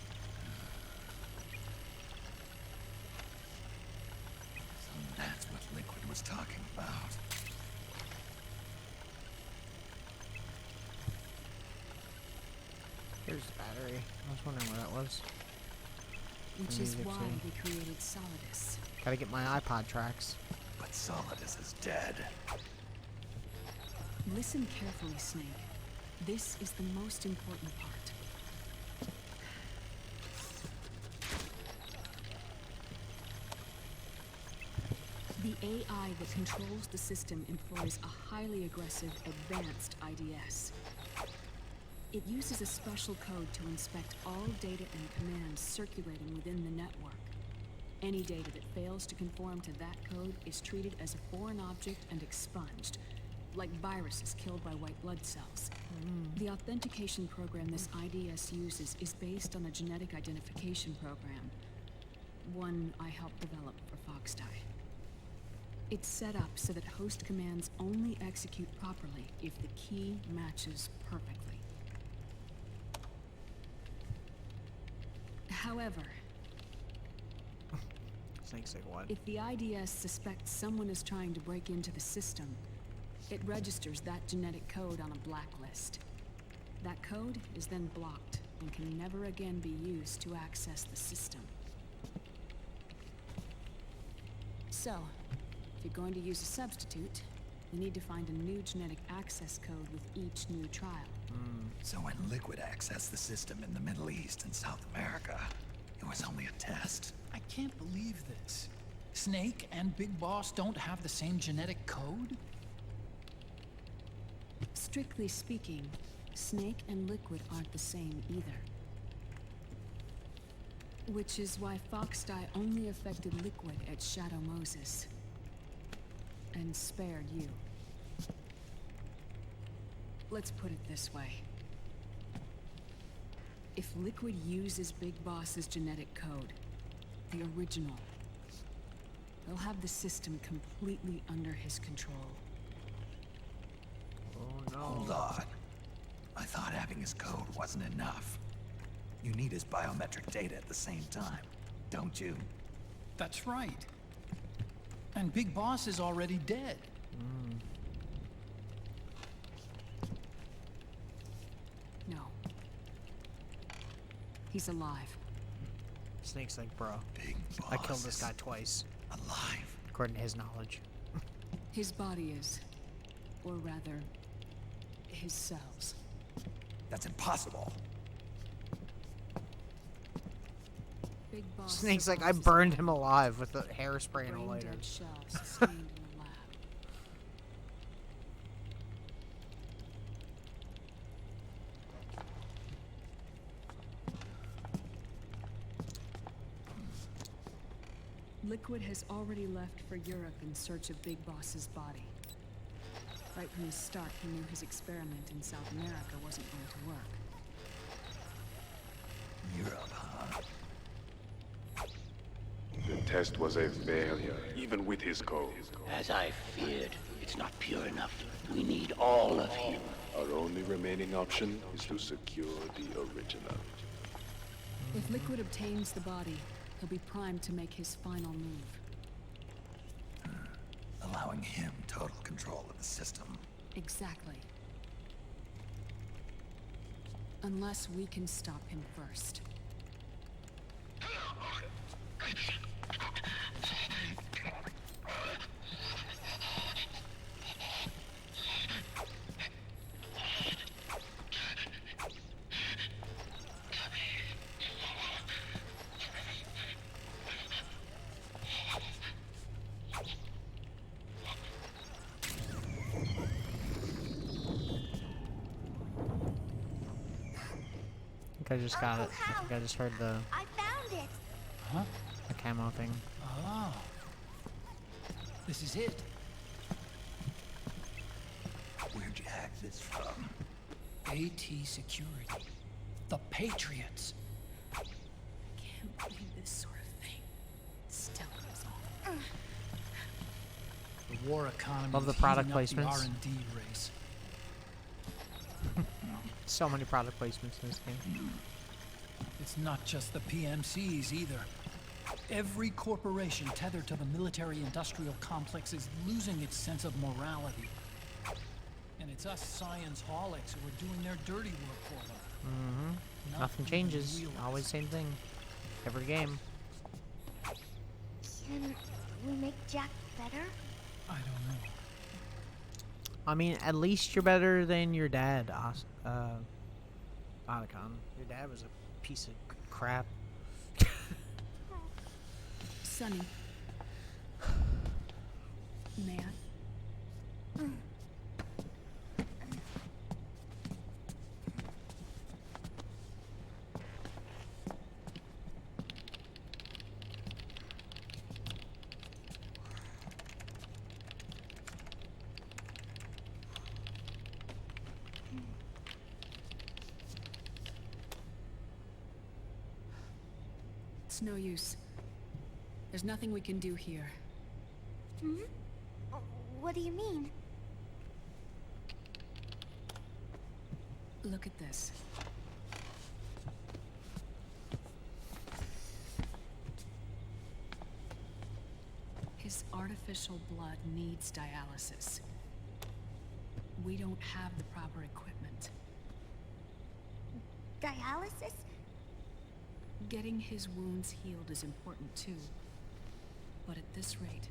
So that's what Liquid was talking about. Here's the battery. I was wondering where that was. Which is why we created Solidus. Gotta get my iPod tracks. But Solidus is dead. Listen carefully, Snake. This is the most important part. The AI that controls the system employs a highly aggressive, advanced IDS. It uses a special code to inspect all data and commands circulating within the network. Any data that fails to conform to that code is treated as a foreign object and expunged, like viruses killed by white blood cells. The authentication program this IDS uses is based on a genetic identification program, one I helped develop for Foxdie. It's set up so that host commands only execute properly if the key matches perfectly. However, Snake's like, what? if the IDS suspects someone is trying to break into the system, it registers that genetic code on a blacklist. That code is then blocked and can never again be used to access the system. So, if you're going to use a substitute, you need to find a new genetic access code with each new trial. So when Liquid accessed the system in the Middle East and South America, it was only a test. I can't believe this. Snake and Big Boss don't have the same genetic code? Strictly speaking, Snake and Liquid aren't the same either. Which is why Foxdie only affected Liquid at Shadow Moses. And spared you. Let's put it this way. If Liquid uses Big Boss's genetic code, the original, he'll have the system completely under his control. Oh no. Hold on. I thought having his code wasn't enough. You need his biometric data at the same time, don't you? That's right. And Big Boss is already dead. No. He's alive. Snake's like, bro, Big Boss I killed this guy twice. Alive. According to his knowledge. His body is, or rather, his cells. That's impossible. Big Boss Snake's like, I survives burned him alive with the hairspray and a lighter. brain-dead shells sustained in the lab. Liquid has already left for Europe in search of Big Boss's body. Right from the start, he knew his experiment in South America wasn't going to work. Europe, huh? The test was a failure, even with his code. As I feared, it's not pure enough. We need all of him. Our only remaining option is to secure the original. If Liquid obtains the body, he'll be primed to make his final move. Allowing him total control of the system. Exactly. Unless we can stop him first. I just got it. I think I just heard the I found it. Huh? the camo thing. Oh. This is it. Where'd you hack this from? AT Security. The Patriots. Can't believe this sort of thing still goes on. The war economy. Love the is product heating up placements. The R&D race. So many product placements in this game. It's not just the PMCs either. Every corporation tethered to the military-industrial complex is losing its sense of morality. And it's us science-holics who are doing their dirty work for them. Mm-hmm. Not Nothing even changes. realize Always same thing. Every game. Can we make Jack better? I don't know. I mean, at least you're better than your dad, Otacon. Your dad was a piece of crap. Sonny. May I? It's no use. There's nothing we can do here. Hmm? What do you mean? Look at this. His artificial blood needs dialysis. We don't have the proper equipment. Dialysis? Getting his wounds healed is important too. But at this rate,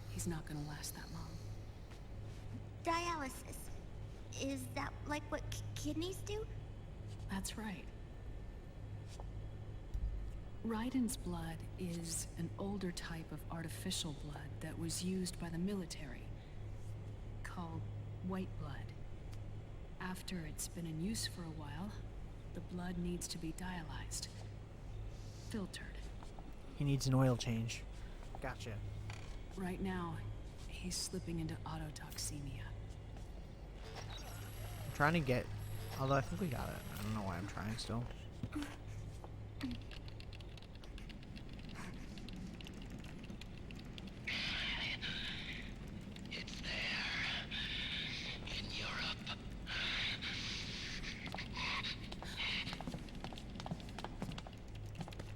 he's not gonna last that long. Dialysis. Is that like what kidneys do? That's right. Raiden's blood is an older type of artificial blood that was used by the military, called white blood. After it's been in use for a while, the blood needs to be dialyzed, filtered. He needs an oil change. Gotcha. Right now, he's slipping into autotoxemia. I'm trying to get... Although I think we got it. I don't know why I'm trying still. It's there. In Europe.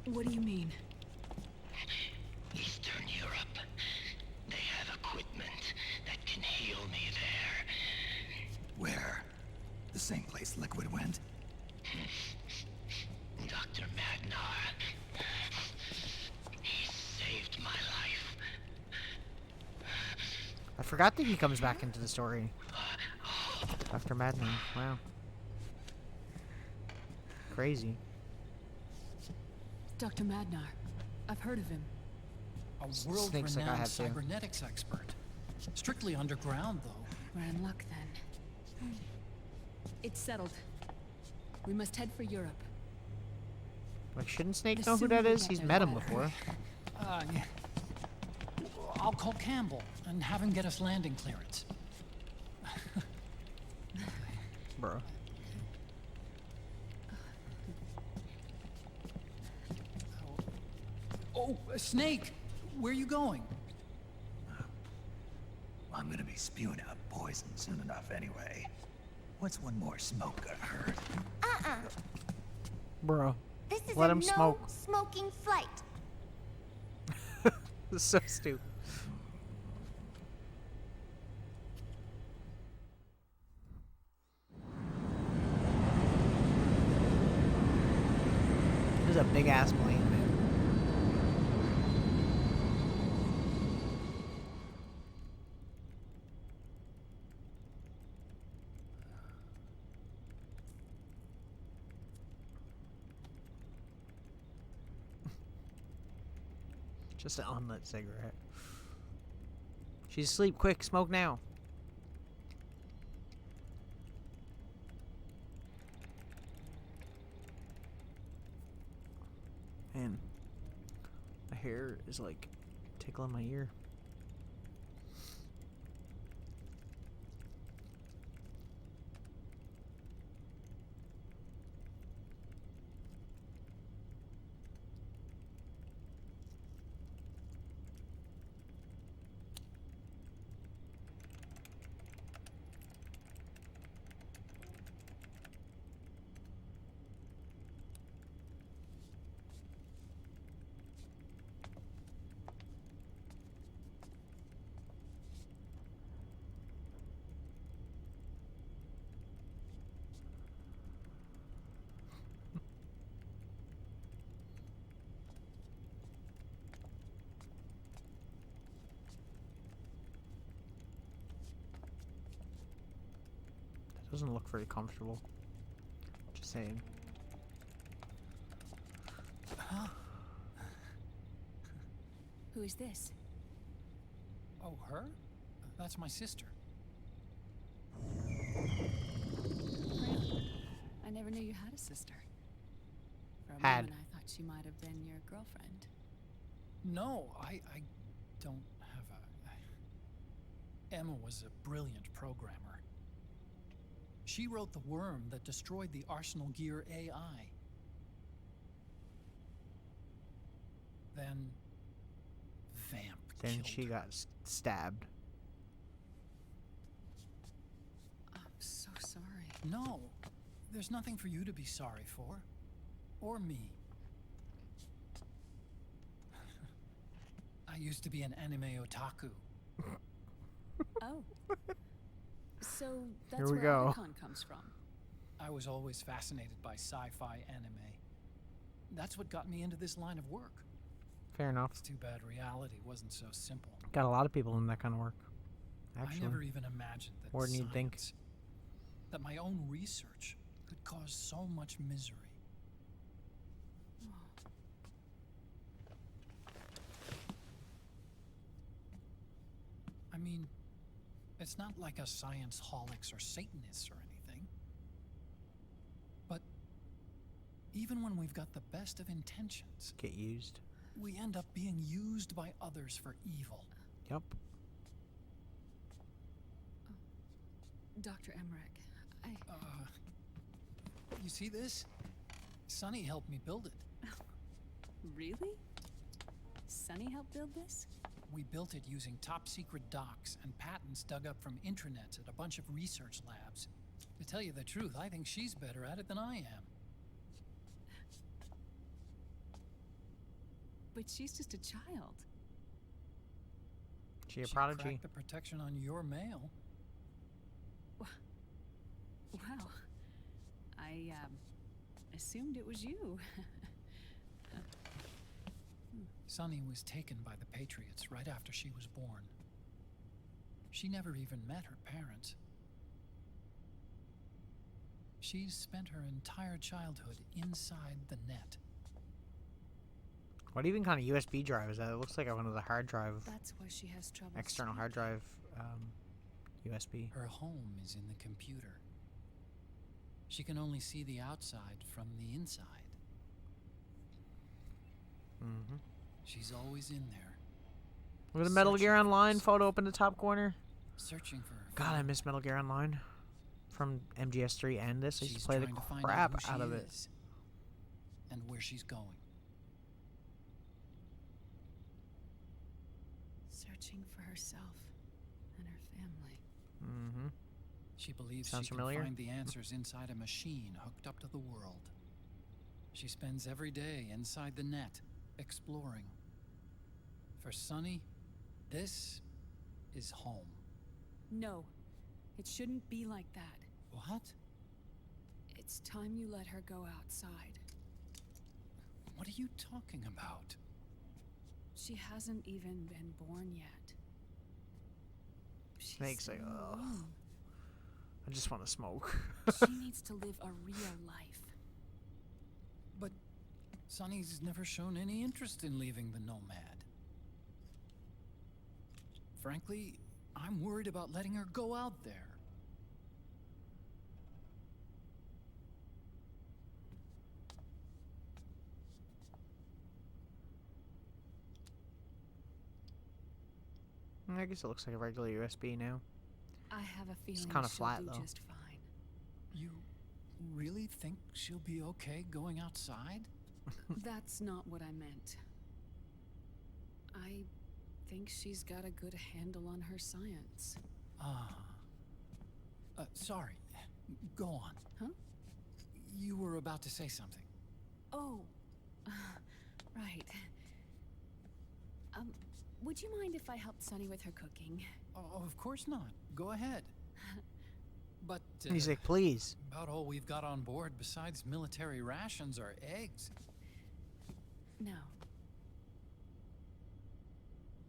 What do you mean? Eastern Europe. The same place Liquid went. Dr. Madnar. He saved my life. I forgot that he comes back into the story. Dr. Madman. Wow. Crazy. Dr. Madnar. I've heard of him. A world-renowned like I have to. cybernetics expert. Strictly underground, though. We're in luck, then. It's settled. We must head for Europe. Like, shouldn't Snake The know who sooner that we is? get He's there, met the him better. before. Yeah. I'll call Campbell and have him get us landing clearance. Bro. Oh, Snake! Where you going? I'm gonna be spewing out poison soon enough anyway. What's one more smoke gonna hurt? Bro. This is Let a him no smoke. smoking flight. This is so stupid. This is a big ass plane, man. Just an unlit cigarette. She's asleep. Quick, smoke now. Man, my hair is like tickling my ear. Doesn't look very comfortable. Just saying. Who is this? Oh, her? That's my sister. Really? I never knew you had a sister. For a Had. moment, I thought she might have been your girlfriend. No, I don't have a... Emma was a brilliant programmer. She wrote the worm that destroyed the Arsenal Gear AI. Then... Vamp Then killed she her. got stabbed. I'm so sorry. No, there's nothing for you to be sorry for. Or me. I used to be an anime otaku. Oh. So that's Here we where go. Icon comes from. I was always fascinated by sci-fi anime. That's what got me into this line of work. Fair enough. It's too bad reality wasn't so simple. Got a lot of people in that kind of work. Actually. I never even imagined that More than you'd think. that my own research could cause so much misery. I mean, it's not like us science holics or Satanists or anything. But even when we've got the best of intentions, Get used. we end up being used by others for evil. Yep. Dr. Emmerich, You see this? Sonny helped me build it. Really? Sonny helped build this? We built it using top-secret docs and patents dug up from intranets at a bunch of research labs. To tell you the truth, I think she's better at it than I am. But she's just a child. She a She prodigy. cracked the protection on your mail. Wow. I assumed it was you. Sunny was taken by the Patriots right after she was born. She never even met her parents. She's spent her entire childhood inside the net. What even kind of USB drive is that? It looks like one of the hard drive. That's why she has trouble. External hard drive USB. Her home is in the computer. She can only see the outside from the inside. Mm-hmm. She's always in there. Look at the Metal Gear Online photo up in the top corner. Searching for her. God, I miss Metal Gear Online. From MGS3 and this. I used to play the crap out of it. And where she's going. Searching for herself and her family. Mm-hmm. She believes Sounds she familiar? can find the answers inside a machine hooked up to the world. She spends every day inside the net, exploring. For Sunny, this is home. No, it shouldn't be like that. What? It's time you let her go outside. What are you talking about? She hasn't even been born yet. Snake's like, ugh. I just want to smoke. She needs to live a real life. But Sunny's never shown any interest in leaving the Nomad. Frankly, I'm worried about letting her go out there. I guess it looks like a regular USB now. I have a feeling It's kind of flat she'll do though. just fine. You really think she'll be okay going outside? That's not what I meant. I think she's got a good handle on her science. Sorry. Go on. Huh? You were about to say something. Oh, right. Would you mind if I helped Sunny with her cooking? Oh, of course not. Go ahead. But He's like, please. About all we've got on board besides military rations are eggs. No.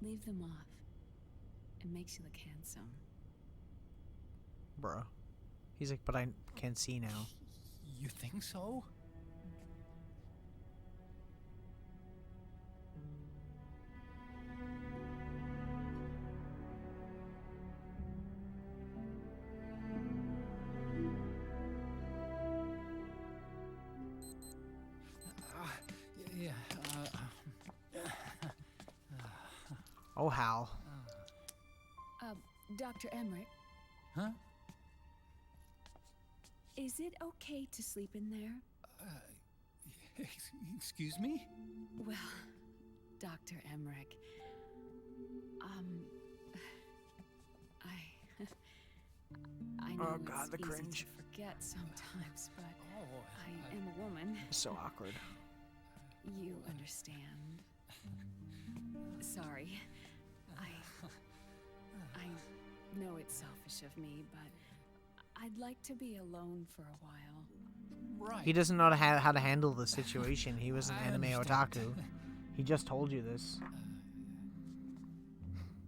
Leave them off. It makes you look handsome. Bruh. He's like, but I can see now. You think so? Yeah. Oh, Hal. Dr. Emmerich. Huh? Is it okay to sleep in there? Excuse me? Well, Dr. Emmerich, I know Oh God, it's the easy cringe. to forget sometimes, but I am a woman. So awkward. You understand. Sorry. I know it's selfish of me, but I'd like to be alone for a while. Right. He doesn't know how to handle the situation. He was an I anime understand. otaku. He just told you this.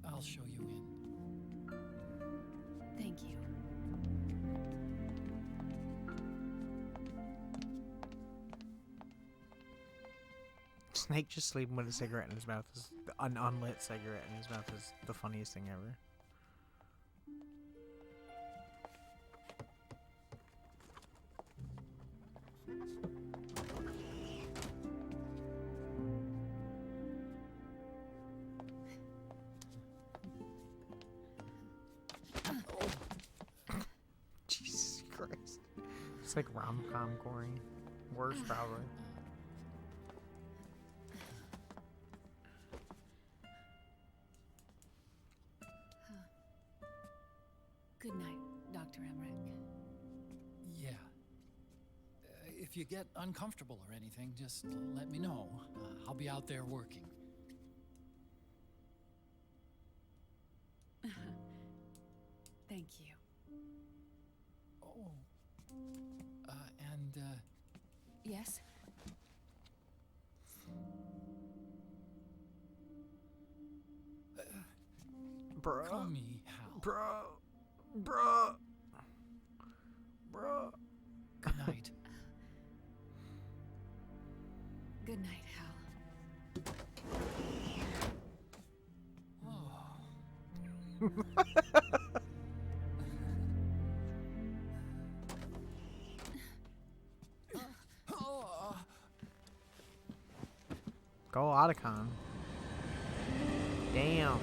I'll show you in. Thank you. Snake just sleeping with a cigarette in his mouth. An unlit cigarette in his mouth is the funniest thing ever. Jesus Christ. It's like rom-com gory. Worse, probably. Good night, Dr. Emmerich. Yeah. If you get uncomfortable or anything, just let me know. I'll be out there working. Thank you. Oh. And Yes? Bro. Call me Hal. Bro. Good night. Good night, Hal. Go Otacon. Damn.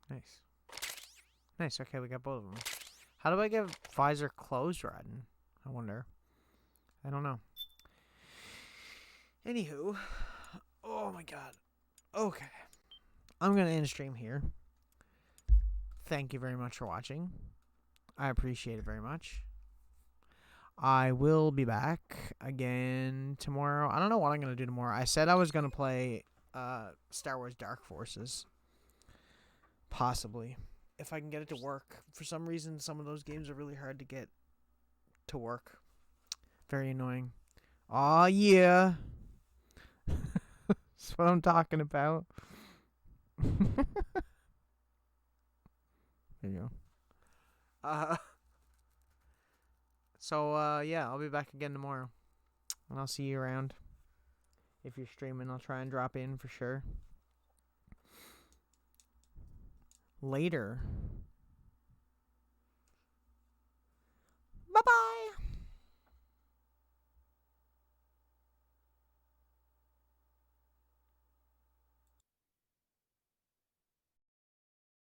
Nice. Nice, okay, we got both of them. How do I get visor closed, Raiden? I wonder. I don't know. Anywho. Oh my god. Okay. I'm going to end stream here. Thank you very much for watching. I appreciate it very much. I will be back again tomorrow. I don't know what I'm going to do tomorrow. I said I was going to play Star Wars Dark Forces. Possibly. If I can get it to work. For some reason, some of those games are really hard to get to work. Very annoying. Aw, yeah. That's what I'm talking about. There you go. So, yeah, I'll be back again tomorrow. And I'll see you around. If you're streaming, I'll try and drop in for sure. Later.